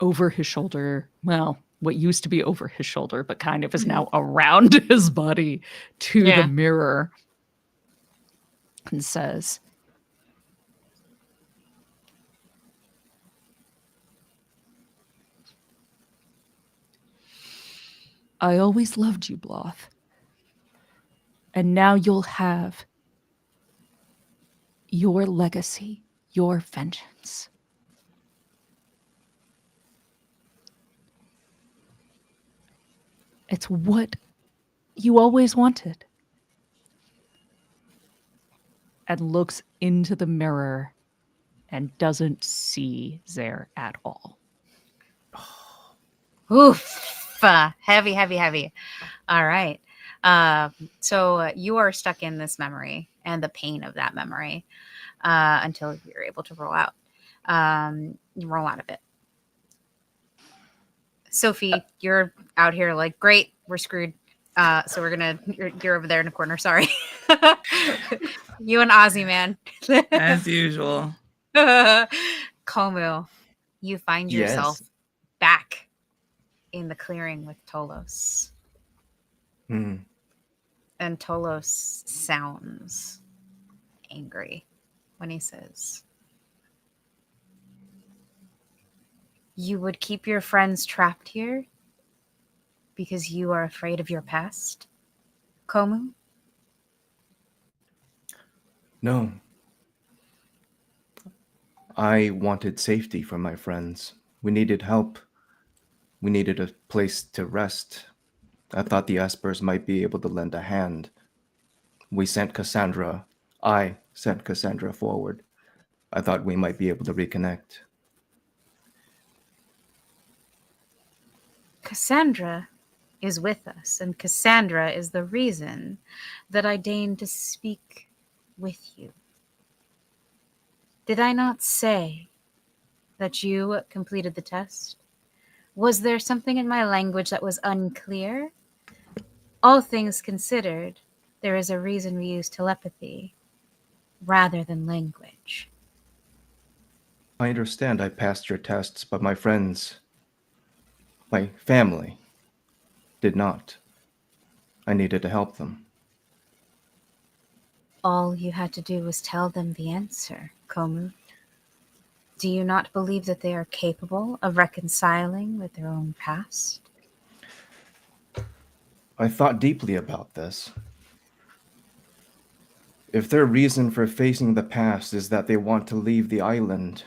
over his shoulder. Well, what used to be over his shoulder, but kind of is now around his body to Yeah. the mirror and says, I always loved you, Bloth. And now you'll have your legacy, your vengeance. It's what you always wanted. And looks into the mirror and doesn't see Zaire at all. Oof. Heavy, heavy, heavy. All right. So you are stuck in this memory and the pain of that memory until you're able to roll out. You roll out of it. Sophie, you're out here like, great, we're screwed. So we're gonna, you're over there in the corner. Sorry. You and Ozzy, man. As usual. Komu, you find yourself Yes. back in the clearing with Tolos. Hmm. And Tolos sounds angry when he says, you would keep your friends trapped here because you are afraid of your past, Komu? No. I wanted safety for my friends. We needed help. We needed a place to rest. I thought the Espers might be able to lend a hand. We sent Cassandra. I sent Cassandra forward. I thought we might be able to reconnect. Cassandra is with us, and Cassandra is the reason that I deigned to speak with you. Did I not say that you completed the test? Was there something in my language that was unclear? All things considered, there is a reason we use telepathy rather than language. I understand I passed your tests, but my friends, my family, did not. I needed to help them. All you had to do was tell them the answer, Komu. Do you not believe that they are capable of reconciling with their own past? I thought deeply about this. If their reason for facing the past is that they want to leave the island,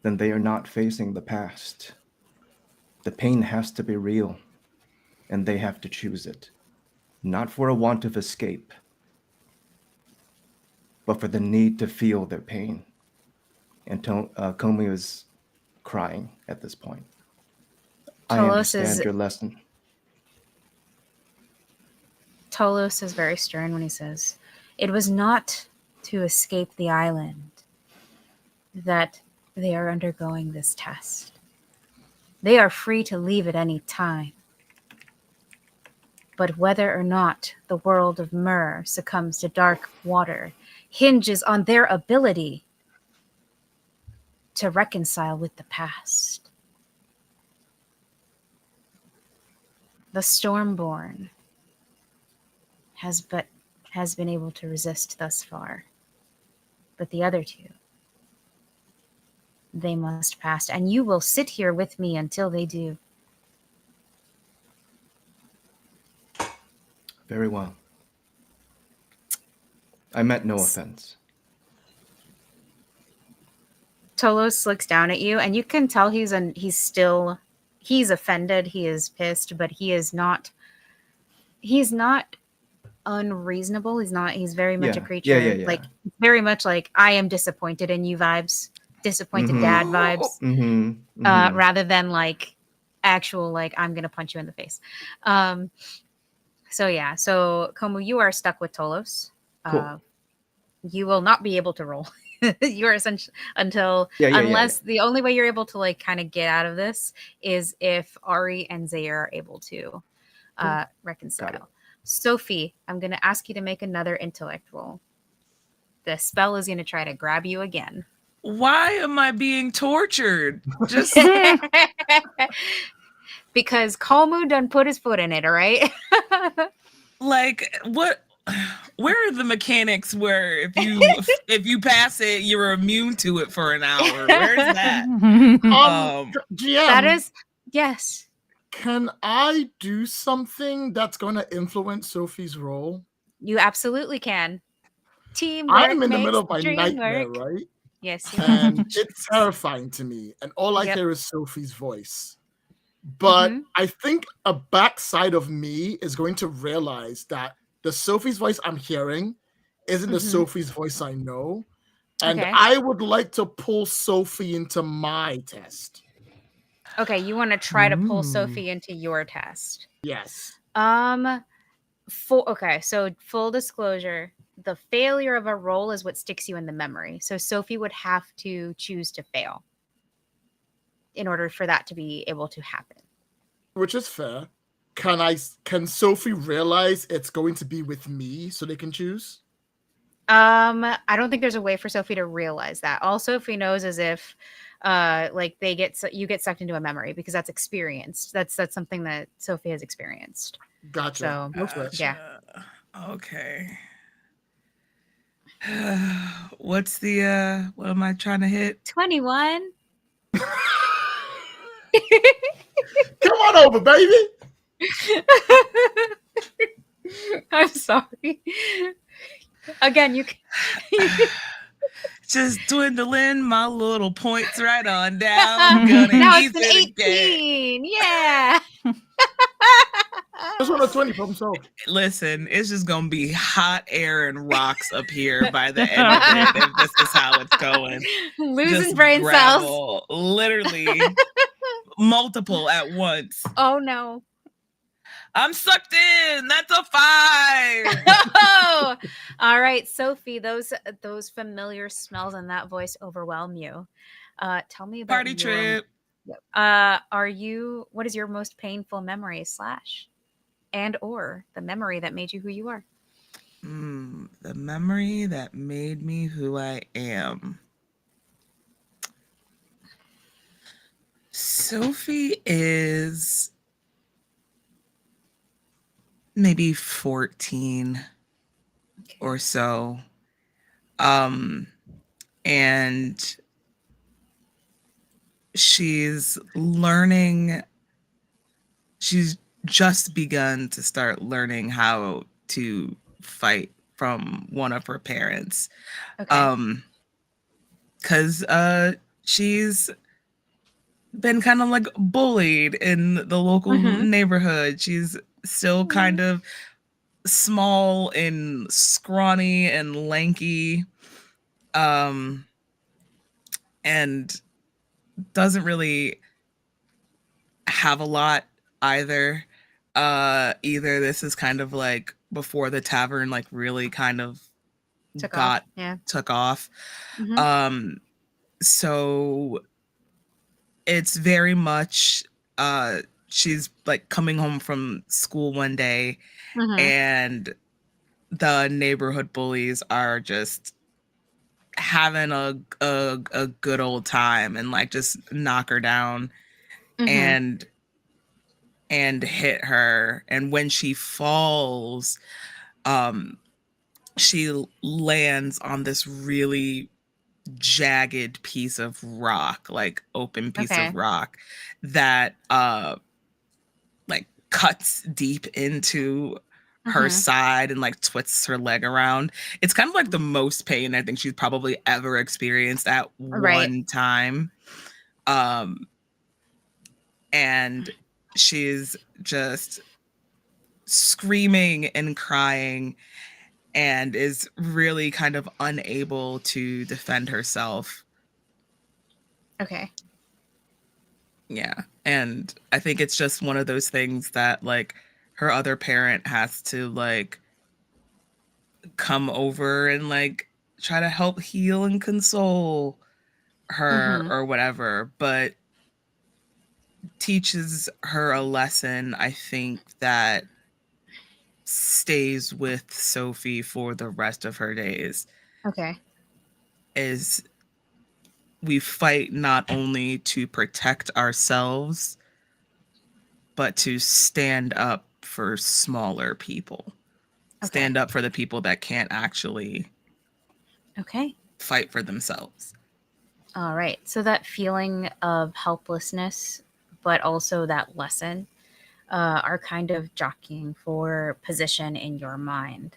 then they are not facing the past. The pain has to be real, and they have to choose it. Not for a want of escape, but for the need to feel their pain. And Komi is crying at this point. I understand your lesson. Tolos is very stern when he says, it was not to escape the island that they are undergoing this test. They are free to leave at any time. But whether or not the world of Myr succumbs to dark water hinges on their ability to reconcile with the past. The Stormborn has been able to resist thus far. But the other two, they must pass. And you will sit here with me until they do. Very well. I meant no offense. Tolos looks down at you, and you can tell he's offended, he is pissed, but he's not unreasonable. He's very much a creature. Yeah. Like very much like I am disappointed in you vibes, disappointed dad vibes, rather than like actual like I'm gonna punch you in the face. So Komu, you are stuck with Tolos. Cool. You will not be able to roll. You are essentially unless the only way you're able to like kind of get out of this is if Ari and Zaire are able to reconcile. Sophie, I'm going to ask you to make another intellect roll. the spell is going to try to grab you again. Why am I being tortured? Just Because Kalmu done put his foot in it, all right? like what? Where are the mechanics where if you pass it, you're immune to it for an hour? Where's that? GM, That is, yes. can I do something that's going to influence Sophie's role? You absolutely can. Teamwork I'm in the makes middle of my the dream nightmare, work. right? Yes. And it's terrifying to me. And all I Yep. hear is Sophie's voice. But Mhm. I think a backside of me is going to realize that the Sophie's voice I'm hearing isn't the Mhm. Sophie's voice I know. And Okay. I would like to pull Sophie into my test. Okay, you want to try to pull Ooh. Sophie into your test. Yes. Okay, so full disclosure, the failure of a roll is what sticks you in the memory. So Sophie would have to choose to fail in order for that to be able to happen. Which is fair. Can Sophie realize it's going to be with me so they can choose? I don't think there's a way for Sophie to realize that. All Sophie knows is if like you get sucked into a memory, because that's experienced. That's something that Sophie has experienced. Gotcha. So Okay. yeah. Okay. What's the what am I trying to hit? 21. Come on over, baby. I'm sorry. Again, you can. Just dwindling my little points right on down. Gonna Now use it's an it again. 18. Yeah. Just want a 20 problem solved. Listen, it's just gonna be hot air and rocks up here by the end of it if this is how it's going. Losing Just brain cells. gravel, literally multiple at once. Oh no. I'm sucked in. That's a 5. Oh! All right, Sophie, those familiar smells and that voice overwhelm you. Tell me about Party trip. what is your most painful memory / and or the memory that made you who you are? The memory that made me who I am. Sophie is maybe 14 or so. And she's just begun to start learning how to fight from one of her parents. Okay. Cause she's been kind of like bullied in the local neighborhood. She's still kind of small and scrawny and lanky, and doesn't really have a lot either. Either this is kind of like before the tavern like really kind of took off. Mhm. So it's very much she's like coming home from school one day and the neighborhood bullies are just having a good old time and like just knock her down and hit her, and when she falls she lands on this really jagged piece of rock, like open piece of rock that like cuts deep into her side and like twists her leg around. It's kind of like the most pain I think she's probably ever experienced at one time. And she's just screaming and crying and is really kind of unable to defend herself. Okay. Yeah. And I think it's just one of those things that like her other parent has to like come over and like try to help heal and console her or whatever, but teaches her a lesson, I think, that stays with Sophie for the rest of her days. Okay. is we fight not only to protect ourselves, but to stand up for smaller people. Okay. Stand up for the people that can't actually fight for themselves. All right. So that feeling of helplessness, but also that lesson, are kind of jockeying for position in your mind.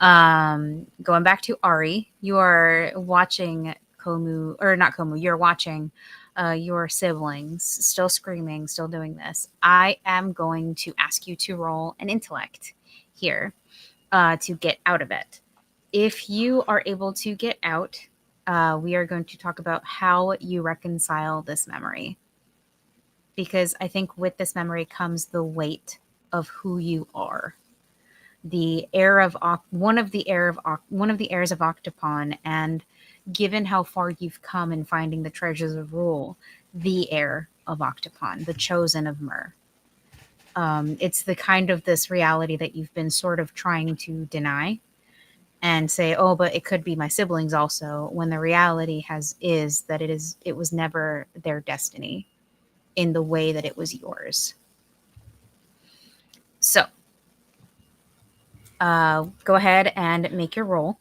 Going back to Ari, you are watching Komu, or not Komu, you're watching your siblings still screaming, still doing this. I am going to ask you to roll an intellect here to get out of it. If you are able to get out, we are going to talk about how you reconcile this memory. Because I think with this memory comes the weight of who you are. The heir of one of the heirs of Octopon, and given how far you've come in finding the treasures of rule, the heir of Octopon, the chosen of Myr. It's the kind of this reality that you've been sort of trying to deny and say, oh, but it could be my siblings also, when the reality is that it was never their destiny in the way that it was yours. So go ahead and make your roll.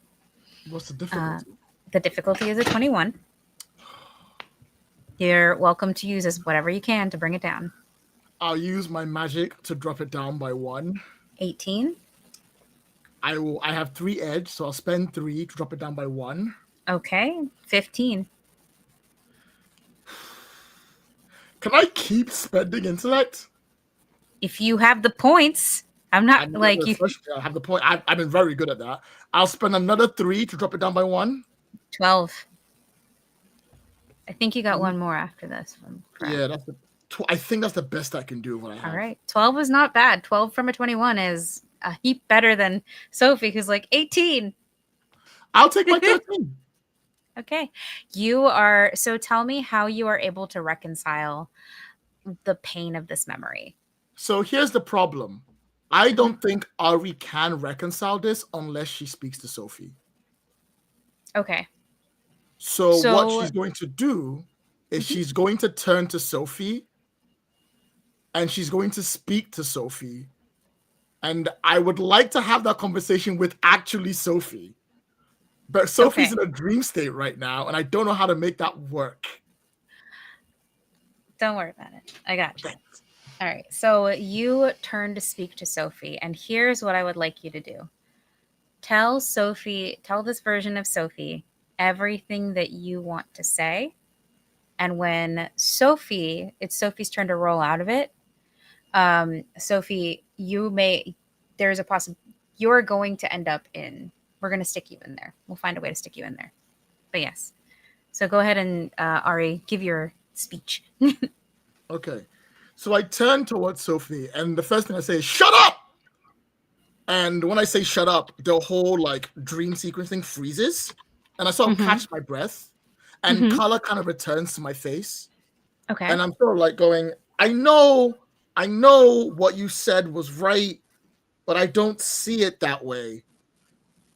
What's the difficulty? The difficulty is a 21. You're welcome to use as whatever you can to bring it down. I'll use my magic to drop it down by 1. 18. I have 3 edge, so I'll spend 3 to drop it down by 1. Okay. 15. Can I keep spending intellect? If you have the points, I'm not like you. I have the point. I've been very good at that. I'll spend another 3 to drop it down by 1. 12. I think you got one more after this one. Yeah, I think that's the best I can do. What I have. All right. 12 is not bad. 12 from a 21 is a heap better than Sophie, who's like 18. I'll take my 13. Okay. So tell me how you are able to reconcile the pain of this memory. So here's the problem. I don't think Ari can reconcile this unless she speaks to Sophie. Okay. So what she's going to do is she's going to turn to Sophie and she's going to speak to Sophie. And I would like to have that conversation with actually Sophie. But Sophie's in a dream state right now, and I don't know how to make that work. Don't worry about it. I got you. All right. So you turn to speak to Sophie, and here's what I would like you to do. Tell this version of Sophie everything that you want to say. And when it's Sophie's turn to roll out of it, Sophie, you're going to end up we're going to stick you in there. We'll find a way to stick you in there. But yes. So go ahead and, Ari, give your speech. Okay. So I turn towards Sophie, and the first thing I say is, shut up! And when I say shut up, the whole dream sequence thing freezes, and I sort of catch my breath, and color kind of returns to my face. Okay. And I'm sort of going, I know what you said was right, but I don't see it that way.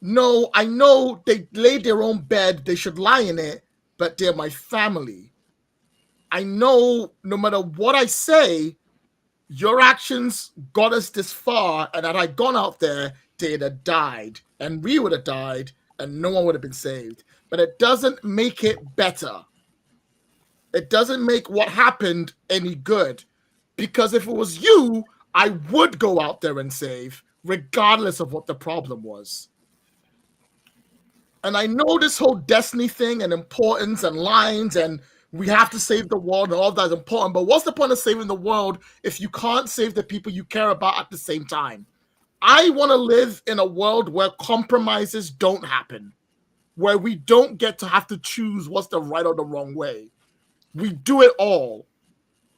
No, I know they laid their own bed, they should lie in it, but they're my family. I know no matter what I say, your actions got us this far, and had I gone out there, they'd have died, and we would have died, and no one would have been saved. But it doesn't make it better. It doesn't make what happened any good. Because if it was you, I would go out there and save, regardless of what the problem was. And I know this whole destiny thing and importance and lines and we have to save the world and all that is important. But what's the point of saving the world if you can't save the people you care about at the same time? I want to live in a world where compromises don't happen, where we don't get to have to choose what's the right or the wrong way. We do it all.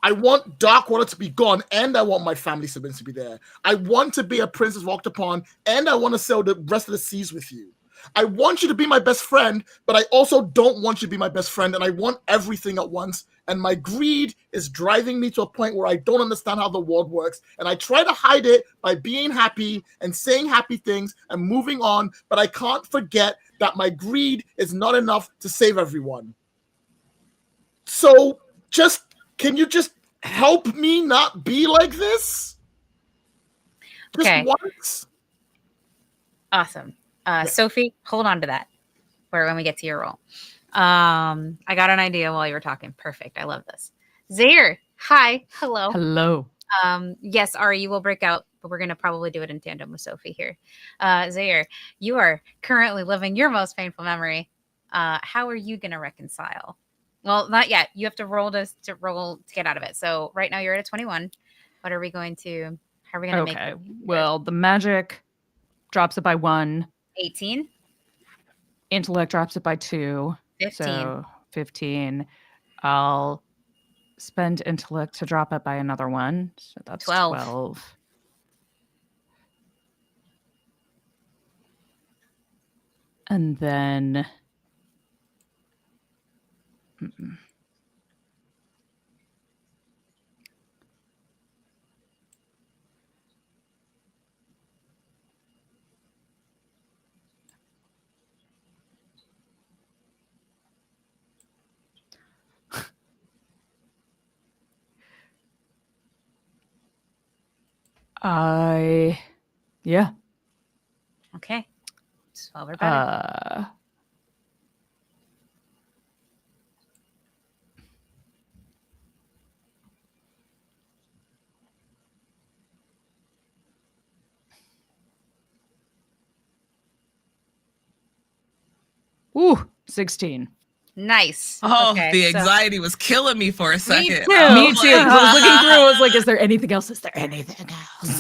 I want Darkwater to be gone, and I want my family siblings to be there. I want to be a princess walked upon, and I want to sail the rest of the seas with you. I want you to be my best friend, but I also don't want you to be my best friend, and I want everything at once, and my greed is driving me to a point where I don't understand how the world works, and I try to hide it by being happy and saying happy things and moving on, but I can't forget that my greed is not enough to save everyone. So can you just help me not be like this? Just Okay. once? Awesome. Sophie, hold on to that for when we get to your role. I got an idea while you were talking. Perfect. I love this. Zaire, hi. Hello. Hello. Yes, Ari, you will break out, but we're going to probably do it in tandem with Sophie here. Zaire, you are currently living your most painful memory. How are you going to reconcile? Well, not yet. You have to roll to get out of it. So right now you're at a 21. What are we going to, how are we going to make it? Well, the magic drops it by 1. 18. Intellect drops it by 2. 15. So 15. I'll spend intellect to drop it by another 1. So that's 12. And then yeah. Okay. 12 or better. Ooh, 16. Nice. Oh, okay, the anxiety was killing me for a second. too. Me too. 'Cause I was looking through. I was like, "Is there anything else? Is there anything else?"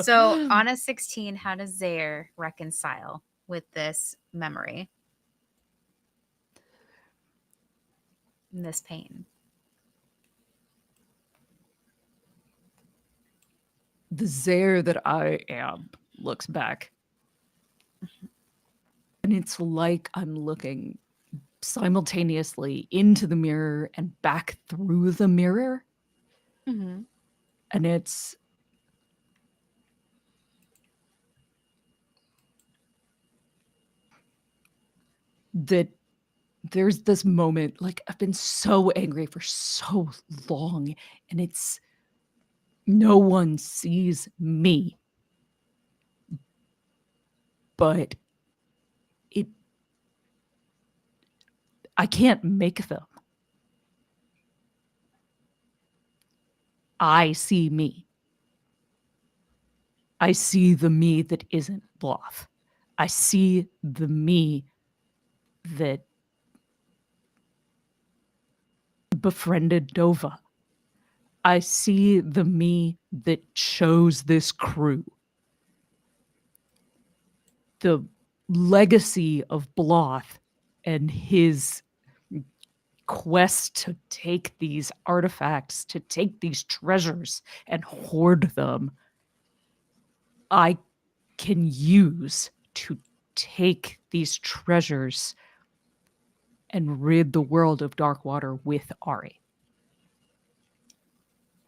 So on a 16, how does Zaire reconcile with this memory? And this pain. The Zaire that I am looks back. And it's like I'm looking simultaneously into the mirror and back through the mirror. Mm-hmm. And it's that there's this moment, like I've been so angry for so long, and it's no one sees me. But I can't make them. I see me. I see the me that isn't Bluff. I see the me that befriended Nova. I see the me that chose this crew. The legacy of Bloth and his quest to take these artifacts, to take these treasures and hoard them, I can use to take these treasures and rid the world of Darkwater with Ari.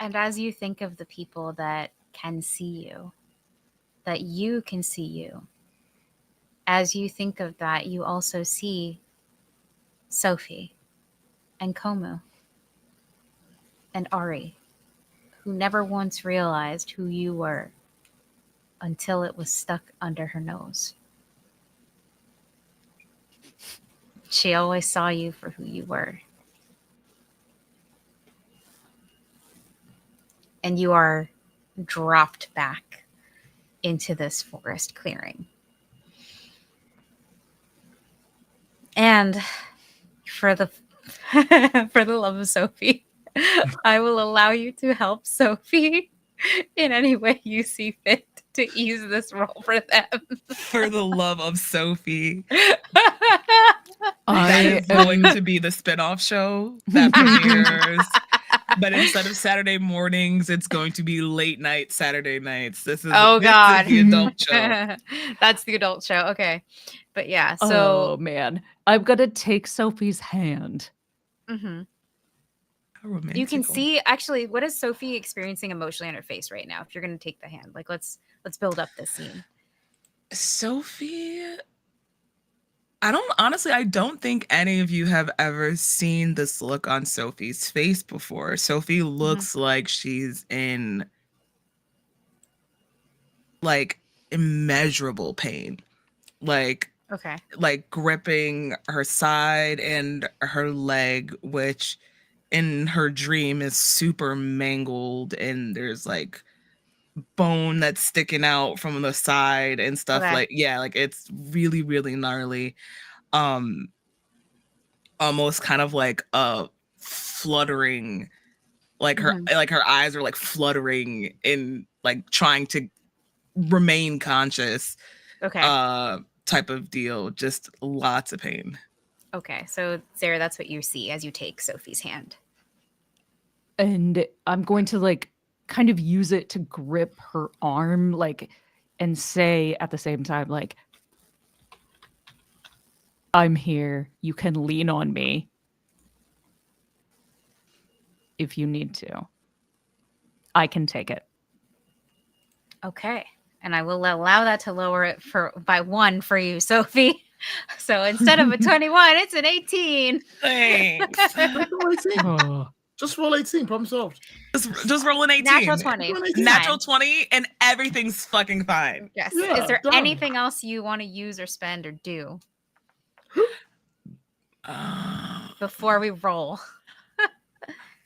And as you think of the people that can see you, that you can see you, as you think of that, you also see Sophie and Komu and Ari, who never once realized who you were until it was stuck under her nose. She always saw you for who you were. And you are dropped back into this forest clearing. And for the for the love of Sophie, I will allow you to help Sophie in any way you see fit to ease this role for them. For the love of Sophie. I That is going to be the spinoff show that premieres. But instead of Saturday mornings, it's going to be late night Saturday nights. This is God, the adult show. That's the adult show. Okay. But yeah, so oh man, I'm gonna take Sophie's hand Mm-hmm. How romantic. You can see, actually, what is Sophie experiencing emotionally on her face right now? If you're going to take the hand, like let's build up this scene. Sophie, I don't think any of you have ever seen this look on Sophie's face before. Sophie looks like she's in like immeasurable pain. Like gripping her side and her leg, which in her dream is super mangled, and there's like bone that's sticking out from the side and stuff. Like it's really, really gnarly. Almost kind of like a fluttering, like her eyes are like fluttering in like trying to remain conscious. Type of deal. Just lots of pain. Okay, so Sarah, that's what you see as you take Sophie's hand. And I'm going to like kind of use it to grip her arm, like, and say at the same time, like, I'm here. You can lean on me if you need to. I can take it. Okay. And I will allow that to lower it by 1 for you, Sophie. So instead of a 21, it's an 18. Thanks. Just roll 18. Problem solved. Just roll an 18. Natural 20. Natural 20, and everything's fucking fine. Yes. Is there anything else you want to use or spend or do before we roll?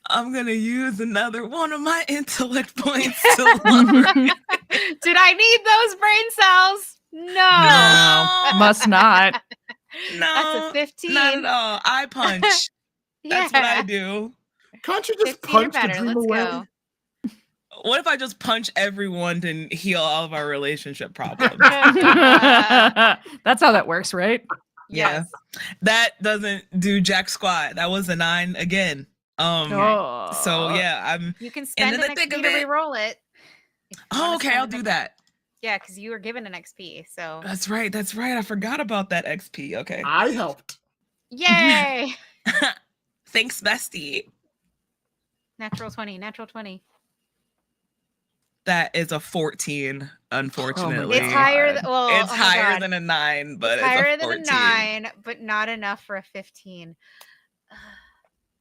I'm going to use another one of my intellect points to lower it. Did I need those brain cells? No. Must not. No. That's a 15. Not at all. I punch. That's what I do. Can't you just punch the dream away? Go. What if I just punch everyone to heal all of our relationship problems? That's how that works, right? Yeah. That doesn't do jack squat. That was a 9 again. So yeah, you can spend an XP to re-roll it. Oh, okay, I'll do that. Yeah, because you were given an XP. So that's right. I forgot about that XP. Okay. I helped. Yay! Thanks, bestie. Natural 20. That is a 14, unfortunately. It's higher higher than a 9, but it's higher a 14. than a 9, but not enough for a 15.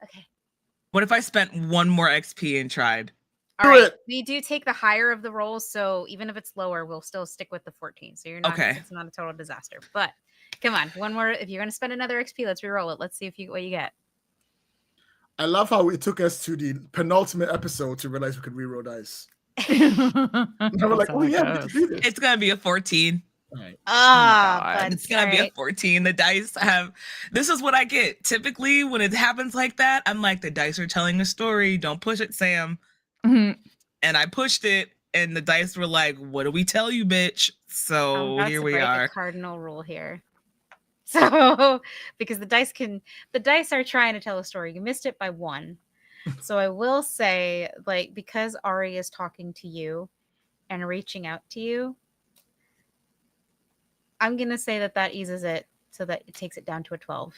Okay. What if I spent 1 more XP and tried? All right. We do take the higher of the rolls, so even if it's lower, we'll still stick with the 14. So you're not it's not a total disaster. But come on, 1 more. If you're gonna spend another XP, let's re-roll it. Let's see what you get. I love how it took us to the penultimate episode to realize we could re-roll dice. We're like, oh yeah, we can do this. It's gonna be a 14. Right. It's gonna be a 14. The dice this is what I get. Typically, when it happens like that, I'm like, the dice are telling a story. Don't push it, Sam. Mm-hmm. And I pushed it, and the dice were like, what do we tell you, bitch? So here we are. A cardinal rule here. So because the dice are trying to tell a story. You missed it by 1. So I will say, like, because Ari is talking to you and reaching out to you, I'm going to say that eases it so that it takes it down to a 12.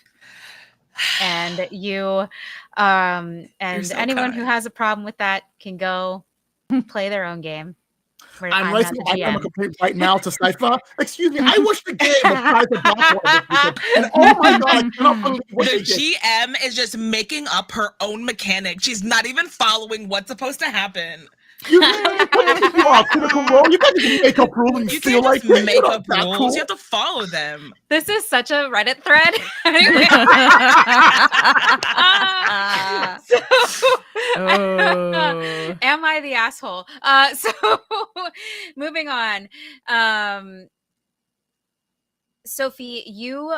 And you, and so anyone who has a problem with that can go play their own game. I'm writing a complaint right now to Cypher. Excuse me, I watched the game of Cypher Dark and oh my god, I cannot believe what the GM is just making up her own mechanic. She's not even following what's supposed to happen. You are Critical Role. You can't just make up rules and feel like make up rules. Cool. You have to follow them. This is such a Reddit thread. Am I the asshole? So moving on. Sophie, you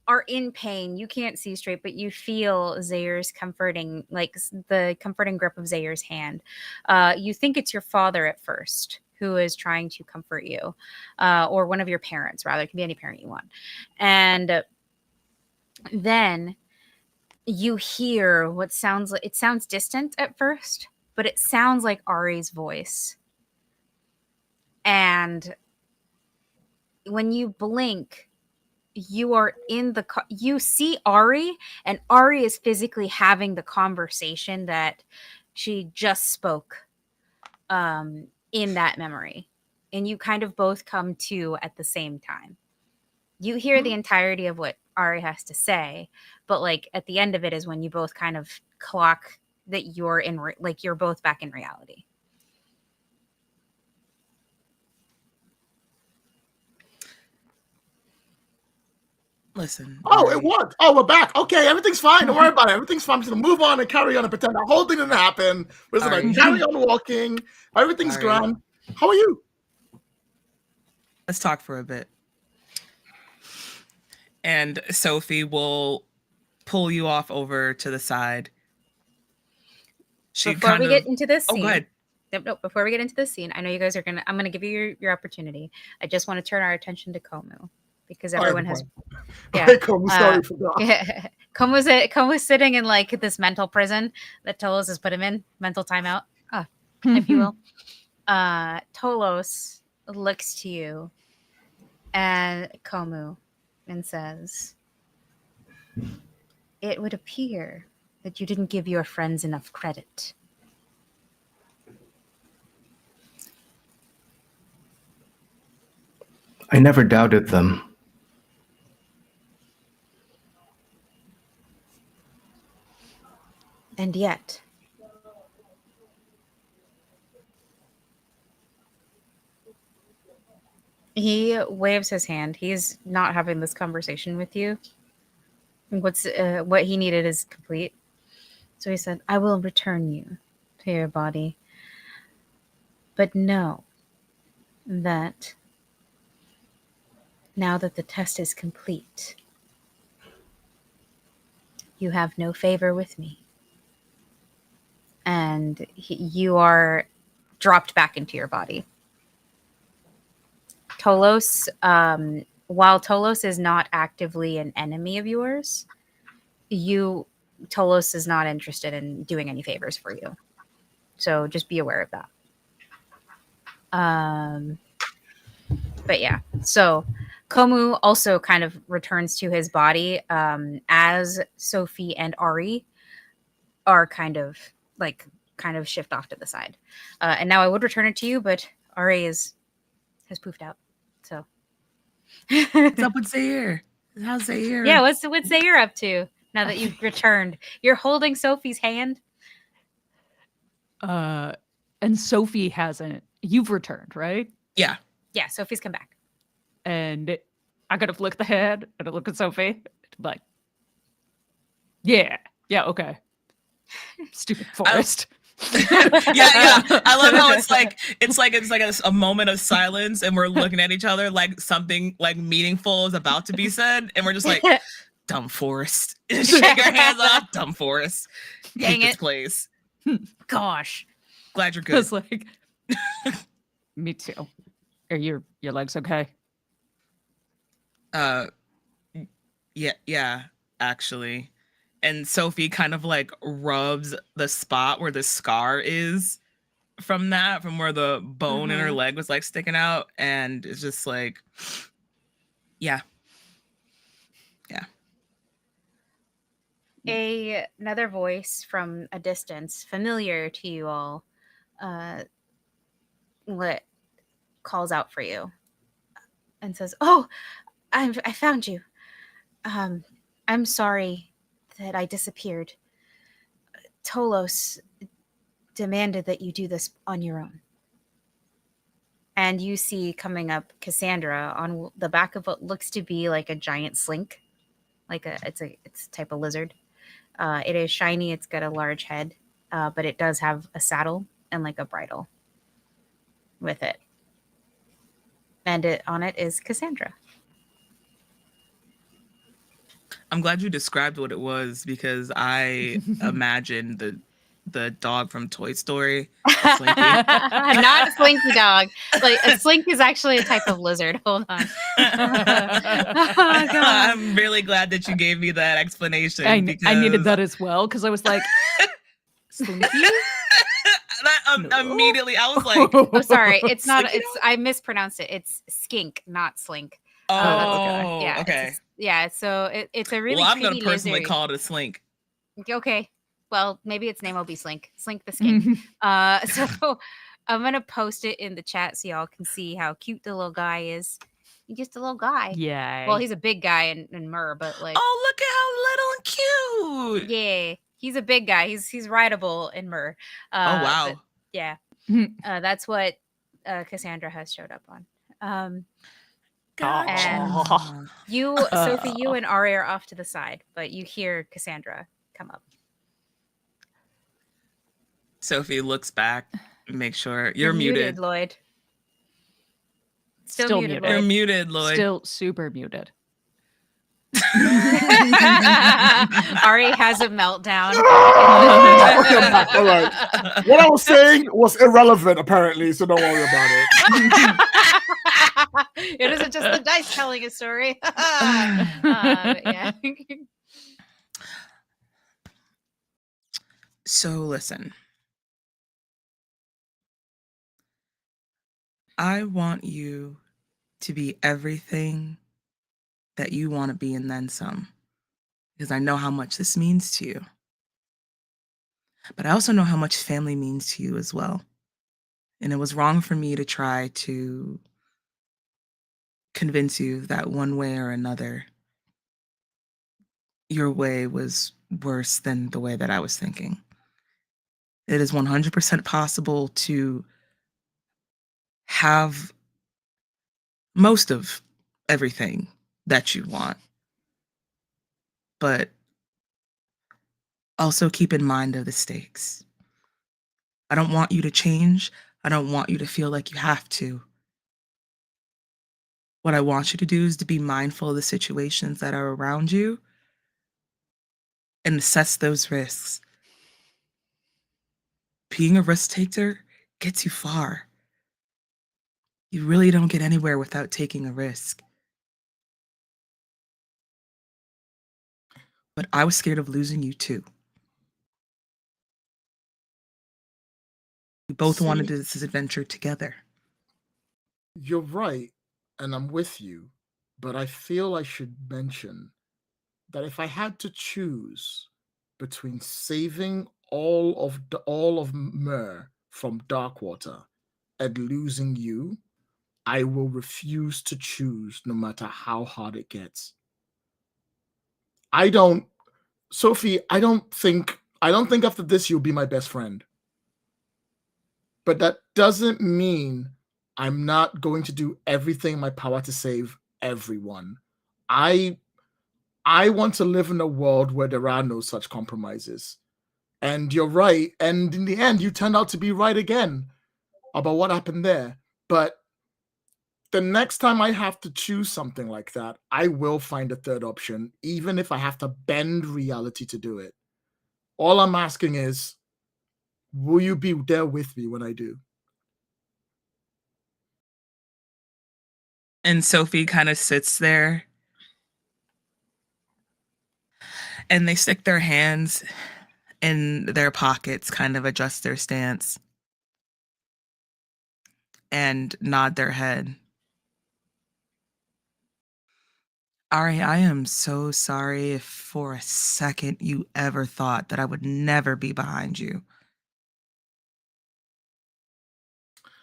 are in pain. You can't see straight, but you feel Zayr's comforting, like the comforting grip of Zayr's hand. You think it's your father at first who is trying to comfort you, or one of your parents, rather. It can be any parent you want. And then you hear what sounds like, it sounds distant at first, but it sounds like Ari's voice. And when you blink, you are in the you see Ari, and Ari is physically having the conversation that she just spoke in that memory, and you kind of both come to at the same time. You hear the entirety of what Ari has to say, but like at the end of it is when you both kind of clock that you're in like you're both back in reality. Listen. Oh, Ari. it worked. Oh, we're back. Okay, everything's fine. Don't worry about it. Everything's fine. I'm just gonna move on and carry on and pretend that whole thing didn't happen. We're just gonna Ari. carry on walking. Everything's Ari. grand. How are you? Let's talk for a bit. And Sophie will pull you off over to the side. Before we get into this Oh, scene, go ahead. no, before we get into this scene, I know you guys are I'm gonna give you your opportunity. I just want to turn our attention to Komu because everyone has. Yeah. Yeah. Komu, sorry for that. Yeah. Komu's sitting in like this mental prison that Tolos has put him in, mental timeout, if you will. Tolos looks to you and Komu and says, "It would appear that you didn't give your friends enough credit." I never doubted them. And yet, he waves his hand. He's not having this conversation with you. What he needed is complete. So he said, "I will return you to your body. But know that now that the test is complete, you have no favor with me." And you are dropped back into your body. Tolos, while Tolos is not actively an enemy of yours, Tolos is not interested in doing any favors for you. So just be aware of that. But yeah, so Komu also kind of returns to his body as Sophie and Ari are kind of shift off to the side. And now I would return it to you, but Ari has poofed out. So What's up with Zaire? How's Zaire? Yeah, what's Zaire up to now that you've returned? You're holding Sophie's hand. And Sophie hasn't. You've returned, right? Yeah. Yeah, Sophie's come back. And I gotta flick the head and I look at Sophie, like, yeah, okay. Stupid forest. yeah. I love how it's like a moment of silence, and we're looking at each other like something like meaningful is about to be said, and we're just like, dumb forest. Shake our hands off, dumb forest. Dang Take its it. place. Gosh. Glad you're I good. was like, me too. Are your legs okay? Yeah, actually. And Sophie kind of like rubs the spot where the scar is from where the bone in her leg was like sticking out, and it's just like, yeah. Another voice from a distance, familiar to you all, calls out for you and says, "Oh, I found you. I'm sorry that I disappeared. Tolos demanded that you do this on your own." And you see coming up Cassandra on the back of what looks to be like a giant slink, it's a type of lizard. It is shiny. It's got a large head, but it does have a saddle and like a bridle with it. And on it is Cassandra. I'm glad you described what it was, because I imagined the dog from Toy Story. Slinky. Not a slinky dog. Like a slink is actually a type of lizard. Hold on. I'm really glad that you gave me that explanation. I needed that as well, because I was like, Slinky? Immediately, I was like, Oh, sorry. It's not. I mispronounced it. It's skink, not slink. Oh, Yeah, okay. So it's a really Well, I'm pretty gonna personally lizard. call it a slink. Okay. Well, maybe its name will be Slink. Slink the skink. So I'm gonna post it in the chat so y'all can see how cute the little guy is. He's just a little guy. Yeah. Well, he's a big guy in Myrrh, but like, Oh, look at how little and cute. yeah, he's a big guy. He's rideable in Myrrh. Oh wow. But yeah, that's what Cassandra has showed up on. Gotcha. And you, Sophie, you and Ari are off to the side, but you hear Cassandra come up. Sophie looks back, make sure you're muted. Lloyd. Still muted. You're Lloyd. muted, Lloyd. Still super muted. Ari has a meltdown. Okay, I'm back. All right. What I was saying was irrelevant, apparently, so don't worry about it. It isn't just the dice telling a story. Yeah. So listen. I want you to be everything that you want to be and then some. Because I know how much this means to you. But I also know how much family means to you as well. And it was wrong for me to try to convince you that one way or another, your way was worse than the way that I was thinking. It is 100% possible to have most of everything that you want. But also keep in mind of the stakes. I don't want you to change. I don't want you to feel like you have to. What I want you to do is to be mindful of the situations that are around you and assess those risks. Being a risk taker gets you far. You really don't get anywhere without taking a risk. But I was scared of losing you too. We both wanted this adventure together. You're right, and I'm with you, but I feel I should mention that if I had to choose between saving all of Myrrh from Darkwater and losing you, I will refuse to choose no matter how hard it gets. Sophie, I don't think after this you'll be my best friend. But that doesn't mean I'm not going to do everything in my power to save everyone. I want to live in a world where there are no such compromises. And you're right. And in the end, you turned out to be right again about what happened there. But the next time I have to choose something like that, I will find a third option, even if I have to bend reality to do it. All I'm asking is, will you be there with me when I do? And Sophie kind of sits there and they stick their hands in their pockets, kind of adjust their stance and nod their head. Ari, I am so sorry if for a second you ever thought that I would never be behind you.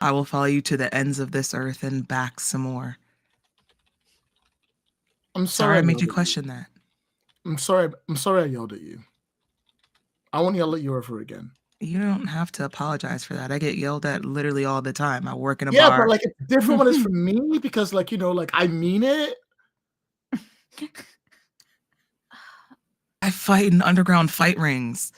I will follow you to the ends of this earth and back some more. I'm Sorry I made you yelled at question that. I'm sorry I yelled at you. I won't yell at you ever again. You don't have to apologize for that. I get yelled at literally all the time. I work in a Yeah, bar. but like it's different when it's from me because like, you know, like I mean it. I fight in underground fight rings.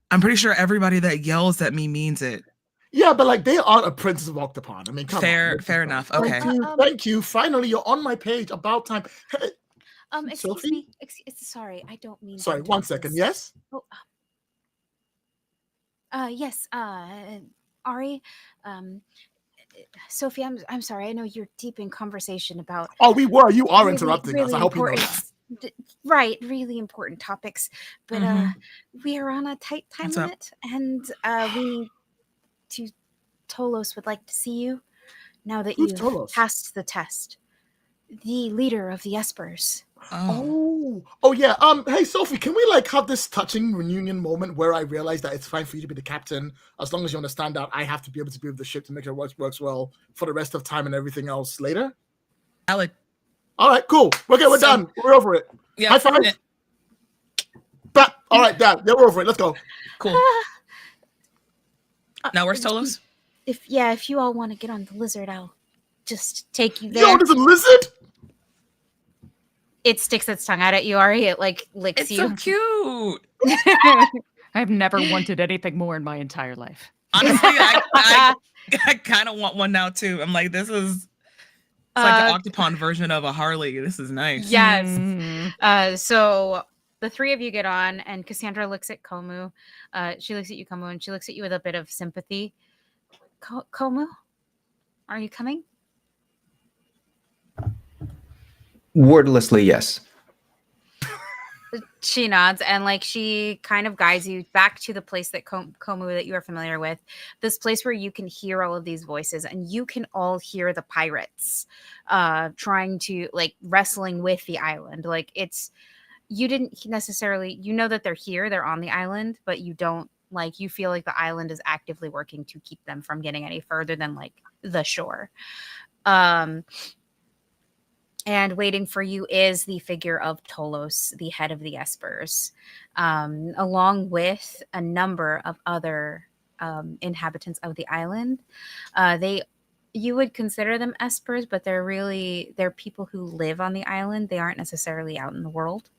I'm pretty sure everybody that yells at me means it. Yeah, but like they aren't a Princess of Octopon. I mean, come on. Fair enough. Okay. Thank you. Finally, you're on my page. About time. Hey, Excuse Sophie? me. Sorry, I don't mean. sorry, to 1 interrupt second. this. Yes? Oh, yes. Ari, Sophie, I'm sorry. I know you're deep in conversation about. Oh, we were. You are really, interrupting really us. I hope you know important, that. Right, really important topics, but we are on a tight time What's up? limit, and Tolos would like to see you now that Who's you've Tolos? passed the test. the leader of the Espers. Oh yeah. Hey Sophie, can we like have this touching reunion moment where I realize that it's fine for you to be the captain as long as you understand that I have to be able to be with the ship to make sure it works well for the rest of time and everything else later? Alec. All right, cool. Okay, we're done. We're over it. Yeah. High five. All right, Dad. Yeah, we're over it. Let's go. Cool. Now where's Tolos? If you all want to get on the lizard, I'll just take you there. Yo, there's a lizard. It sticks its tongue out at you, Ari. It like licks It's you. so cute. I've never wanted anything more in my entire life. Honestly, I kind of want one now too. I'm like, this is it's like the Octopon version of a Harley. This is nice. Yes. Mm. So the three of you get on, and Cassandra looks at Komu. She looks at you, Komu, and she looks at you with a bit of sympathy. Komu, are you coming? Wordlessly, yes. She nods, and like she kind of guides you back to the place that Komu that you are familiar with. This place where you can hear all of these voices, and you can all hear the pirates trying to like wrestling with the island. Like you didn't necessarily, you know that they're here, they're on the island, but you don't like, you feel like the island is actively working to keep them from getting any further than like the shore. And waiting for you is the figure of Tolos, the head of the Espers, along with a number of other inhabitants of the island. You would consider them Espers, but they're people who live on the island. They aren't necessarily out in the world.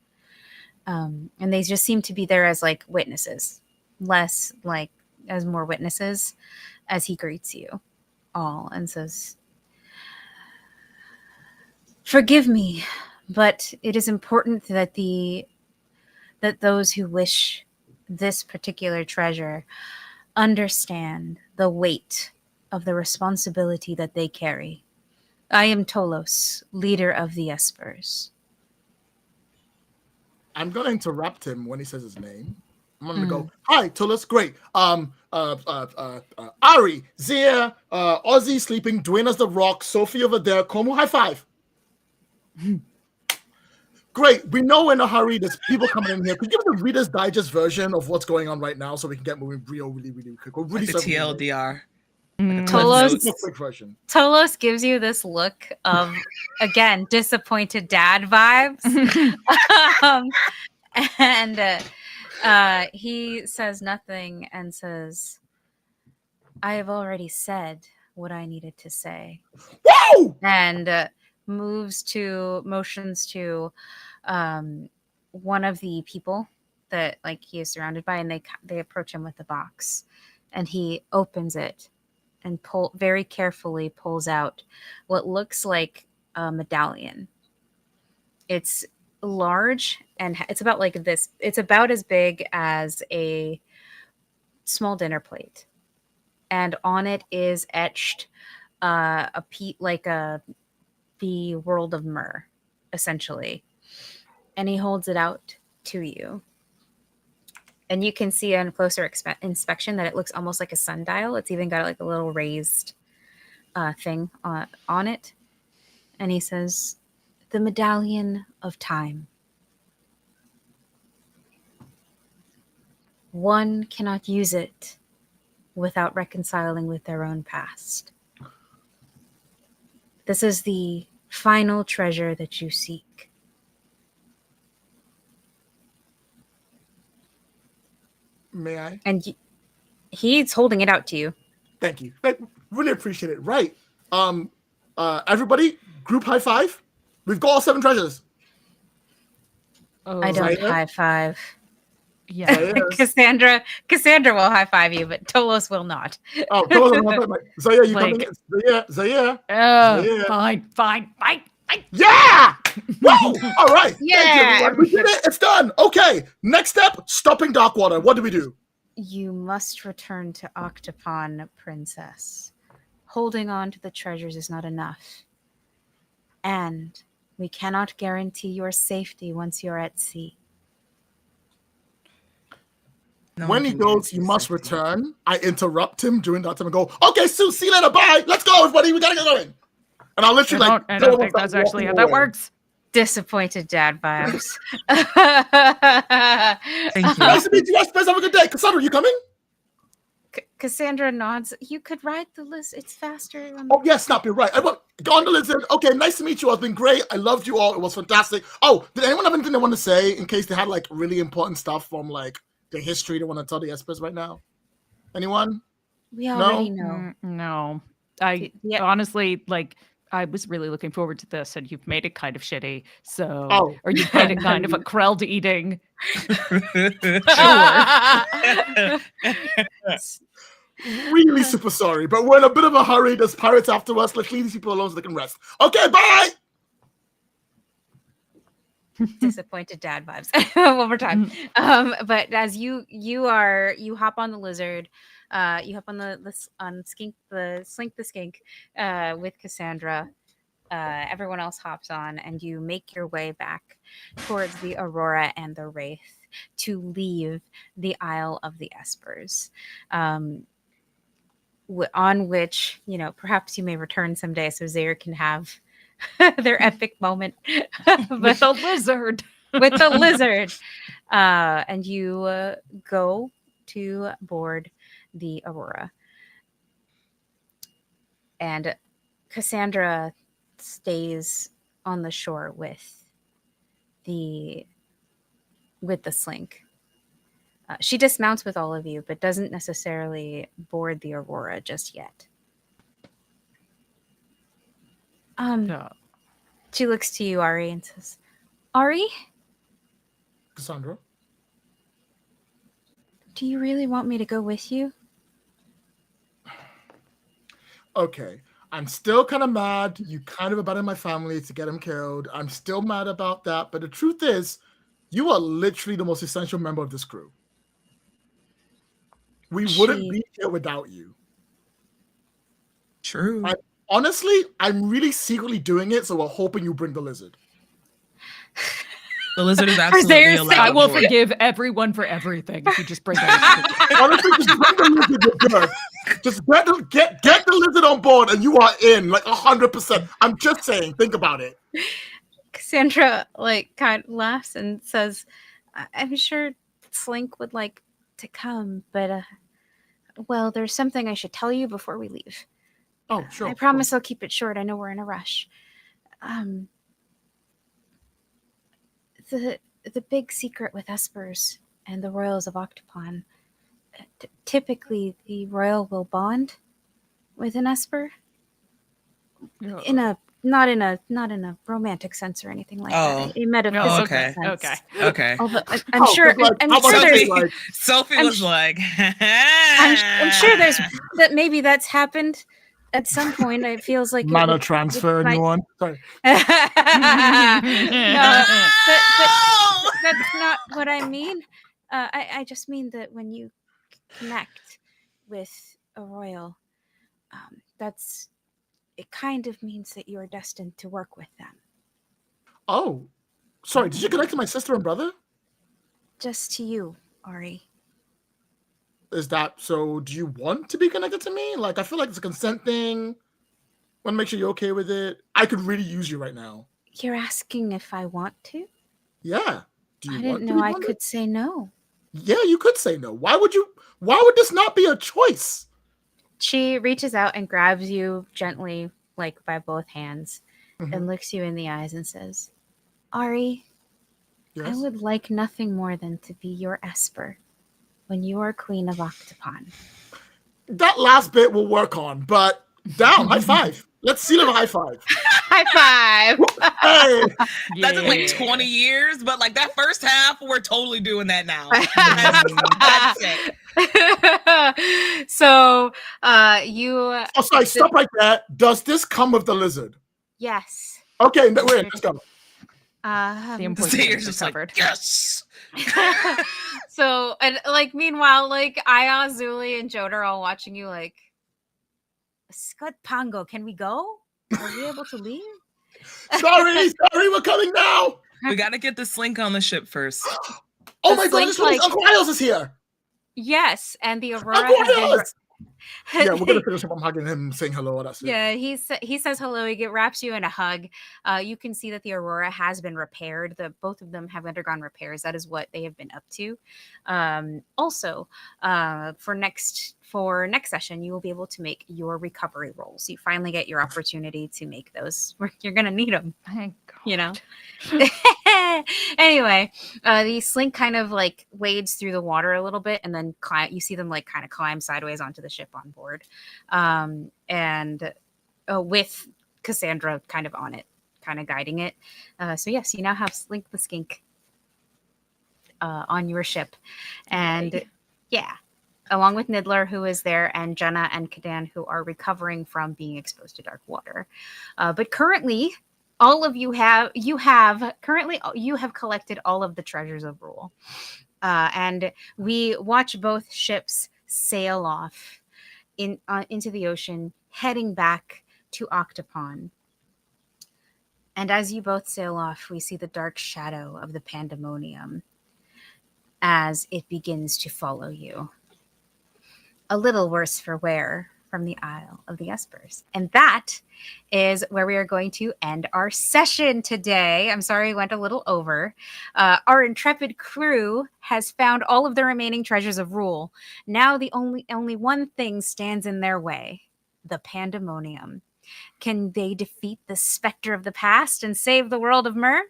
And they just seem to be there as like witnesses, less like as more witnesses, as he greets you all and says, "Forgive me, but it is important that those who wish this particular treasure understand the weight of the responsibility that they carry. I am Tolos, leader of the Espers." I'm gonna interrupt him when he says his name. I'm gonna go, "Hi, Tolos, great. Ari, Zia, Ozzy sleeping, Dwayne as the Rock, Sophie over there, Komu, high five." Great. We know we're in a hurry. There's people coming in here. Could you give the Reader's Digest version of what's going on right now so we can get moving really quick? We're really Like the TLDR. quick version. Tolos gives you this look of, again, disappointed dad vibes. And he says nothing and says, "I have already said what I needed to say." Whoa! And motions to one of the people that like he is surrounded by, and they approach him with the box, and he opens it and very carefully pulls out what looks like a medallion. It's large and it's about like this. It's about as big as a small dinner plate, and on it is etched the world of Myrrh, essentially. And he holds it out to you. And you can see on closer inspection that it looks almost like a sundial. It's even got like a little raised thing on it. And he says, "The medallion of time. One cannot use it without reconciling with their own past. This is the final treasure that you seek." May I? And he's holding it out to you. Thank you. Really appreciate it. Right. Everybody, group high five. We've got all 7 treasures. Oh, I don't Zaya? high five. yeah. Cassandra will high five you, but Tolos will not. Oh, Zaya, you Like- coming in? Zaya. Oh, Yeah. fine. Yeah! Whoa! All right. Yeah. Thank you, everyone. We did it. It's done. Okay. Next step, stopping Darkwater. What do we do? You must return to Octopon, Princess. Holding on to the treasures is not enough. And we cannot guarantee your safety once you're at sea. No When one he can goes, guarantee you must safety. return. I interrupt him during that time and go, "Okay, Sue, see you later. Bye. Let's go, everybody. We gotta get going." And I'll literally I like. don't think that's actually how that works. Disappointed dad vibes. Thank you. Nice to meet you. Guys, have a good day. Cassandra, you coming? Cassandra nods. You could ride the list. It's faster. Oh, yes, Snap, you're right. I want go on the lizard. Okay, nice to meet you all. It's been great. I loved you all. It was fantastic. Oh, did anyone have anything they want to say in case they had like really important stuff from like the history they want to tell the Espers right now? Anyone? We already know. No. I honestly, like, I was really looking forward to this, and you've made it kind of shitty. So, or you've made it kind of a Kreld eating. Really super sorry, but we're in a bit of a hurry. There's pirates after us. Let's leave these people alone so they can rest. Okay, bye. Disappointed dad vibes. One more time. But as you hop on the lizard, you hop on the skink the skink with Cassandra. Everyone else hops on, and you make your way back towards the Aurora and the Wraith to leave the Isle of the Espers. On which, perhaps you may return someday so Zaire can have their epic moment with the lizard. With the lizard. And you go to board the Aurora. And Cassandra stays on the shore with the slink. She dismounts with all of you, but doesn't necessarily board the Aurora just yet. She looks to you, Ari, and says, Ari? Cassandra? Do you really want me to go with you? Okay. I'm still kind of mad. You kind of abandoned my family to get him killed. I'm still mad about that. But the truth is, you are literally the most essential member of this crew. We wouldn't be here without you. True. Honestly, I'm really secretly doing it, so we're hoping you bring the lizard. The lizard is absolutely allowed. I will forgive everyone for everything if you just bring that. Honestly, just bring the lizard. You're good. Just get the lizard on board, and you are in like 100%. I'm just saying. Think about it. Cassandra kind of laughs and says, "I'm sure Slink would like to come, but well, there's something I should tell you before we leave." Oh, sure. I promise I'll keep it short. I know we're in a rush. The big secret with Espers and the Royals of Octopon, typically the Royal will bond with an Esper. Not in a romantic sense or anything like that. A metaphysical sense. Okay. Although, I'm sure there's Sophie was like, I'm sure there's that maybe that's happened at some point. It feels like mana transfer. Anyone? Sorry. No, but that's not what I mean. I just mean that when you connect with a royal, it kind of means that you are destined to work with them. Oh, sorry. Did you connect to my sister and brother? Just to you, Ari. Is that so? Do you want to be connected to me? Like, I feel like it's a consent thing. Want to make sure you're okay with it. I could really use you right now. You're asking if I want to? Yeah. Do you I didn't know I could say no. Yeah, you could say no. Why would this not be a choice? She reaches out and grabs you gently, by both hands, and looks you in the eyes and says, Ari, yes? I would like nothing more than to be your Esper when you are Queen of Octopon. That last bit we'll work on, but down, high five. Let's seal it a high five. High five. Hey. That took 20 years, but that first half, we're totally doing that now. That's it. So you... Oh, sorry, stop right there. Does this come with the lizard? Yes. Okay, wait, let's go. The important just covered. Yes. So, and meanwhile, Aya, Zuli, and Jode are all watching you Scott Pango, can we go? Are we able to leave? Sorry, we're coming now. We gotta get the slink on the ship first. Oh my god, Uncle Miles is here. Yes, and the Aurora Yeah, we're gonna finish up. I'm hugging him, saying hello. That's it. Yeah, he says hello. He wraps you in a hug. You can see that the Aurora has been repaired. Both of them have undergone repairs. That is what they have been up to. Also, for next session, you will be able to make your recovery rolls. You finally get your opportunity to make those. You're gonna need them. Thank God. You know. Anyway, the slink kind of like wades through the water a little bit, and then you see them like kind of climb sideways onto the ship on board, and with Cassandra kind of on it, kind of guiding it. So yes, you now have Slink the Skink on your ship, and Yay. yeah, along with Niddler, who is there, and Jenna and Kadan, who are recovering from being exposed to dark water. But currently, all of you have collected all of the treasures of Rule, and we watch both ships sail off into the ocean, heading back to Octopon. And as you both sail off, we see the dark shadow of the Pandemonium as it begins to follow you. A little worse for wear from the Isle of the Espers. And that is where we are going to end our session today. I'm sorry we went a little over. Our intrepid crew has found all of the remaining treasures of Rule. Now the only one thing stands in their way: the Pandemonium. Can they defeat the specter of the past and save the world of Myr?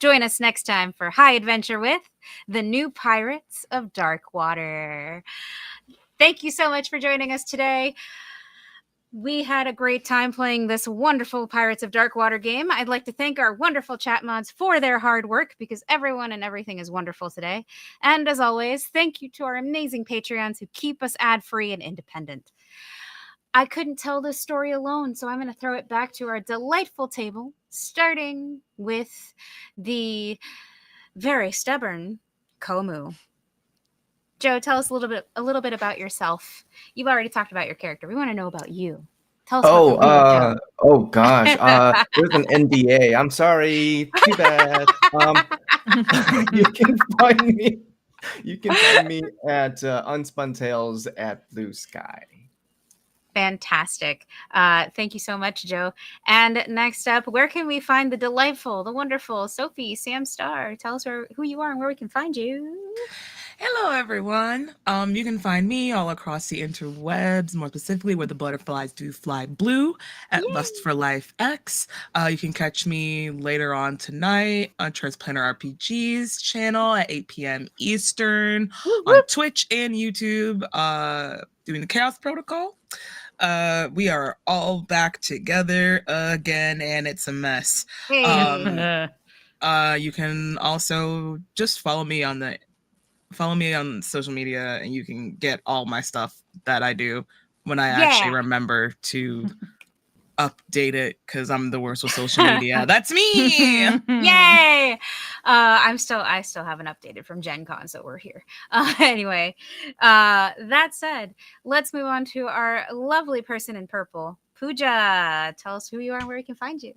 Join us next time for High Adventure with the new Pirates of Darkwater. Thank you so much for joining us today. We had a great time playing this wonderful Pirates of Darkwater game. I'd like to thank our wonderful chat mods for their hard work, because everyone and everything is wonderful today. And as always, thank you to our amazing Patreons who keep us ad-free and independent. I couldn't tell this story alone, so I'm going to throw it back to our delightful table, starting with the very stubborn Komu. Joe, tell us a little bit about yourself. You've already talked about your character. We want to know about you. Tell us about the real Joe. Oh gosh. There's an NDA. I'm sorry. Too bad. You can find me. You can find me at Unspun Tales at Blue Sky. Fantastic. Thank you so much, Joe. And next up, where can we find the delightful, the wonderful Sophie Sam Star? Tell us who you are and where we can find you. Hello, everyone. You can find me all across the interwebs, more specifically where the butterflies do fly blue, at Yay. Lust for Life X. You can catch me later on tonight on Transplanter RPG's channel at 8 p.m. Eastern, on Twitch and YouTube, doing the Chaos Protocol. We are all back together again, and it's a mess. Hey. You can also just follow me on social media, and you can get all my stuff that I do when I actually remember to update it, because I'm the worst with social media. That's me. Yay! I still haven't updated from Gen Con, so we're here. Anyway, that said, let's move on to our lovely person in purple. Pooja, tell us who you are and where we can find you.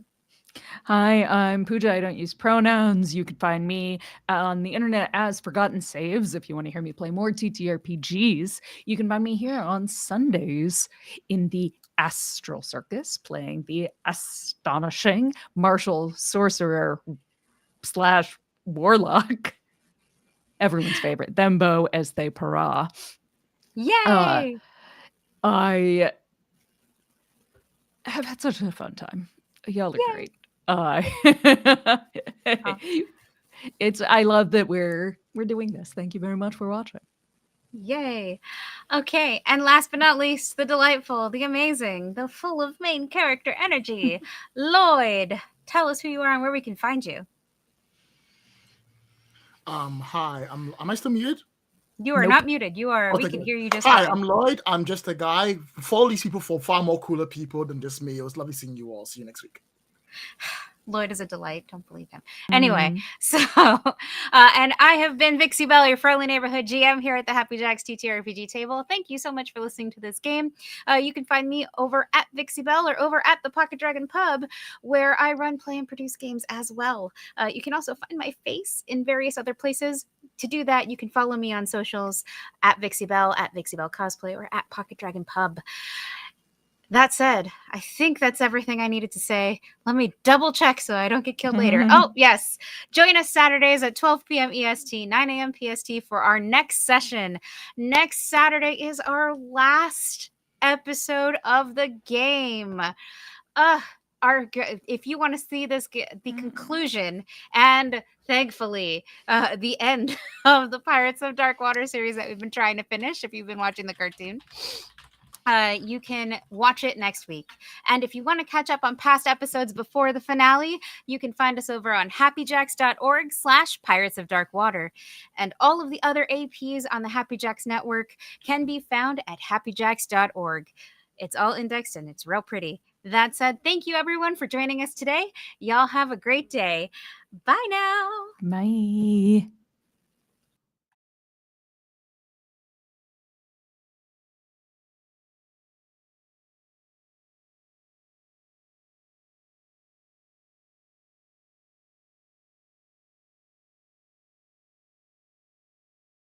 Hi, I'm Pooja. I don't use pronouns. You can find me on the internet as Forgotten Saves. If you want to hear me play more TTRPGs, you can find me here on Sundays in the Astral Circus, playing the astonishing martial sorcerer / warlock. Everyone's favorite, Thembo as they para. Yay! I have had such a fun time. Y'all are great. I love that we're doing this. Thank you very much for watching. Yay. Okay, and last but not least, the delightful, the amazing, the full of main character energy, Lloyd. Tell us who you are and where we can find you. Hi. Am I still muted? You are not muted. You are. We can hear you just Hi, fine. I'm Lloyd. I'm just a guy. Follow these people for far more cooler people than just me. It was lovely seeing you all. See you next week. Lloyd is a delight. Don't believe him. Anyway, so, and I have been Vixie Bell, your friendly neighborhood GM here at the Happy Jacks TTRPG table. Thank you so much for listening to this game. You can find me over at Vixie Bell or over at the Pocket Dragon Pub, where I run, play, and produce games as well. You can also find my face in various other places, to do that, you can follow me on socials at Vixie Bell, at Vixie Bell Cosplay, or at Pocket Dragon Pub. That said, I think that's everything I needed to say. Let me double check so I don't get killed later. Oh, yes. Join us Saturdays at 12 p.m. EST, 9 a.m. PST for our next session. Next Saturday is our last episode of the game. If you want to see this, the conclusion and thankfully the end of the Pirates of Dark Water series that we've been trying to finish, if you've been watching the cartoon, you can watch it next week. And if you want to catch up on past episodes before the finale, you can find us over on happyjacks.org/Pirates of Dark Water. And all of the other APs on the Happy Jacks network can be found at happyjacks.org. It's all indexed and it's real pretty. That said, thank you everyone for joining us today. Y'all have a great day. Bye now. Bye.